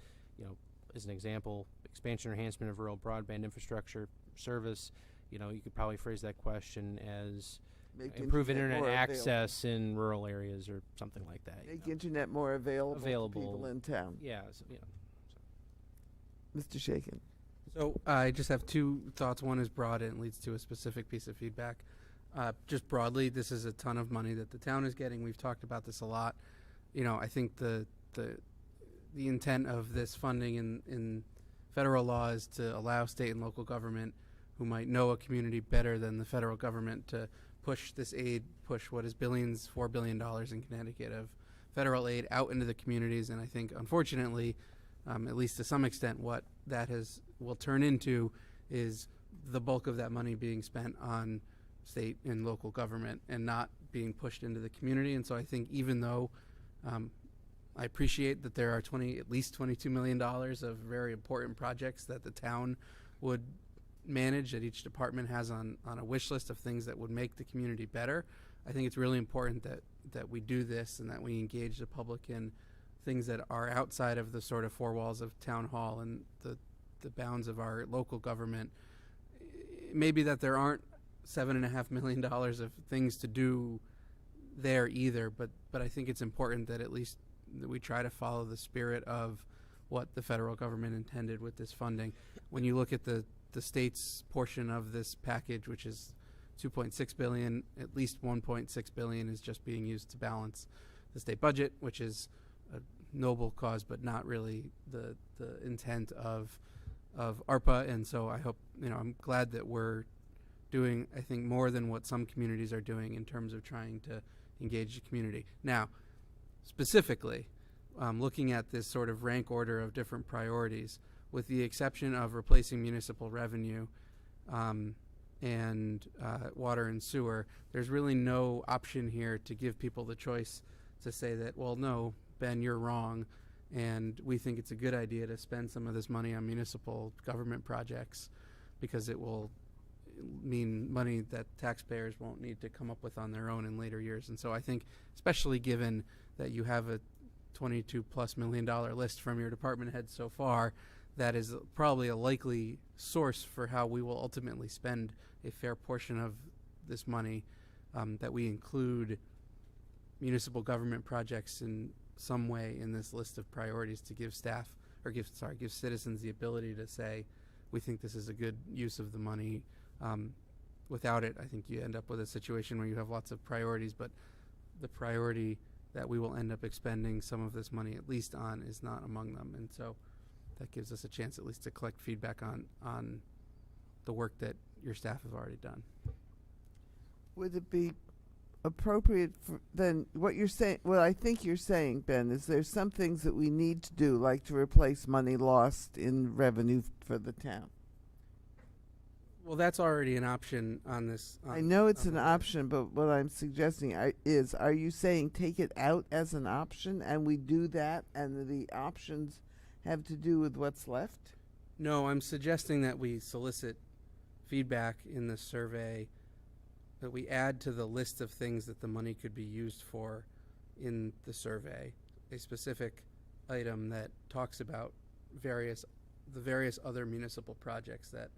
[SPEAKER 6] as an example, expansion or enhancement of rural broadband infrastructure service. You could probably phrase that question as improve internet access in rural areas or something like that.
[SPEAKER 1] Make internet more available to people in town.
[SPEAKER 6] Yeah.
[SPEAKER 1] Mr. Shaken.
[SPEAKER 8] So I just have two thoughts. One is broad and leads to a specific piece of feedback. Just broadly, this is a ton of money that the town is getting. We've talked about this a lot. I think the intent of this funding in federal law is to allow state and local government who might know a community better than the federal government to push this aid, push what is $4 billion in Connecticut of federal aid out into the communities. And I think, unfortunately, at least to some extent, what that will turn into is the bulk of that money being spent on state and local government and not being pushed into the community. And so I think, even though I appreciate that there are at least $22 million of very important projects that the town would manage, that each department has on a wish list of things that would make the community better, I think it's really important that we do this and that we engage the public in things that are outside of the sort of four walls of town hall and the bounds of our local government. Maybe that there aren't $7.5 million of things to do there either, but I think it's important that at least that we try to follow the spirit of what the federal government intended with this funding. When you look at the state's portion of this package, which is $2.6 billion, at least $1.6 billion is just being used to balance the state budget, which is a noble cause, but not really the intent of ARPA. And so I hope, I'm glad that we're doing, I think, more than what some communities are doing in terms of trying to engage the community. Now, specifically, looking at this sort of rank order of different priorities, with the exception of replacing municipal revenue and water and sewer, there's really no option here to give people the choice to say that, well, no, Ben, you're wrong, and we think it's a good idea to spend some of this money on municipal government projects because it will mean money that taxpayers won't need to come up with on their own in later years. And so I think, especially given that you have a $22+ million list from your department head so far, that is probably a likely source for how we will ultimately spend a fair portion of this money, that we include municipal government projects in some way in this list of priorities to give give citizens the ability to say, we think this is a good use of the money. Without it, I think you end up with a situation where you have lots of priorities, but the priority that we will end up expending some of this money at least on is not among them. And so that gives us a chance at least to collect feedback on the work that your staff have already done.
[SPEAKER 1] Would it be appropriate for then what you're saying? What I think you're saying, Ben, is there's some things that we need to do, like to replace money lost in revenue for the town.
[SPEAKER 8] Well, that's already an option on this.
[SPEAKER 1] I know it's an option, but what I'm suggesting is, are you saying take it out as an option and we do that and the options have to do with what's left?
[SPEAKER 8] No, I'm suggesting that we solicit feedback in the survey, that we add to the list of things that the money could be used for in the survey a specific item that talks about the various other municipal projects that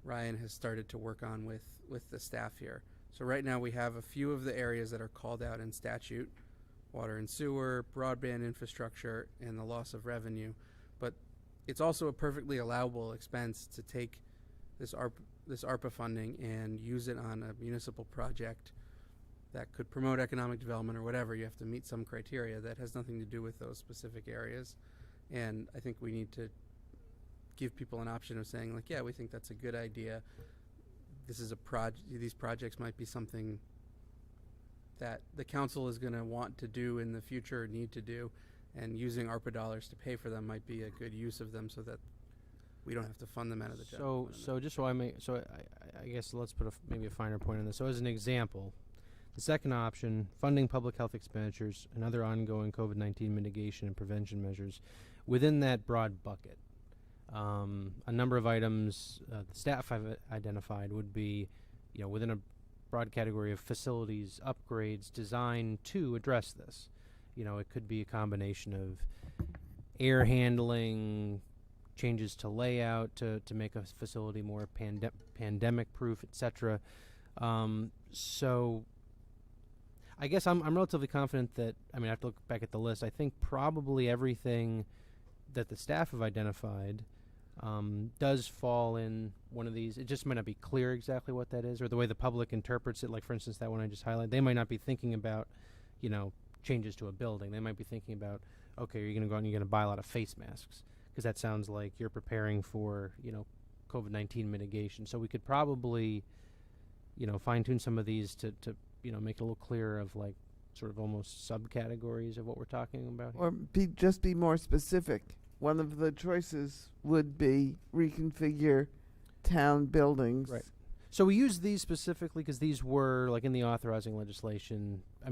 [SPEAKER 8] Ryan has started to work on with the staff here. So right now we have a few of the areas that are called out in statute: water and sewer, broadband infrastructure, and the loss of revenue. But it's also a perfectly allowable expense to take this ARPA funding and use it on a municipal project that could promote economic development or whatever. You have to meet some criteria that has nothing to do with those specific areas. And I think we need to give people an option of saying, like, yeah, we think that's a good idea. This is these projects might be something that the council is going to want to do in the future, need to do, and using ARPA dollars to pay for them might be a good use of them, so that we don't have to fund them out of the general fund.
[SPEAKER 6] So just so I guess let's put maybe a finer point on this. So as an example, the second option, funding public health expenditures and other ongoing COVID-19 mitigation and prevention measures within that broad bucket. A number of items the staff have identified would be, within a broad category of facilities upgrades designed to address this. It could be a combination of air handling, changes to layout to make a facility more pandemic proof, etc. So I guess I'm relatively confident that, I have to look back at the list. I think probably everything that the staff have identified does fall in one of these. It just might not be clear exactly what that is, or the way the public interprets it. Like, for instance, that one I just highlighted, they might not be thinking about, changes to a building. They might be thinking about, okay, you're going to go out and you're going to buy a lot of face masks, because that sounds like you're preparing for, COVID-19 mitigation. So we could probably, fine-tune some of these to make it a little clearer of, like, sort of almost subcategories of what we're talking about here.
[SPEAKER 1] Or just be more specific. One of the choices would be reconfigure town buildings.
[SPEAKER 6] Right. So we use these specifically because these were, like, in the authorizing legislation. I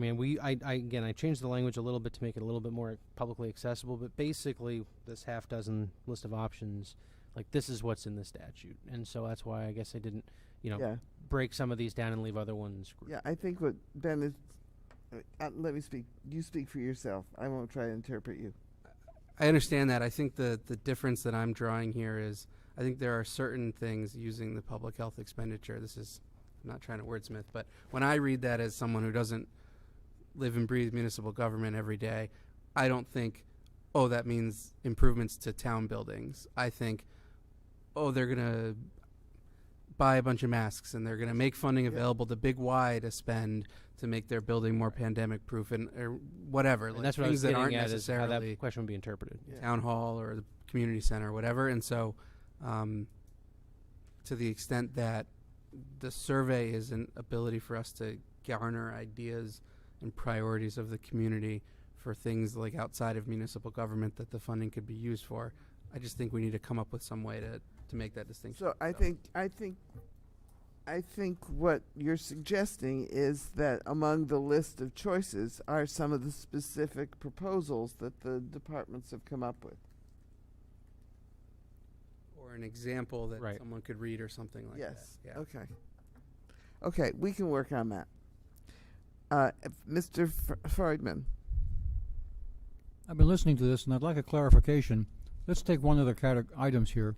[SPEAKER 6] changed the language a little bit to make it a little bit more publicly accessible, but basically this half dozen list of options, like, this is what's in the statute. And so that's why I guess I didn't, break some of these down and leave other ones.
[SPEAKER 1] Yeah, I think what Ben is, let me speak. You speak for yourself. I won't try to interpret you.
[SPEAKER 8] I understand that. I think the difference that I'm drawing here is, I think there are certain things using the public health expenditure. I'm not trying to wordsmith, but when I read that as someone who doesn't live and breathe municipal government every day, I don't think, oh, that means improvements to town buildings. I think, oh, they're going to buy a bunch of masks and they're going to make funding available to Big Y to spend to make their building more pandemic proof, or whatever.
[SPEAKER 6] And
[SPEAKER 8] like
[SPEAKER 6] that's what I was
[SPEAKER 8] things that
[SPEAKER 6] getting
[SPEAKER 8] aren't
[SPEAKER 6] at, is how
[SPEAKER 8] necessarily
[SPEAKER 6] that question would be interpreted.
[SPEAKER 8] town hall or the community center or whatever. And so to the extent that the survey is an ability for us to garner ideas and priorities of the community for things like outside of municipal government that the funding could be used for, I just think we need to come up with some way to make that distinction.
[SPEAKER 1] So I think what you're suggesting is that among the list of choices are some of the specific proposals that the departments have come up with.
[SPEAKER 8] Or an example that someone could read or something like that.
[SPEAKER 1] Yes.
[SPEAKER 8] Yeah.
[SPEAKER 1] Okay. Okay, we can work on that. Mr. Freudman.
[SPEAKER 7] I've been listening to this, and I'd like a clarification. Let's take one of the items here.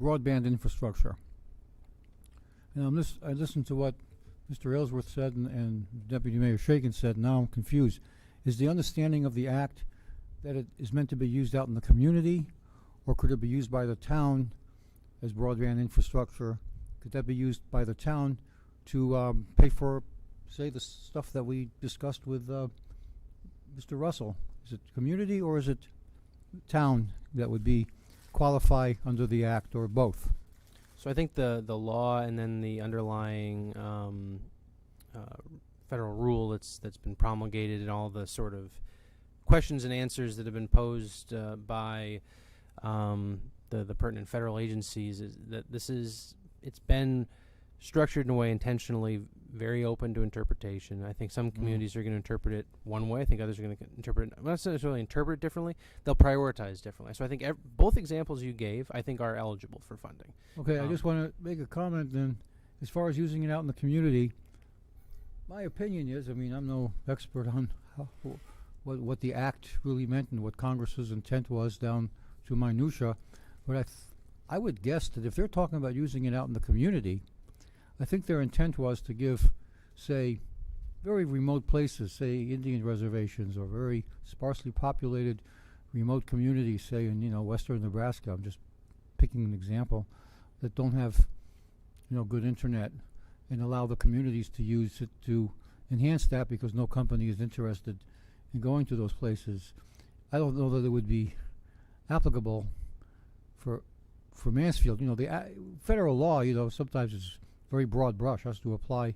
[SPEAKER 7] Broadband infrastructure. And I listened to what Mr. Aylesworth said and Deputy Mayor Shaken said. Now I'm confused. Is the understanding of the act that it is meant to be used out in the community, or could it be used by the town as broadband infrastructure? Could that be used by the town to pay for, say, the stuff that we discussed with Mr. Russell? Is it community or is it town that would be qualify under the act, or both?
[SPEAKER 6] So I think the law and then the underlying federal rule that's been promulgated and all the sort of questions and answers that have been posed by the pertinent federal agencies is that it's been structured in a way intentionally very open to interpretation. I think some communities are going to interpret it one way. I think others are going to interpret it, not necessarily interpret it differently. They'll prioritize differently. So I think both examples you gave, I think, are eligible for funding.
[SPEAKER 7] Okay, I just want to make a comment then. As far as using it out in the community, my opinion is, I mean, I'm no expert on what the act really meant and what Congress's intent was down to minutia, but I would guess that if they're talking about using it out in the community, I think their intent was to give, say, very remote places, say Indian reservations or very sparsely populated remote communities, say in, western Nebraska, I'm just picking an example, that don't have, good internet, and allow the communities to use it to enhance that because no company is interested in going to those places. I don't know that it would be applicable for Mansfield. The federal law, sometimes is very broad brush, has to apply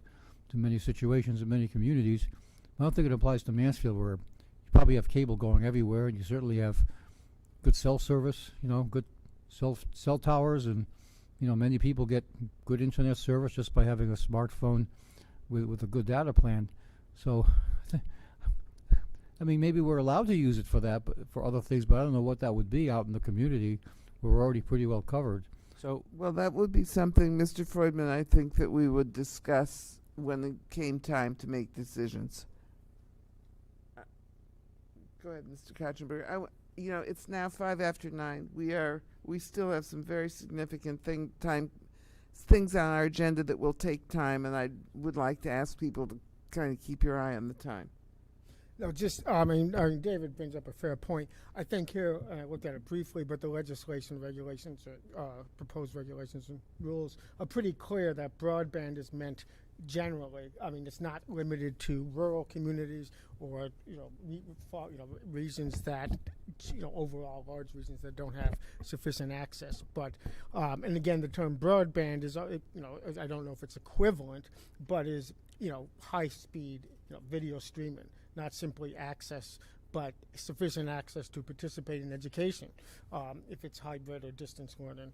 [SPEAKER 7] to many situations in many communities. I don't think it applies to Mansfield, where you probably have cable going everywhere, and you certainly have good cell service, good cell towers, and many people get good internet service just by having a smartphone with a good data plan. So, I mean, maybe we're allowed to use it for that, but for other things, but I don't know what that would be out in the community where we're already pretty well covered.
[SPEAKER 6] So,
[SPEAKER 1] well, that would be something, Mr. Freudman, I think that we would discuss when it came time to make decisions. Go ahead, Mr. Katzenberger. It's now 9:05. We still have some very significant things on our agenda that will take time, and I would like to ask people to kind of keep your eye on the time.
[SPEAKER 13] No, David brings up a fair point. I think here, and I looked at it briefly, but the legislation, regulations, proposed regulations and rules are pretty clear that broadband is meant generally. I mean, it's not limited to rural communities or, regions that, overall large regions that don't have sufficient access. But, and again, the term broadband is, I don't know if it's equivalent, but is, high speed, video streaming. Not simply access, but sufficient access to participate in education, if it's hybrid or distance learning.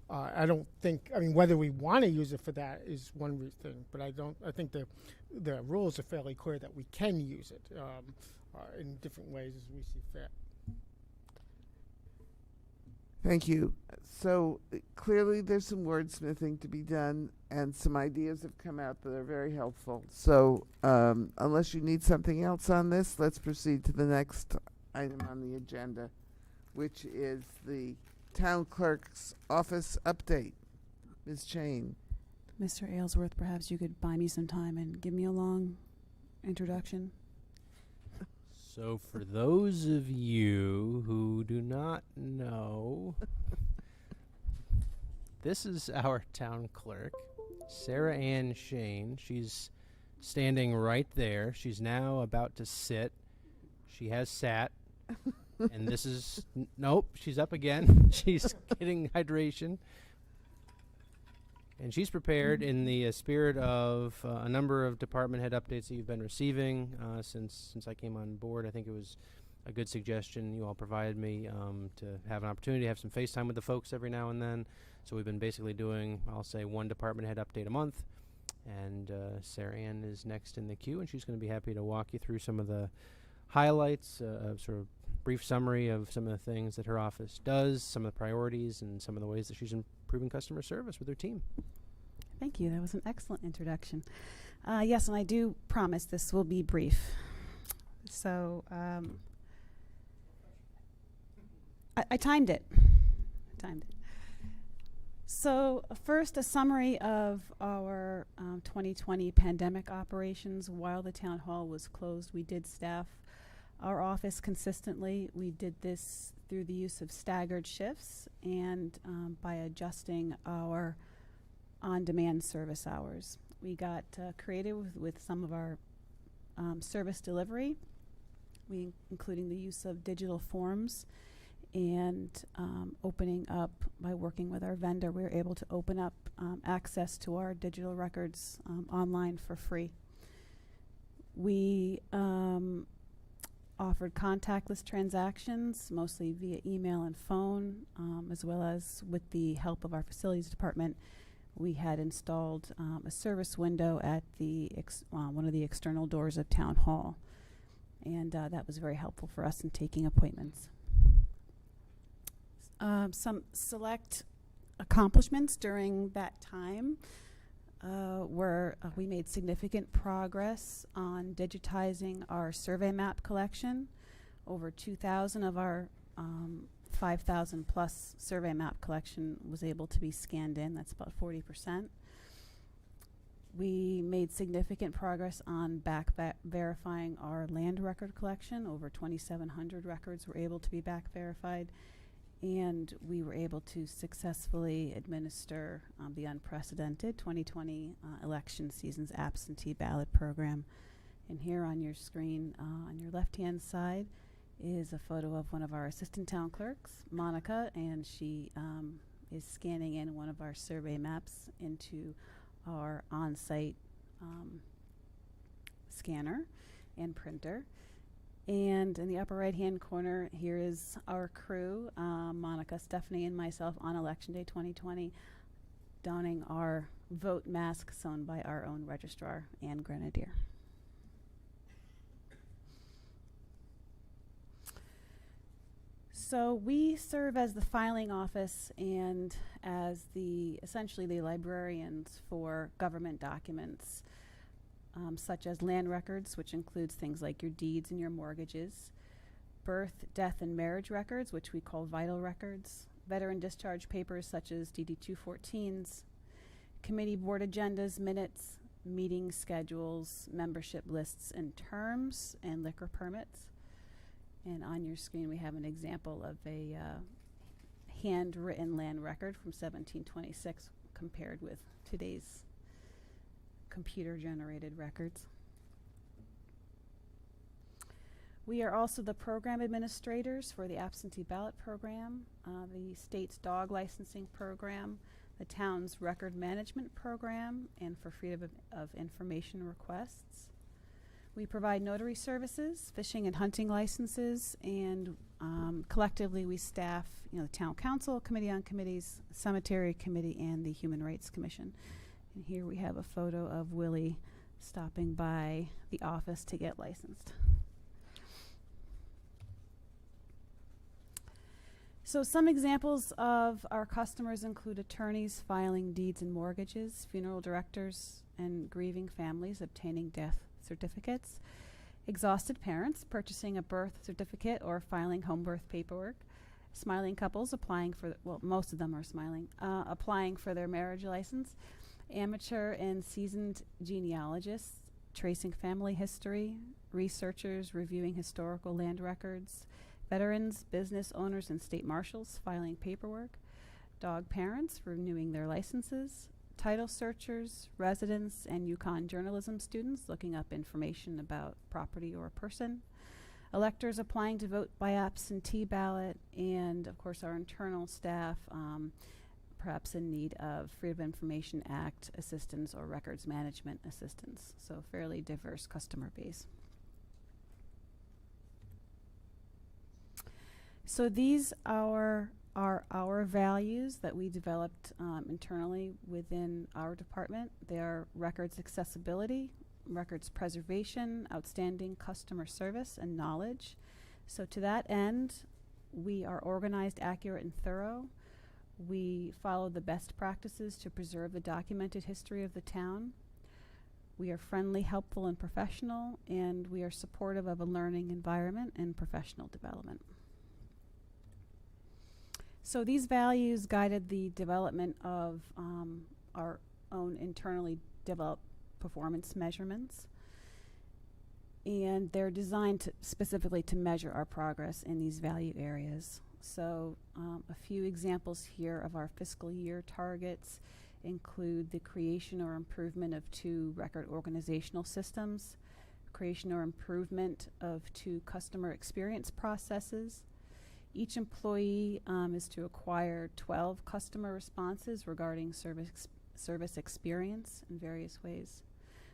[SPEAKER 13] I don't think, whether we want to use it for that is one thing, but I think the rules are fairly clear that we can use it in different ways as we see fit.
[SPEAKER 1] Thank you. So clearly there's some wordsmithing to be done, and some ideas have come out that are very helpful. So unless you need something else on this, let's proceed to the next item on the agenda, which is the town clerk's office update. Ms. Chain.
[SPEAKER 15] Mr. Aylesworth, perhaps you could buy me some time and give me a long introduction.
[SPEAKER 6] So for those of you who do not know, this is our town clerk, Sarah Ann Shane. She's standing right there. She's now about to sit. She has sat. And this is, nope, she's up again. She's getting hydration. And she's prepared in the spirit of a number of department head updates that you've been receiving since I came on board. I think it was a good suggestion you all provided me to have an opportunity to have some FaceTime with the folks every now and then. So we've been basically doing, I'll say, one department head update a month. And Sarah Ann is next in the queue, and she's going to be happy to walk you through some of the highlights, sort of brief summary of some of the things that her office does, some of the priorities, and some of the ways that she's improving customer service with her team.
[SPEAKER 15] Thank you. That was an excellent introduction. Yes, and I do promise this will be brief. So I timed it. So first, a summary of our 2020 pandemic operations. While the town hall was closed, we did staff our office consistently. We did this through the use of staggered shifts and by adjusting our on-demand service hours. We got creative with some of our service delivery, including the use of digital forms and opening up, by working with our vendor, we were able to open up access to our digital records online for free. We offered contactless transactions, mostly via email and phone, as well as with the help of our facilities department. We had installed a service window at the one of the external doors of Town Hall, and that was very helpful for us in taking appointments. Some select accomplishments during that time were we made significant progress on digitizing our survey map collection. Over 2,000 of our 5,000 plus survey map collection was able to be scanned in. That's about 40%. We made significant progress on verifying our land record collection. Over 2,700 records were able to be back verified. And we were able to successfully administer the unprecedented 2020 election season's absentee ballot program. And here on your screen, on your left-hand side, is a photo of one of our assistant town clerks, Monica, and she is scanning in one of our survey maps into our on-site scanner and printer. And in the upper right-hand corner, here is our crew, Monica, Stephanie, and myself on Election Day 2020, donning our vote mask sewn by our own registrar, Ann Grenadier. So we serve as the filing office and as essentially the librarians for government documents, such as land records, which includes things like your deeds and your mortgages, birth, death, and marriage records, which we call vital records, veteran discharge papers such as DD 214s, committee board agendas, minutes, meeting schedules, membership lists and terms, and liquor permits. And on your screen we have an example of a handwritten land record from 1726 compared with today's computer-generated records. We are also the program administrators for the absentee ballot program, the state's dog licensing program, the town's record management program, and for freedom of information requests. We provide notary services, fishing and hunting licenses, and collectively we staff, the town council, committee on committees, cemetery committee, and the Human Rights Commission. And here we have a photo of Willie stopping by the office to get licensed. So some examples of our customers include attorneys filing deeds and mortgages, funeral directors and grieving families obtaining death certificates, exhausted parents purchasing a birth certificate or filing home birth paperwork, smiling couples applying for, most of them are smiling, applying for their marriage license, amateur and seasoned genealogists tracing family history, researchers reviewing historical land records, veterans, business owners, and state marshals filing paperwork, dog parents renewing their licenses, title searchers, residents, and UConn journalism students looking up information about property or a person, electors applying to vote by absentee ballot, and of course our internal staff perhaps in need of Freedom of Information Act assistance or records management assistance. So fairly diverse customer base. So these are our values that we developed internally within our department. They are records accessibility, records preservation, outstanding customer service, and knowledge. So to that end, we are organized, accurate, and thorough. We follow the best practices to preserve the documented history of the town. We are friendly, helpful, and professional, and we are supportive of a learning environment and professional development. So these values guided the development of our own internally developed performance measurements, and they're designed specifically to measure our progress in these value areas. So a few examples here of our fiscal year targets include the creation or improvement of 2 record organizational systems, creation or improvement of 2 customer experience processes, Each employee is to acquire 12 customer responses regarding service experience in various ways.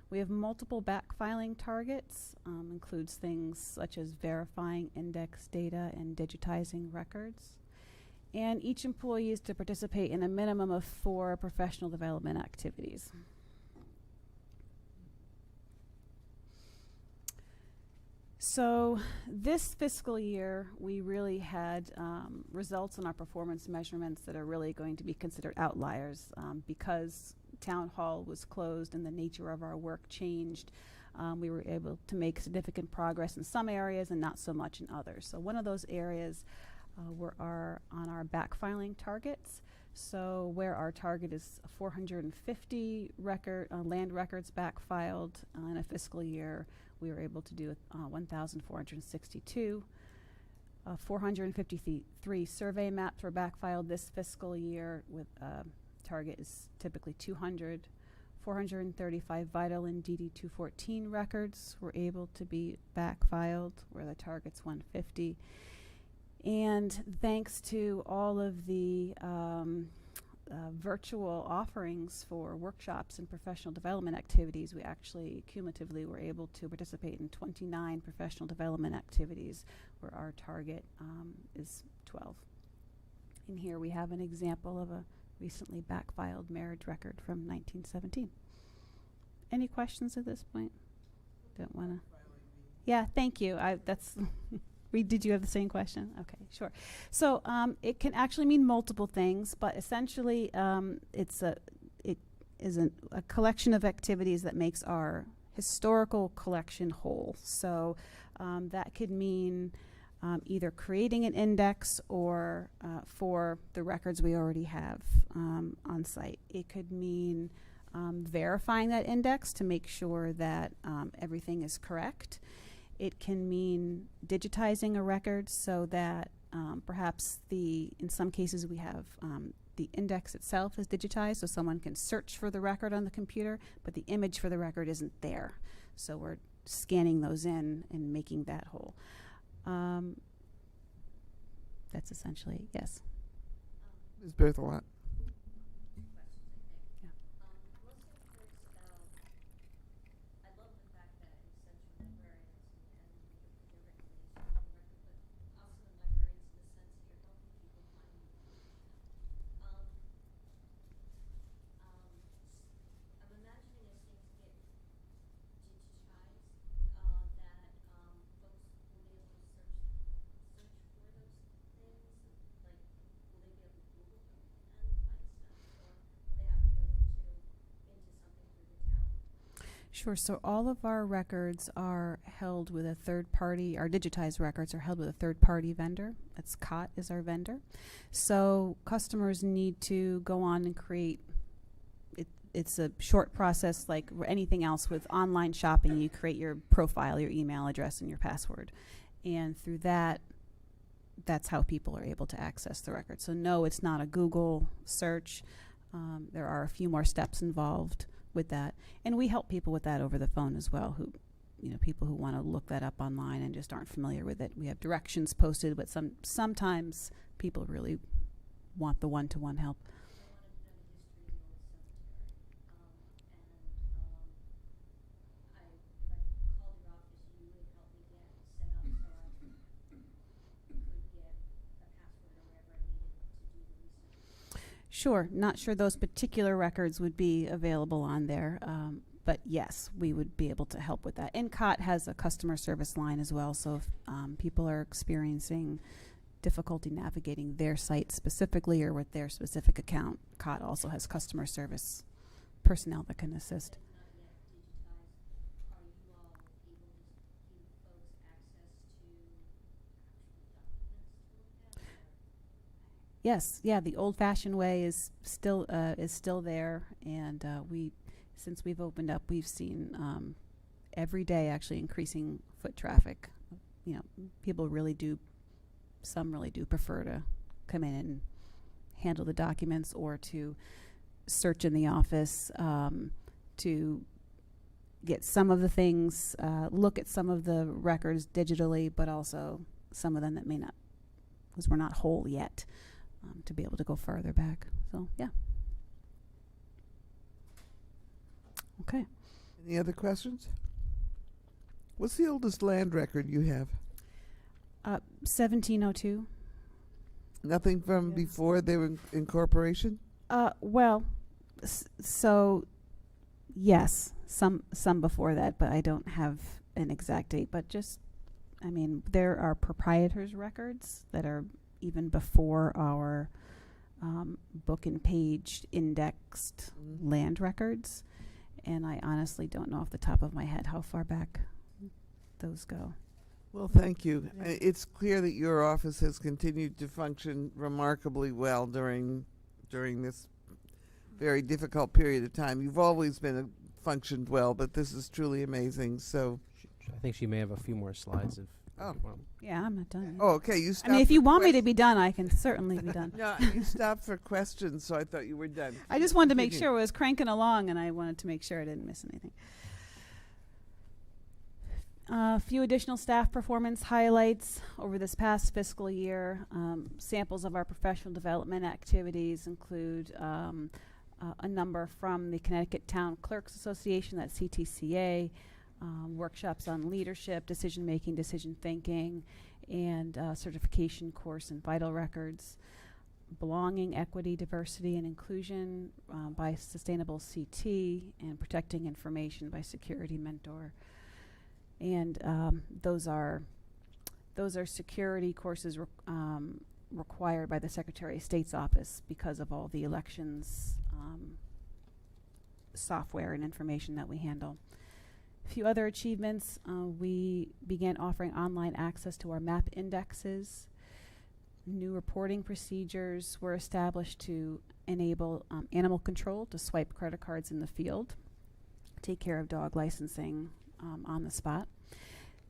[SPEAKER 15] We have multiple backfiling targets, includes things such as verifying index data and digitizing records. And each employee is to participate in a minimum of 4 professional development activities. So this fiscal year, we really had results in our performance measurements that are really going to be considered outliers because Town Hall was closed and the nature of our work changed. We were able to make significant progress in some areas and not so much in others. So one of those areas were on our backfiling targets. So where our target is 450 land records backfiled in a fiscal year, we were able to do 1,462. 453 survey maps were backfiled this fiscal year, with target is typically 200. 435 vital and DD-214 records were able to be backfiled, where the target's 150. And thanks to all of the virtual offerings for workshops and professional development activities, we actually cumulatively were able to participate in 29 professional development activities, where our target is 12. In here we have an example of a recently backfiled marriage record from 1917. Any questions at this point? Don't want to. Yeah, thank you. That's. Did you have the same question? Okay, sure. So it can actually mean multiple things, but essentially it is a collection of activities that makes our historical collection whole. So that could mean either creating an index or for the records we already have on site. It could mean verifying that index to make sure that everything is correct. It can mean digitizing a record so that perhaps in some cases we have the index itself is digitized, so someone can search for the record on the computer, but the image for the record isn't there. So we're scanning those in and making that whole. That's essentially it, yes.
[SPEAKER 1] Ms. Berthelot.
[SPEAKER 15] Sure. So all of our records are held with a third party. Our digitized records are held with a third party vendor. That's COT is our vendor. So customers need to go on and create. It's a short process like anything else with online shopping. You create your profile, your email address, and your password, and through that, that's how people are able to access the record. So no, it's not a Google search. There are a few more steps involved with that, and we help people with that over the phone as well, who people who want to look that up online and just aren't familiar with it. We have directions posted, but sometimes people really want the one-to-one help. Sure. Not sure those particular records would be available on there, but yes, we would be able to help with that. And COT has a customer service line as well, so if people are experiencing difficulty navigating their site specifically or with their specific account, COT also has customer service personnel that can assist. Yes, yeah, the old-fashioned way is still there, and since we've opened up, we've seen every day actually increasing foot traffic. People some really do prefer to come in and handle the documents or to search in the office to get some of the things, look at some of the records digitally, but also some of them that may not because we're not whole yet to be able to go further back. So yeah. Okay.
[SPEAKER 1] Any other questions? What's the oldest land record you have?
[SPEAKER 15] 1702.
[SPEAKER 1] Nothing from before they were in corporation?
[SPEAKER 15] Well, so yes, some before that, but I don't have an exact date. But just, I mean, there are proprietors' records that are even before our book and page indexed land records, and I honestly don't know off the top of my head how far back those go.
[SPEAKER 1] Well, thank you. It's clear that your office has continued to function remarkably well during this very difficult period of time. You've always functioned well, but this is truly amazing. So,
[SPEAKER 6] I think she may have a few more slides.
[SPEAKER 15] Yeah, I'm not done yet.
[SPEAKER 1] Oh, okay. You
[SPEAKER 15] I
[SPEAKER 1] stopped.
[SPEAKER 15] mean, if
[SPEAKER 1] for
[SPEAKER 15] you want me to
[SPEAKER 1] questions.
[SPEAKER 15] be done, I can certainly be done.
[SPEAKER 1] No, you stopped for questions, so I thought you were done.
[SPEAKER 15] I just wanted to make
[SPEAKER 1] Continue.
[SPEAKER 15] sure it was cranking along, and I wanted to make sure I didn't miss anything. A few additional staff performance highlights over this past fiscal year. Samples of our professional development activities include a number from the Connecticut Town Clerks Association, that's CTCA, workshops on leadership, decision-making, decision-thinking, and certification course in vital records. Belonging, equity, diversity, and inclusion by Sustainable CT, and protecting information by Security Mentor. And those are security courses required by the Secretary of State's office because of all the elections software and information that we handle. A few other achievements: we began offering online access to our map indexes. New reporting procedures were established to enable animal control to swipe credit cards in the field, take care of dog licensing on the spot.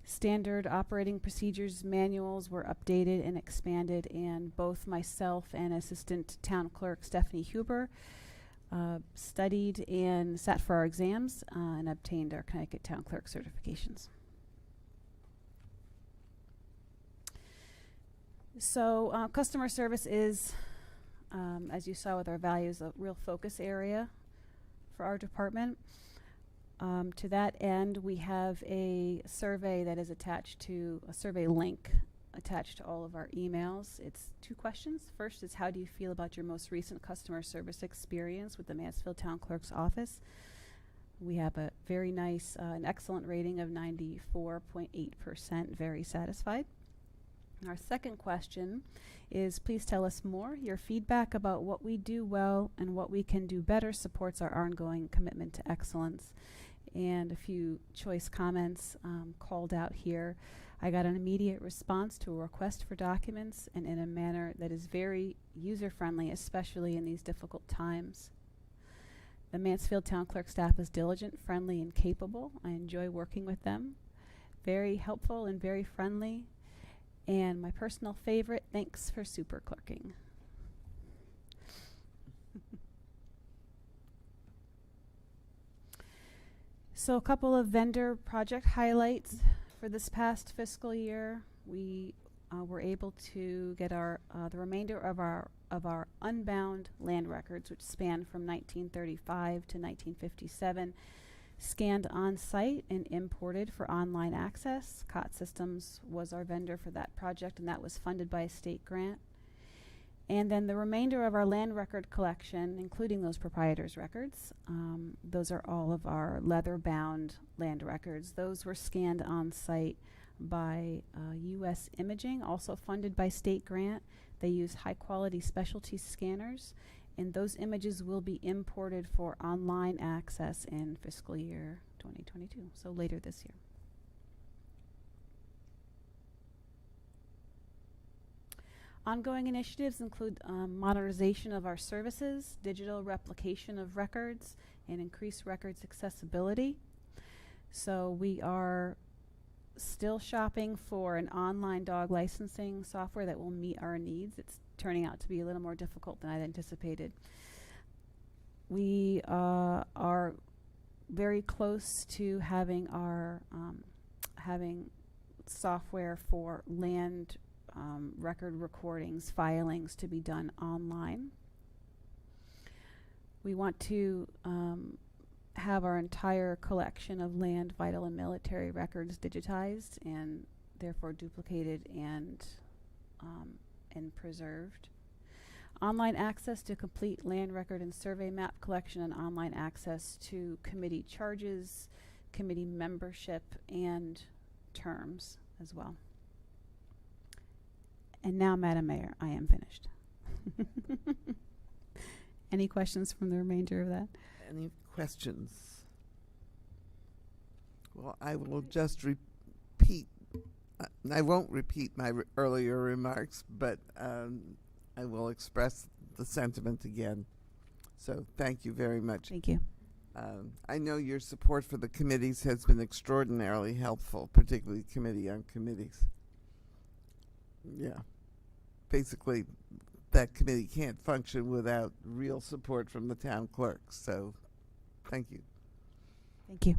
[SPEAKER 15] Standard operating procedures manuals were updated and expanded, and both myself and Assistant Town Clerk Stephanie Huber studied and sat for our exams and obtained our Connecticut Town Clerk certifications. So customer service is, as you saw with our values, a real focus area for our department. To that end, we have a survey that is attached to a survey link attached to all of our emails. It's 2 questions. First is, how do you feel about your most recent customer service experience with the Mansfield Town Clerk's office? We have a very nice, an excellent rating of 94.8%, very satisfied. Our second question is, please tell us more. Your feedback about what we do well and what we can do better supports our ongoing commitment to excellence. And a few choice comments called out here. I got an immediate response to a request for documents, and in a manner that is very user-friendly, especially in these difficult times. The Mansfield Town Clerk staff is diligent, friendly, and capable. I enjoy working with them. Very helpful and very friendly. And my personal favorite, thanks for super clerking. So a couple of vendor project highlights for this past fiscal year. We were able to get our the remainder of our unbound land records, which span from 1935 to 1957, scanned on site and imported for online access. COT Systems was our vendor for that project, and that was funded by a state grant. And then the remainder of our land record collection, including those proprietors' records, those are all of our leather-bound land records. Those were scanned on site by U.S. Imaging, also funded by state grant. They use high-quality specialty scanners, and those images will be imported for online access in fiscal year 2022, so later this year. Ongoing initiatives include modernization of our services, digital replication of records, and increased records accessibility. So we are still shopping for an online dog licensing software that will meet our needs. It's turning out to be a little more difficult than I'd anticipated. We are very close to having our having software for land record recordings, filings to be done online. We want to have our entire collection of land, vital, and military records digitized and therefore duplicated and preserved. Online access to complete land record and survey map collection, and online access to committee charges, committee membership, and terms as well. And now, Madam Mayor, I am finished. Any questions from the remainder of that?
[SPEAKER 1] Any questions? Well, I will just repeat. I won't repeat my earlier remarks, but I will express the sentiment again. So thank you very much.
[SPEAKER 15] Thank you.
[SPEAKER 1] I know your support for the committees has been extraordinarily helpful, particularly Committee on Committees. Yeah. Basically, that committee can't function without real support from the town clerk. So thank you.
[SPEAKER 15] Thank you.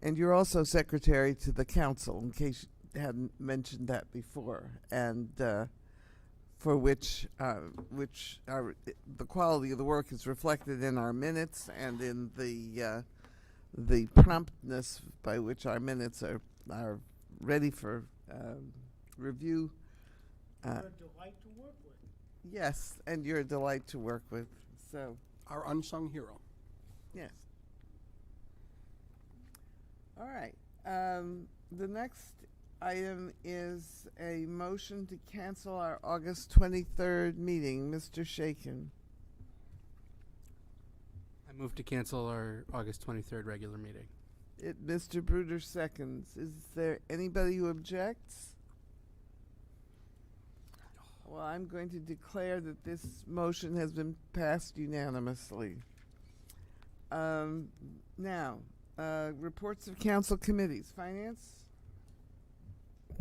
[SPEAKER 1] And you're also secretary to the council, in case you hadn't mentioned that before, and for which the quality of the work is reflected in our minutes and in the promptness by which our minutes are ready for review.
[SPEAKER 13] You're a delight to work with.
[SPEAKER 1] Yes, and you're a delight to work with. So
[SPEAKER 11] Our unsung hero.
[SPEAKER 1] yes. All right. The next item is a motion to cancel our August 23rd meeting. Mr. Shaken.
[SPEAKER 8] I move to cancel our August 23rd regular meeting.
[SPEAKER 1] Mr. Bruder seconds. Is there anybody who objects? Well, I'm going to declare that this motion has been passed unanimously. Now, reports of council committees. Finance?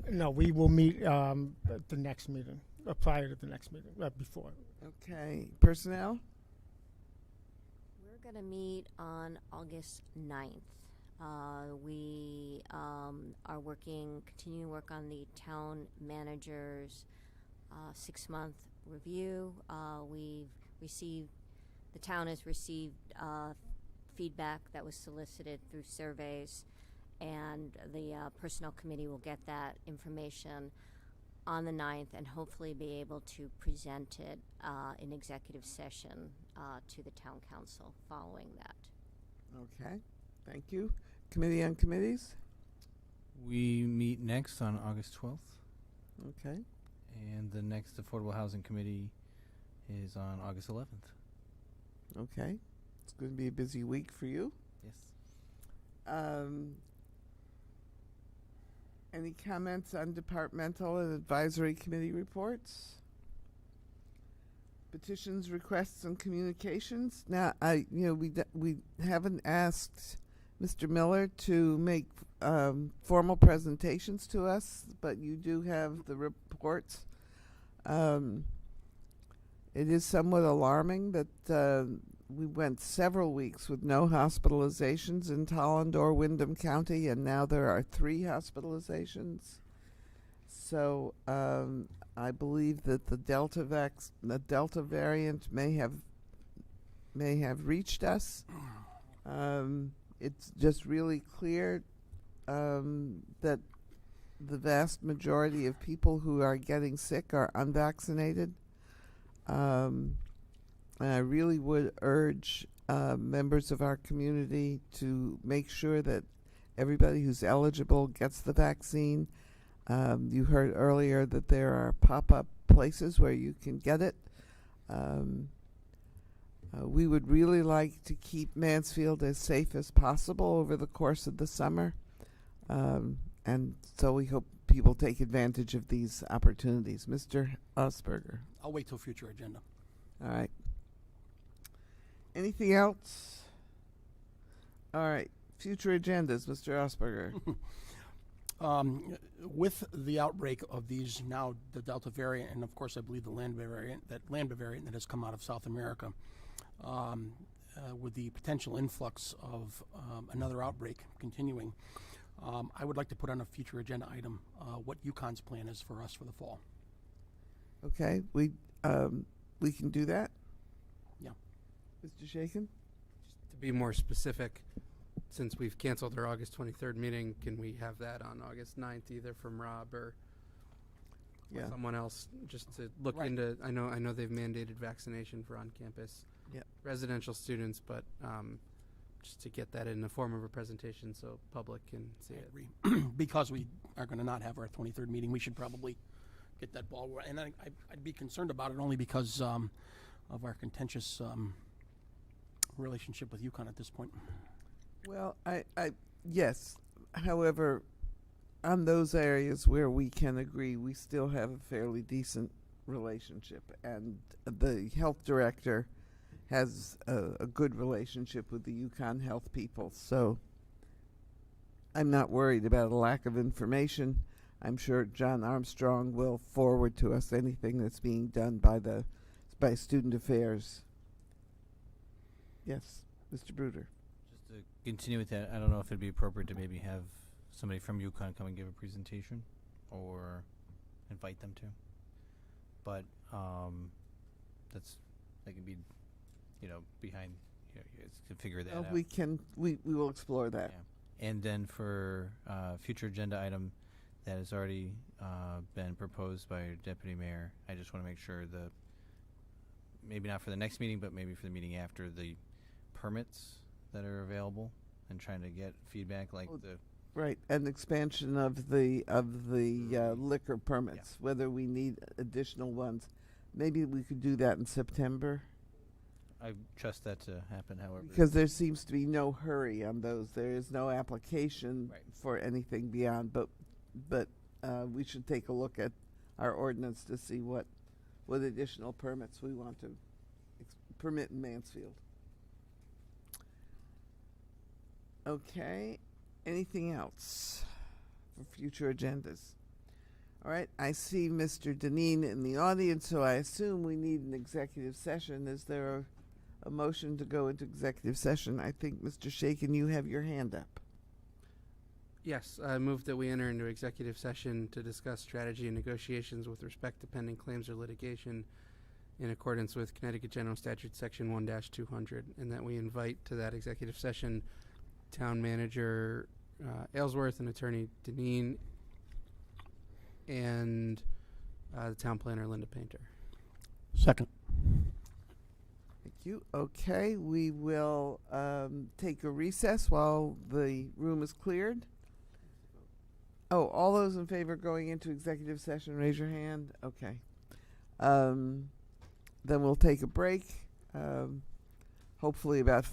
[SPEAKER 13] No, we will meet at the next meeting, prior to the next meeting, before.
[SPEAKER 1] Okay. Personnel?
[SPEAKER 2] We're going to meet on August 9th. We are continuing to work on the town manager's 6-month review. The town has received feedback that was solicited through surveys, and the personnel committee will get that information on the 9th and hopefully be able to present it in executive session to the town council following that.
[SPEAKER 1] Okay. Thank you. Committee on Committees?
[SPEAKER 9] We meet next on August 12th,
[SPEAKER 1] Okay.
[SPEAKER 9] and the next Affordable Housing Committee is on August 11th.
[SPEAKER 1] Okay. It's going to be a busy week for you.
[SPEAKER 9] Yes.
[SPEAKER 1] Any comments on departmental and advisory committee reports? Petitions, requests, and communications. Now, we haven't asked Mr. Miller to make formal presentations to us, but you do have the reports. It is somewhat alarming that we went several weeks with no hospitalizations in Tolland or Windham County, and now there are 3 hospitalizations. So I believe that the Delta variant may have reached us. It's just really clear that the vast majority of people who are getting sick are unvaccinated. And I really would urge members of our community to make sure that everybody who's eligible gets the vaccine. You heard earlier that there are pop-up places where you can get it. We would really like to keep Mansfield as safe as possible over the course of the summer. And so we hope people take advantage of these opportunities. Mr. Osberger.
[SPEAKER 11] I'll wait till future agenda.
[SPEAKER 1] All right. Anything else? All right. Future agendas, Mr. Osberger.
[SPEAKER 11] With the outbreak of these now, the Delta variant, and of course I believe the Lambda variant that has come out of South America, with the potential influx of another outbreak continuing, I would like to put on a future agenda item what UConn's plan is for us for the fall.
[SPEAKER 1] Okay, we can do that.
[SPEAKER 11] Yeah.
[SPEAKER 1] Mr. Shaken?
[SPEAKER 8] To be more specific, since we've canceled our August 23rd meeting, can we have that on August 9th, either from Rob or
[SPEAKER 1] Yeah.
[SPEAKER 8] someone else, just to look
[SPEAKER 11] Right.
[SPEAKER 8] into? I know they've mandated vaccination for on-campus residential students, but just to get that in the form of a presentation so public can see
[SPEAKER 11] I
[SPEAKER 8] it.
[SPEAKER 11] agree. Because we are going to not have our 23rd meeting, we should probably get that ball rolling. And I'd be concerned about it only because of our contentious relationship with UConn at this point.
[SPEAKER 1] Well, yes. However, on those areas where we can agree, we still have a fairly decent relationship, and the health director has a good relationship with the UConn health people. So I'm not worried about a lack of information. I'm sure John Armstrong will forward to us anything that's being done by student affairs. Yes, Mr. Bruder.
[SPEAKER 9] Just to continue with that, I don't know if it'd be appropriate to maybe have somebody from UConn come and give a presentation, or invite them to. But that can be, behind. To figure that out.
[SPEAKER 1] We will explore that.
[SPEAKER 9] Yeah. And then for future agenda item that has already been proposed by your deputy mayor, I just want to make sure maybe not for the next meeting, but maybe for the meeting after, the permits that are available, and trying to get feedback
[SPEAKER 1] Right, and expansion of the liquor permits, whether we need additional ones. Maybe we could do that in September,
[SPEAKER 9] I trust that to happen, however.
[SPEAKER 1] because there seems to be no hurry on those. There is no application for anything beyond, but we should take a look at our ordinance to see what additional permits we want to permit in Mansfield. Okay. Anything else for future agendas? All right, I see Mr. Deneen in the audience, so I assume we need an executive session. Is there a motion to go into executive session? I think, Mr. Shaken, you have your hand up.
[SPEAKER 8] Yes, I move that we enter into executive session to discuss strategy and negotiations with respect to pending claims or litigation in accordance with Connecticut General Statute Section 1-200, and that we invite to that executive session Town Manager Aylesworth and Attorney Deneen and the Town Planner Linda Painter.
[SPEAKER 11] Second.
[SPEAKER 1] Thank you. Okay, we will take a recess while the room is cleared. Oh, all those in favor of going into executive session, raise your hand. Okay. Then we'll take a break. Hopefully about